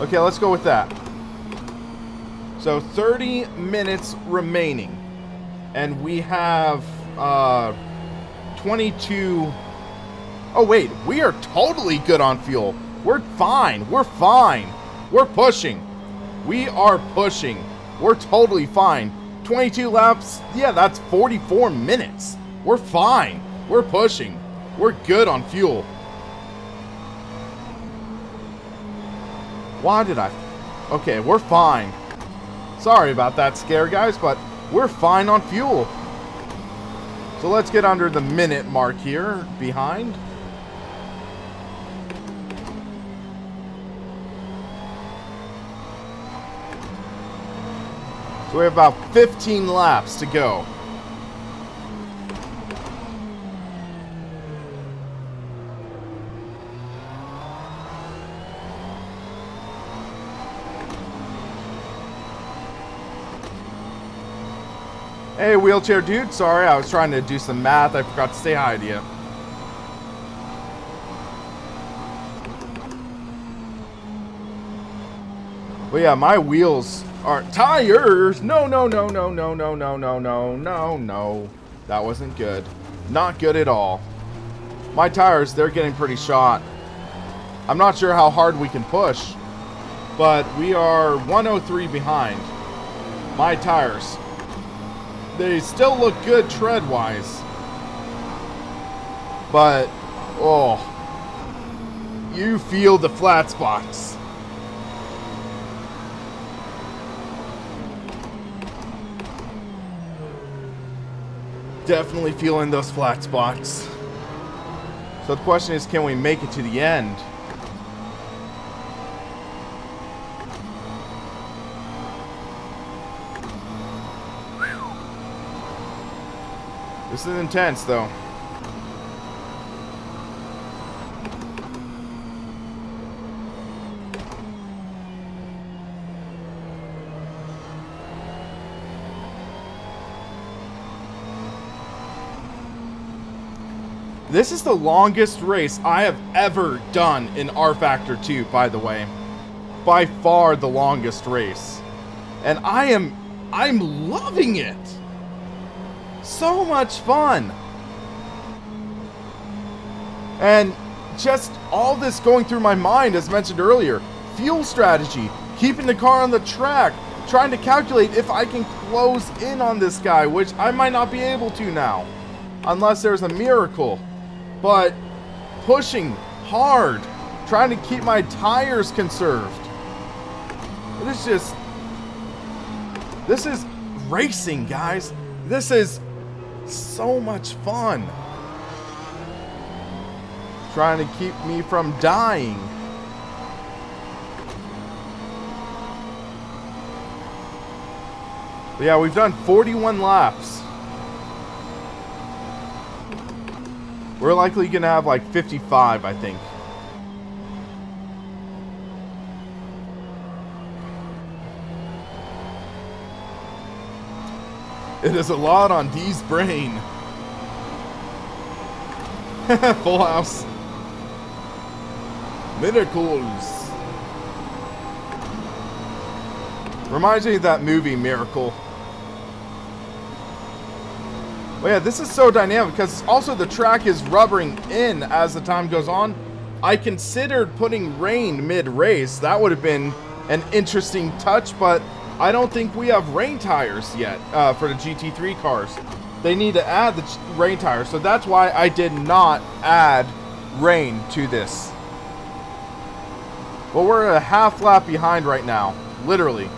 Okay, let's go with that. So 30 minutes remaining. And we have 22. Oh wait, we are totally good on fuel. We're fine. We're fine. We're pushing. We are pushing. We're totally fine. 22 laps. Yeah, that's 44 minutes. We're fine. We're pushing. We're good on fuel. Why did I... Okay, we're fine. Sorry about that scare, guys, but we're fine on fuel. So let's get under the minute mark here behind. So we have about 15 laps to go. Hey, wheelchair dude. Sorry, I was trying to do some math. I forgot to say hi to you. Well, yeah, my wheels are tires. No. That wasn't good. Not good at all. My tires, they're getting pretty shot. I'm not sure how hard we can push, but we are 103 behind. My tires. They still look good tread-wise. But, oh, you feel the flat spots. Definitely feeling those flat spots. So the question is, can we make it to the end? This is intense, though. This is the longest race I have ever done in rFactor 2, by the way. By far the longest race. And I'm loving it. So much fun. And just all this going through my mind, as mentioned earlier. Fuel strategy, keeping the car on the track, trying to calculate if I can close in on this guy, which I might not be able to now. Unless there's a miracle. but pushing hard, trying to keep my tires conserved. This is racing, guys. This is so much fun. Trying to keep me from dying. But yeah, we've done 41 laps. We're likely gonna have like 55, I think. It is a lot on D's brain. Full house. Miracles. Reminds me of that movie, Miracle. Well, yeah, this is so dynamic because also the track is rubbering in as the time goes on. I considered putting rain mid-race. That would have been an interesting touch, but I don't think we have rain tires yet for the GT3 cars. They need to add the rain tires, so that's why I did not add rain to this. Well, we're a half lap behind right now, literally.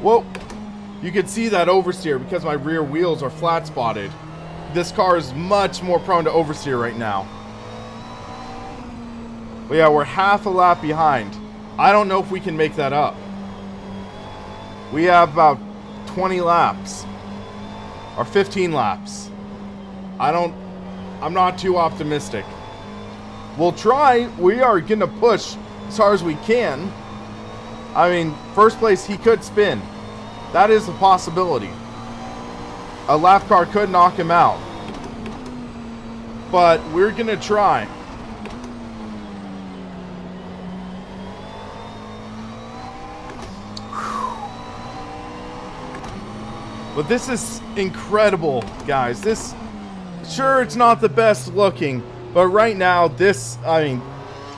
Well, you can see that oversteer because my rear wheels are flat spotted. This car is much more prone to oversteer right now. But yeah, we're half a lap behind. I don't know if we can make that up. We have about 20 laps. Or 15 laps. I'm not too optimistic. We'll try. We are going to push as hard as we can. I mean, first place, he could spin. That is a possibility. A lap car could knock him out. But we're going to try. But this is incredible, guys. Sure, it's not the best looking, but right now, this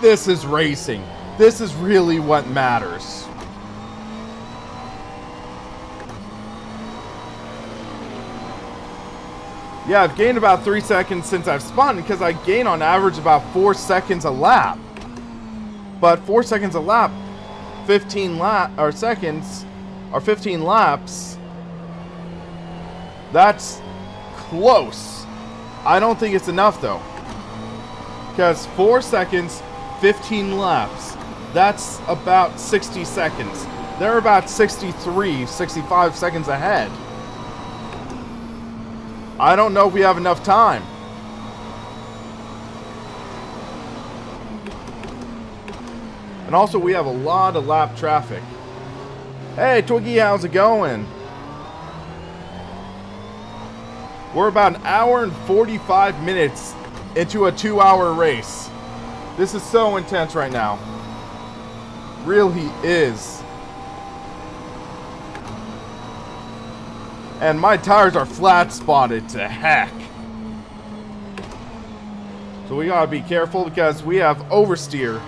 is racing. This is really what matters. Yeah, I've gained about 3 seconds since I've spun because I gain on average about 4 seconds a lap. But 4 seconds a lap, 15 laps. That's close. I don't think it's enough though. Because 4 seconds, 15 laps. That's about 60 seconds. They're about 63, 65 seconds ahead. I don't know if we have enough time. And also we have a lot of lap traffic. Hey Twiggy, how's it going? We're about an hour and 45 minutes into a 2-hour race. This is so intense right now. Really is. And my tires are flat spotted to heck. So we gotta be careful because we have oversteer.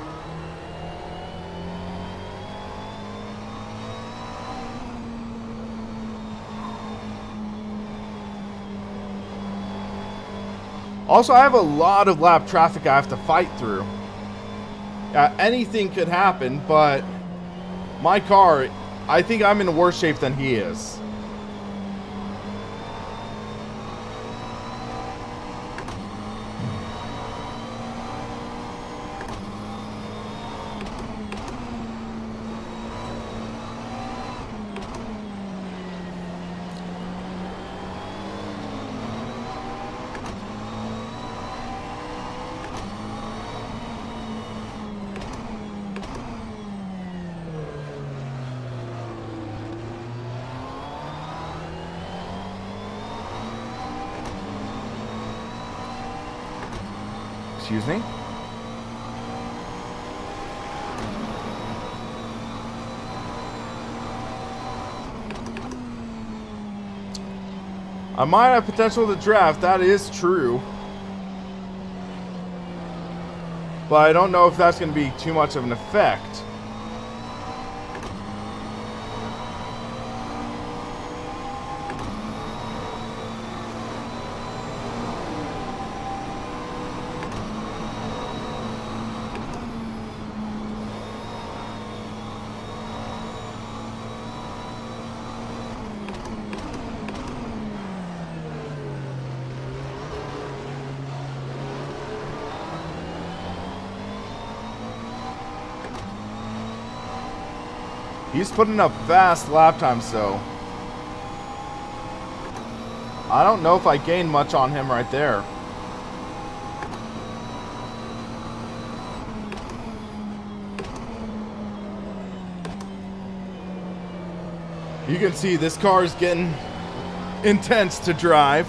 Also, I have a lot of lap traffic I have to fight through. Anything could happen, but my car, I think I'm in worse shape than he is. Excuse me? I might have potential to draft, that is true. But I don't know if that's going to be too much of an effect. He's putting up fast lap times, though. I don't know if I gained much on him right there. You can see this car is getting intense to drive.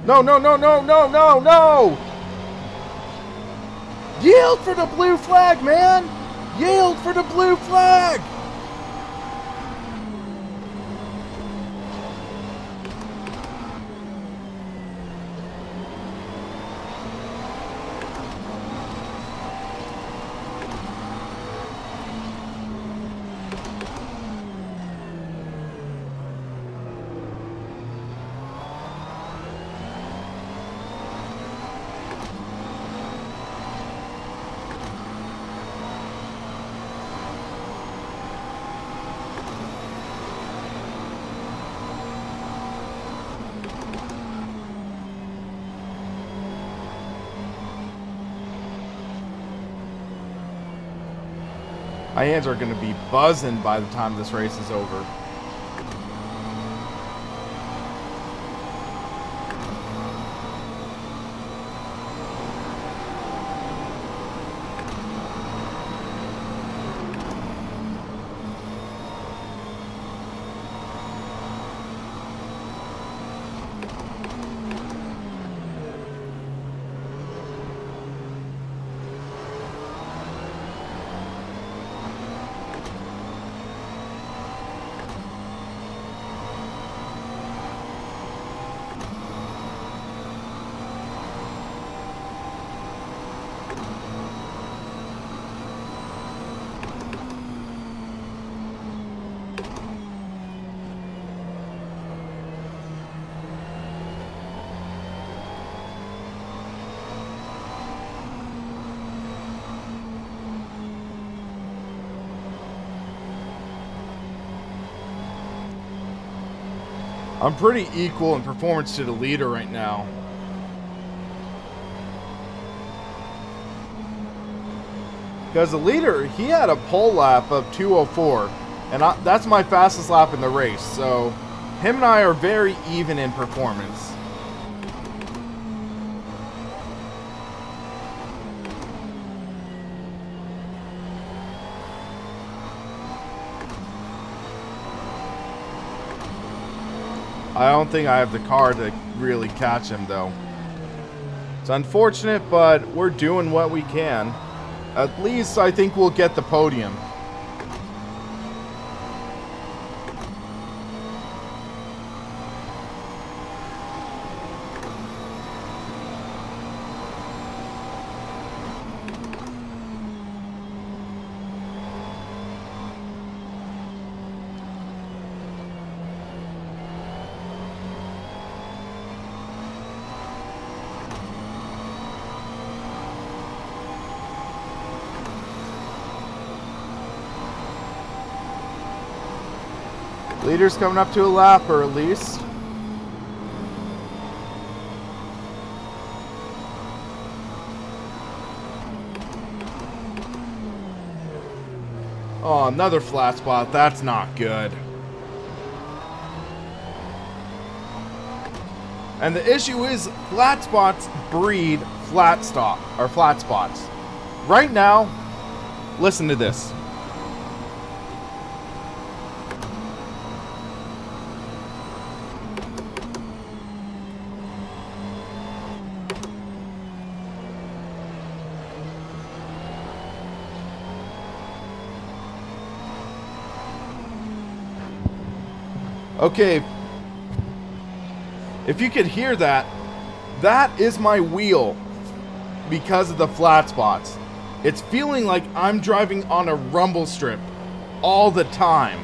No, no, no, no, no, no, no! Yield for the blue flag, man! Yield for the blue flag! My hands are going to be buzzing by the time this race is over. I'm pretty equal in performance to the leader right now. Because the leader, he had a pole lap of 2:04, and that's my fastest lap in the race. So him and I are very even in performance. I don't think I have the car to really catch him, though. It's unfortunate, but we're doing what we can. At least I think we'll get the podium. Leader's coming up to a lap, or at least. Oh, another flat spot. That's not good. And the issue is flat spots breed flat spots. Right now, listen to this. Okay, if you could hear that, that is my wheel because of the flat spots. It's feeling like I'm driving on a rumble strip all the time.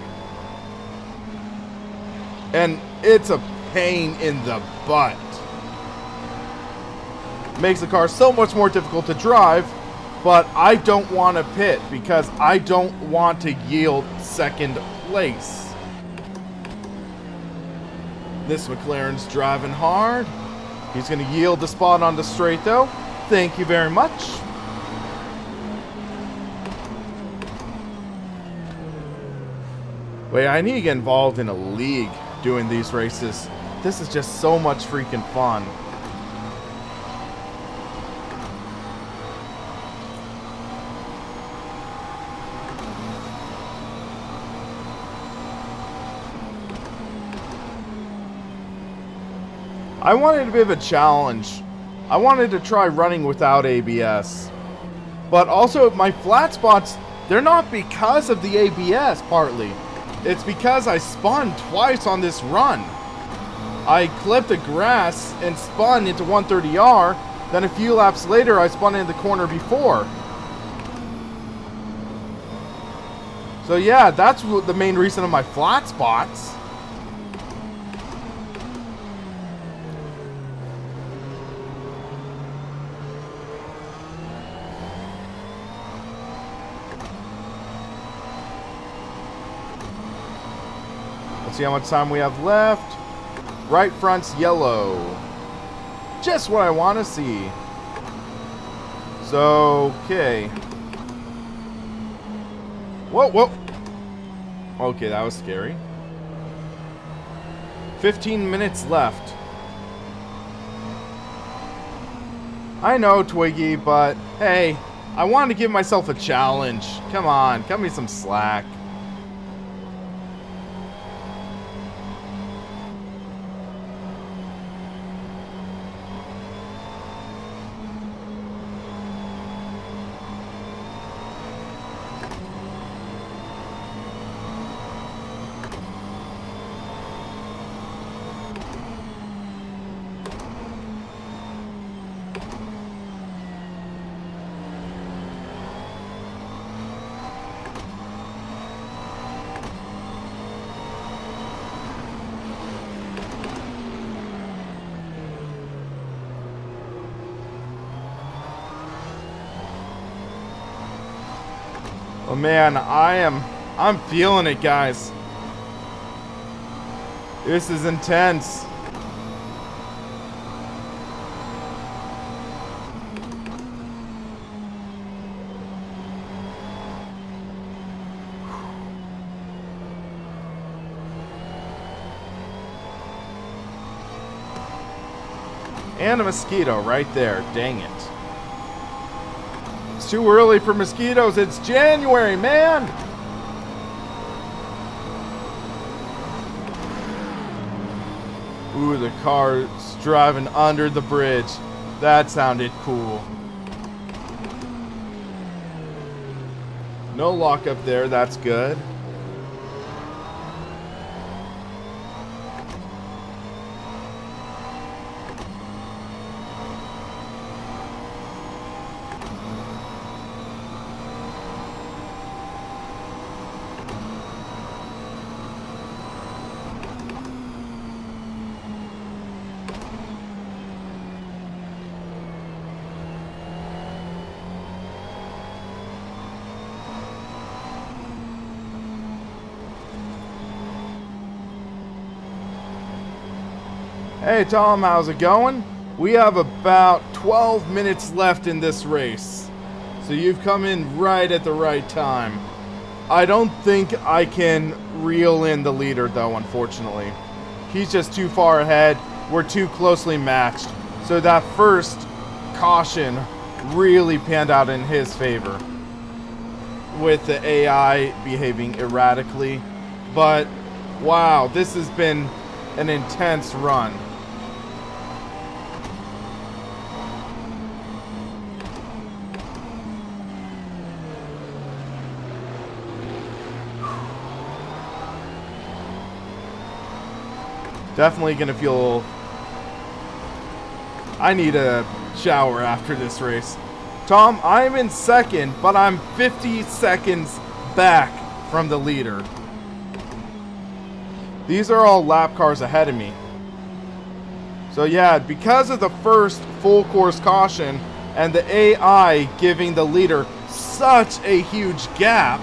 And it's a pain in the butt. Makes the car so much more difficult to drive but I don't want to pit because I don't want to yield second place. This McLaren's driving hard. He's going to yield the spot on the straight though. Thank you very much. Wait, I need to get involved in a league doing these races. This is just so much freaking fun. I wanted a bit of a challenge. I wanted to try running without ABS. But also, my flat spots, they're not because of the ABS, partly. It's because I spun twice on this run. I clipped the grass and spun into 130R. Then a few laps later, I spun in the corner before. So yeah, that's the main reason of my flat spots. Let's see how much time we have left. Right front's yellow. Just what I want to see. So, okay. Whoa, whoa. Okay, that was scary. 15 minutes left. I know, Twiggy, but hey, I wanted to give myself a challenge. Come on, cut me some slack. Oh man, I'm feeling it, guys. This is intense. And a mosquito right there, dang it. It's too early for mosquitoes. It's January, man. Ooh, the car's driving under the bridge. That sounded cool. No lockup there, that's good. Hey Tom, how's it going? We have about 12 minutes left in this race. So you've come in right at the right time. I don't think I can reel in the leader though, unfortunately. He's just too far ahead. We're too closely matched. So that first caution really panned out in his favor, with the AI behaving erratically. But wow, this has been an intense run. Definitely gonna feel... I need a shower after this race. Tom, I'm in second, but I'm 50 seconds back from the leader. These are all lap cars ahead of me. So yeah, because of the first full course caution, and the AI giving the leader such a huge gap,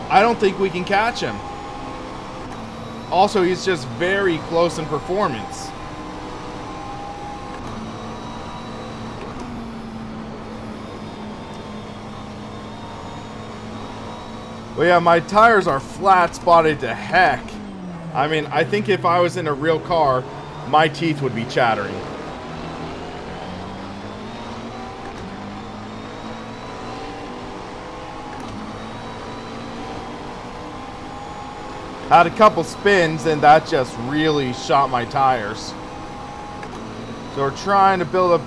I don't think we can catch him. Also, he's just very close in performance. Well, yeah, my tires are flat spotted to heck. I mean, I think if I was in a real car, my teeth would be chattering. Had a couple spins and that just really shot my tires. So we're trying to build up.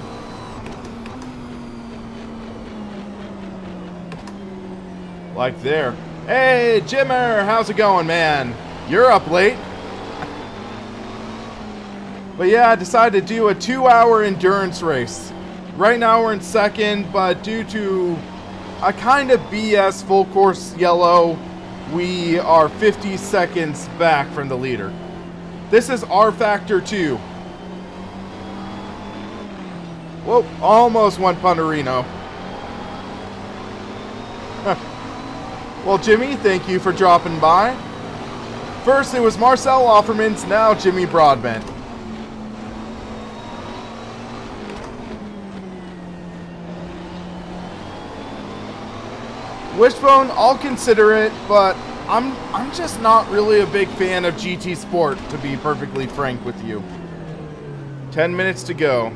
Like there. Hey, Jimmer, how's it going, man? You're up late. But yeah, I decided to do a 2-hour endurance race. Right now we're in second, but due to a kind of BS full course yellow, we are 50 seconds back from the leader. This is rFactor 2. Whoa, almost went Punterino. Well, Jimmy, thank you for dropping by. First it was Marcel Offermans, now Jimmy Broadbent. Wishbone, I'll consider it, but I'm just not really a big fan of GT Sport, to be perfectly frank with you. 10 minutes to go.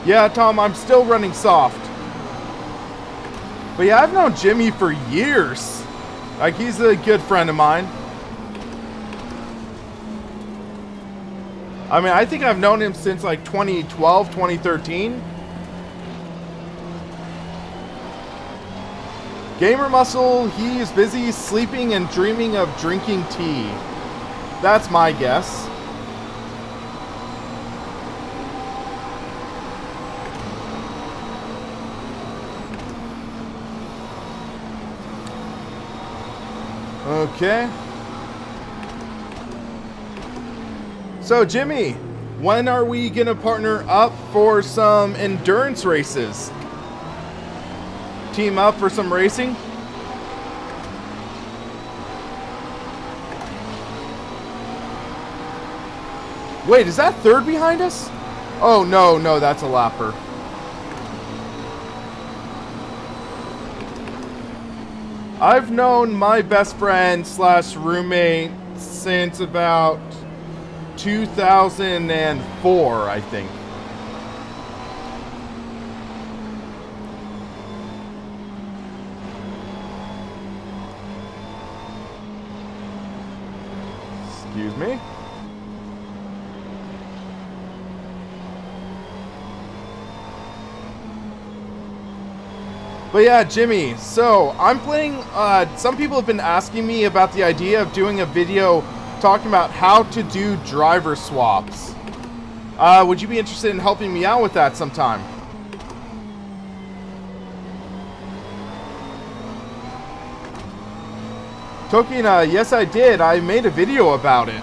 Yeah, Tom, I'm still running soft. But yeah, I've known Jimmy for years. Like, he's a good friend of mine. I mean, I think I've known him since like 2012, 2013. Gamer Muscle, he is busy sleeping and dreaming of drinking tea. That's my guess. Okay. So, Jimmy, when are we gonna partner up for some endurance races? Team up for some racing? Wait, is that third behind us? Oh, no, that's a lapper. I've known my best friend slash roommate since about 2004, I think. Excuse me. But yeah, Jimmy, so I'm playing, some people have been asking me about the idea of doing a video talking about how to do driver swaps. Would you be interested in helping me out with that sometime? Tokina, yes I did. I made a video about it.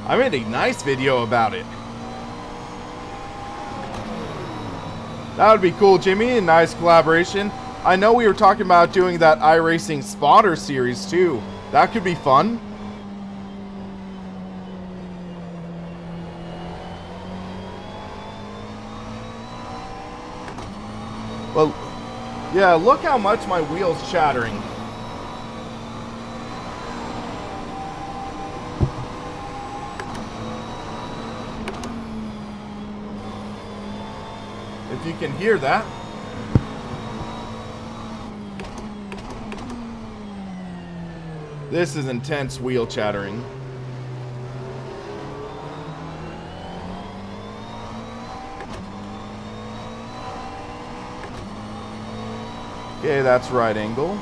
I made a nice video about it. That would be cool, Jimmy. A nice collaboration. I know we were talking about doing that iRacing Spotter series too. That could be fun. Well, yeah, look how much my wheel's chattering. If you can hear that. This is intense wheel chattering. Okay, that's right angle.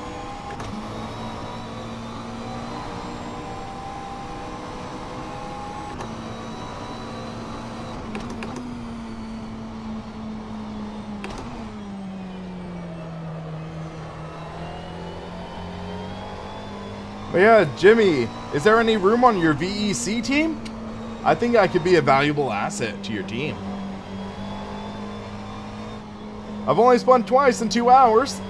But yeah, Jimmy, is there any room on your VEC team? I think I could be a valuable asset to your team. I've only spun twice in 2 hours.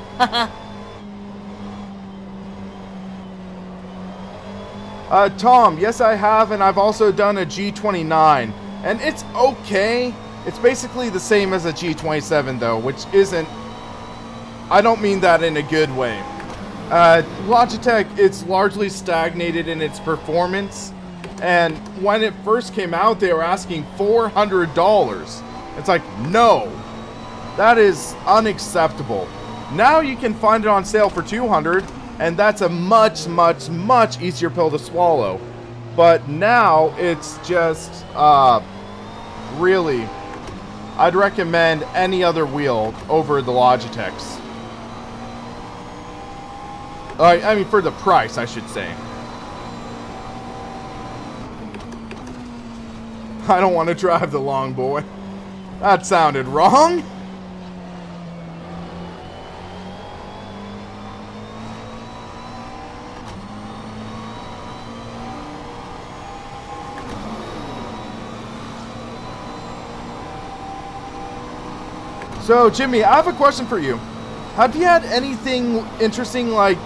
Tom, yes I have, and I've also done a G29. And it's okay. It's basically the same as a G27 though, which isn't... I don't mean that in a good way. Logitech, it's largely stagnated in its performance. And when it first came out, they were asking $400. It's like, no. That is unacceptable. Now you can find it on sale for $200, and that's a much, much, much easier pill to swallow. But now it's just, really, I'd recommend any other wheel over the Logitechs. I mean, for the price, I should say. I don't want to drive the long boy. That sounded wrong. So, Jimmy, I have a question for you. Have you had anything interesting like,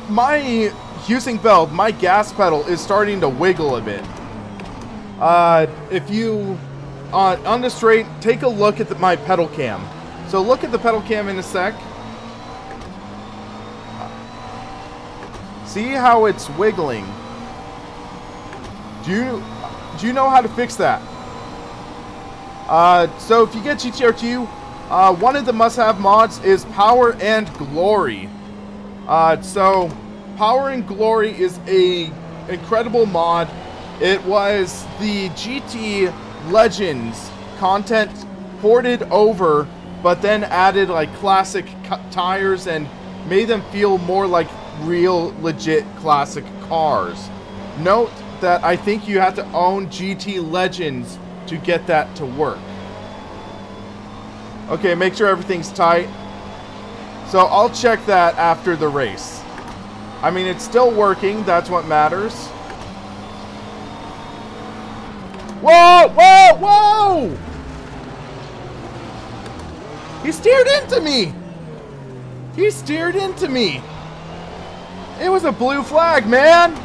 my Husing belt, my gas pedal is starting to wiggle a bit. If you, on the straight, take a look at my pedal cam. So look at the pedal cam in a sec. See how it's wiggling. Do you know how to fix that? So if you get GT3, one of the must-have mods is Power and Glory. So Power and Glory is a incredible mod. It was the GT Legends content ported over, but then added like classic tires and made them feel more like real legit classic cars. Note that I think you have to own GT Legends to get that to work. Okay, make sure everything's tight. So I'll check that after the race. I mean, it's still working, that's what matters. Whoa, whoa, whoa! He steered into me! He steered into me! It was a blue flag, man!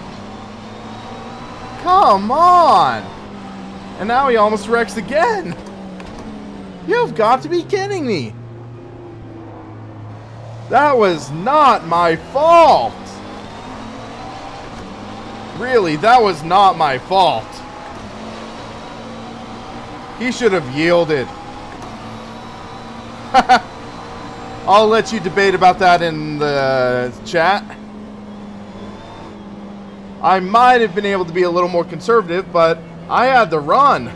Come on! And now he almost wrecks again! You've got to be kidding me! That was not my fault! Really, that was not my fault. He should have yielded. I'll let you debate about that in the chat. I might have been able to be a little more conservative, but I had the run.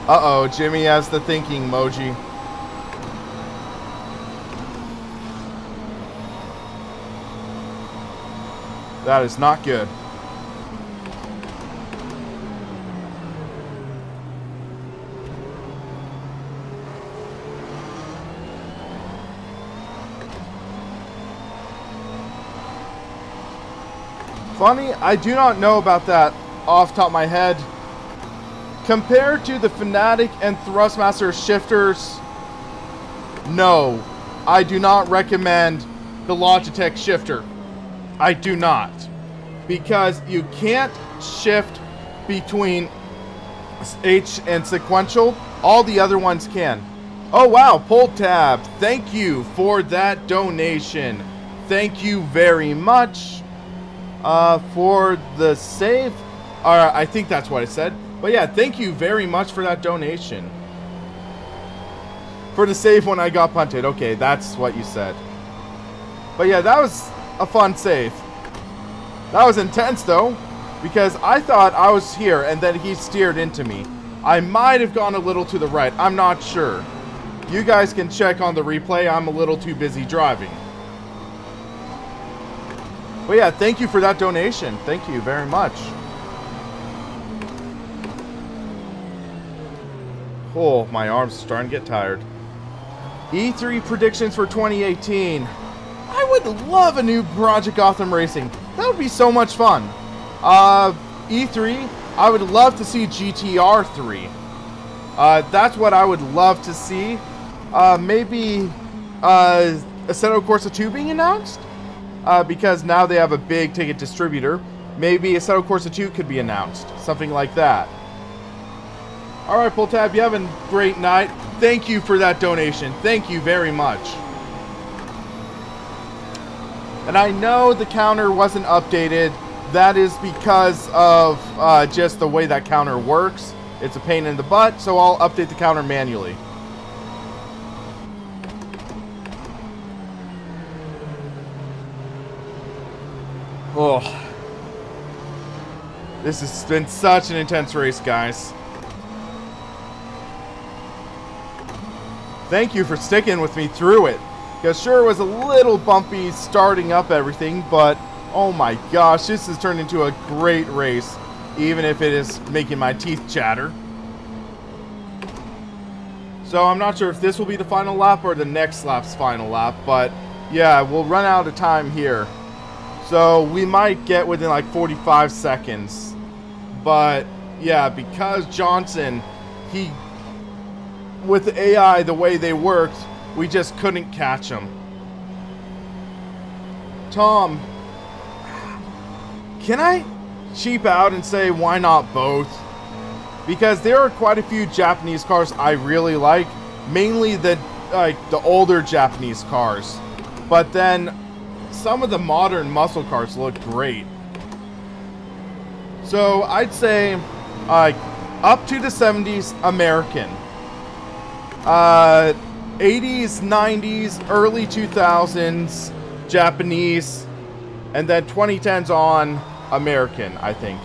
Uh-oh, Jimmy has the thinking emoji. That is not good. Funny, I do not know about that off the top of my head. Compared to the Fanatic and Thrustmaster shifters, no, I do not recommend the Logitech shifter. I do not. Because you can't shift between H and sequential. All the other ones can. Oh wow, Pull Tab. Thank you for that donation. Thank you very much for the save. I think that's what I said. But yeah, thank you very much for that donation. For the save when I got punted. Okay, that's what you said. But yeah, that was a fun save. That was intense though, because I thought I was here and then he steered into me. I might have gone a little to the right. I'm not sure. You guys can check on the replay. I'm a little too busy driving. But yeah, thank you for that donation. Thank you very much. Oh, my arms are starting to get tired. E3 predictions for 2018. I would love a new Project Gotham Racing. That would be so much fun. E3, I would love to see GTR3. That's what I would love to see. Maybe Assetto Corsa 2 being announced? Because now they have a big ticket distributor. Maybe Assetto Corsa 2 could be announced. Something like that. Alright, Pull Tab, you have a great night. Thank you for that donation. Thank you very much. And I know the counter wasn't updated. That is because of just the way that counter works. It's a pain in the butt, so I'll update the counter manually. Oh. This has been such an intense race, guys. Thank you for sticking with me through it. Because sure, it was a little bumpy starting up everything, but oh my gosh, this has turned into a great race, even if it is making my teeth chatter. So I'm not sure if this will be the final lap or the next lap's final lap, but yeah, we'll run out of time here. So we might get within like 45 seconds. But yeah, because Johnson, with the AI, the way they worked, we just couldn't catch him. Tom, can I cheap out and say why not both? Because there are quite a few Japanese cars I really like, mainly the older Japanese cars. But then some of the modern muscle cars look great. So I'd say up to the 70s American. 80s, 90s, early 2000s, Japanese, and then 2010s on, American, I think.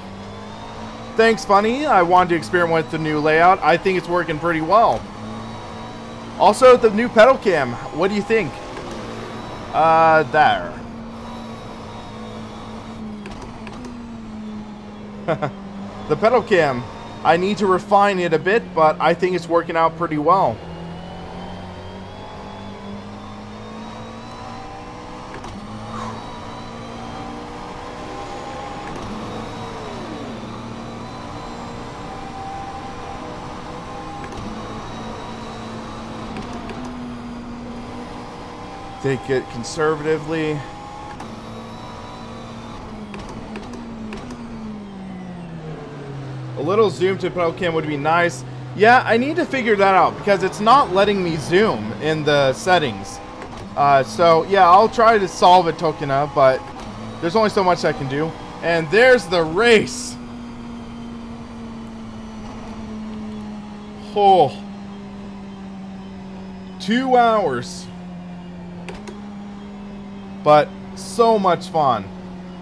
Thanks, Funny. I wanted to experiment with the new layout. I think it's working pretty well. Also, the new pedal cam. What do you think? There. The pedal cam. I need to refine it a bit, but I think it's working out pretty well. Take it conservatively. A little zoom to pedal cam would be nice. Yeah, I need to figure that out because it's not letting me zoom in the settings. So yeah, I'll try to solve it, Tokina, but there's only so much I can do. And there's the race. Oh. 2 hours. But so much fun.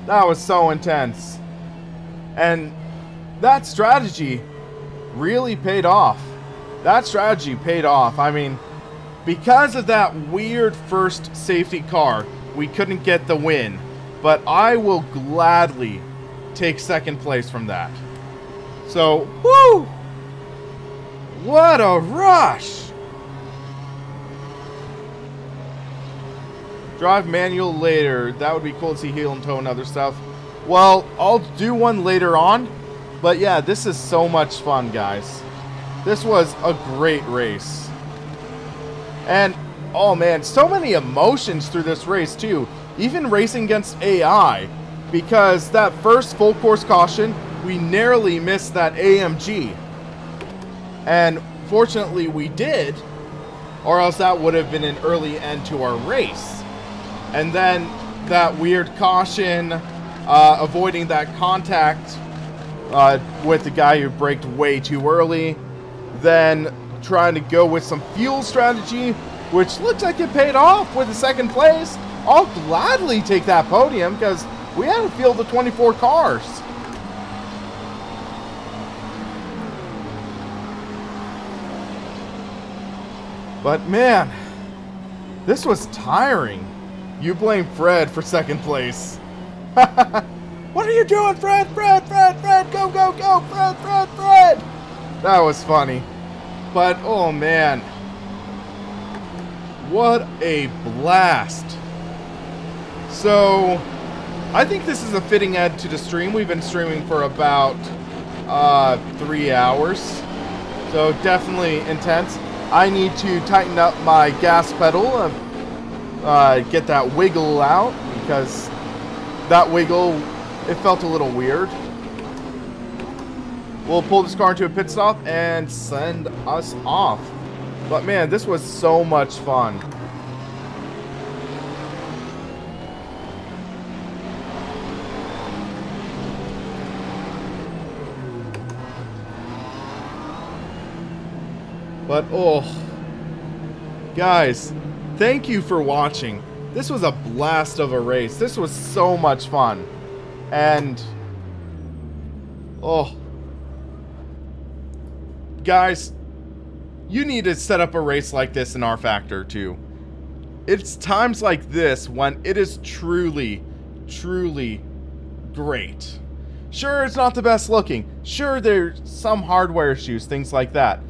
That was so intense. And that strategy really paid off. That strategy paid off. I mean, because of that weird first safety car, we couldn't get the win. But I will gladly take second place from that. So, whoo! What a rush! Drive manual later. That would be cool to see heel and toe and other stuff. Well, I'll do one later on. But yeah, this is so much fun, guys. This was a great race. And, oh man, so many emotions through this race too. Even racing against AI. Because that first full course caution, we narrowly missed that AMG. And fortunately we did. Or else that would have been an early end to our race. And then that weird caution, avoiding that contact with the guy who braked way too early. Then trying to go with some fuel strategy, which looks like it paid off with the second place. I'll gladly take that podium because we had a field of 24 cars. But man, this was tiring. You blame Fred for second place. What are you doing, Fred? Fred, Fred, Fred, go, go, go, Fred, Fred, Fred. That was funny. But, oh man, what a blast. So, I think this is a fitting end to the stream. We've been streaming for about 3 hours. So, definitely intense. I need to tighten up my gas pedal, get that wiggle out, because that wiggle, it felt a little weird. We'll pull this car into a pit stop and send us off. But man, this was so much fun. But oh, guys, thank you for watching. This was a blast of a race. This was so much fun. And oh, guys, you need to set up a race like this in rFactor too. It's times like this when it is truly, truly great. Sure, it's not the best looking. Sure, there's some hardware issues, things like that.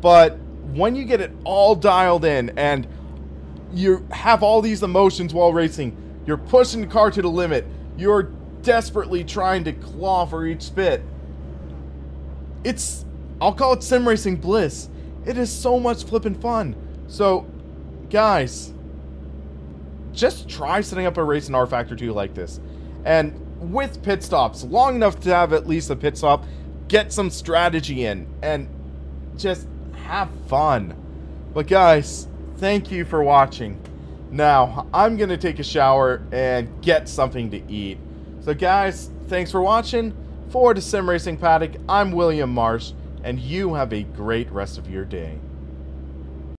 But when you get it all dialed in and you have all these emotions while racing, you're pushing the car to the limit, you're desperately trying to claw for each spit. I'll call it sim racing bliss. It is so much flippin' fun. So, guys, just try setting up a race in rFactor 2 like this. And with pit stops, long enough to have at least a pit stop, get some strategy in, and just have fun. But guys, thank you for watching. Now, I'm going to take a shower and get something to eat. So guys, thanks for watching. For the Sim Racing Paddock, I'm William Marsh. And you have a great rest of your day.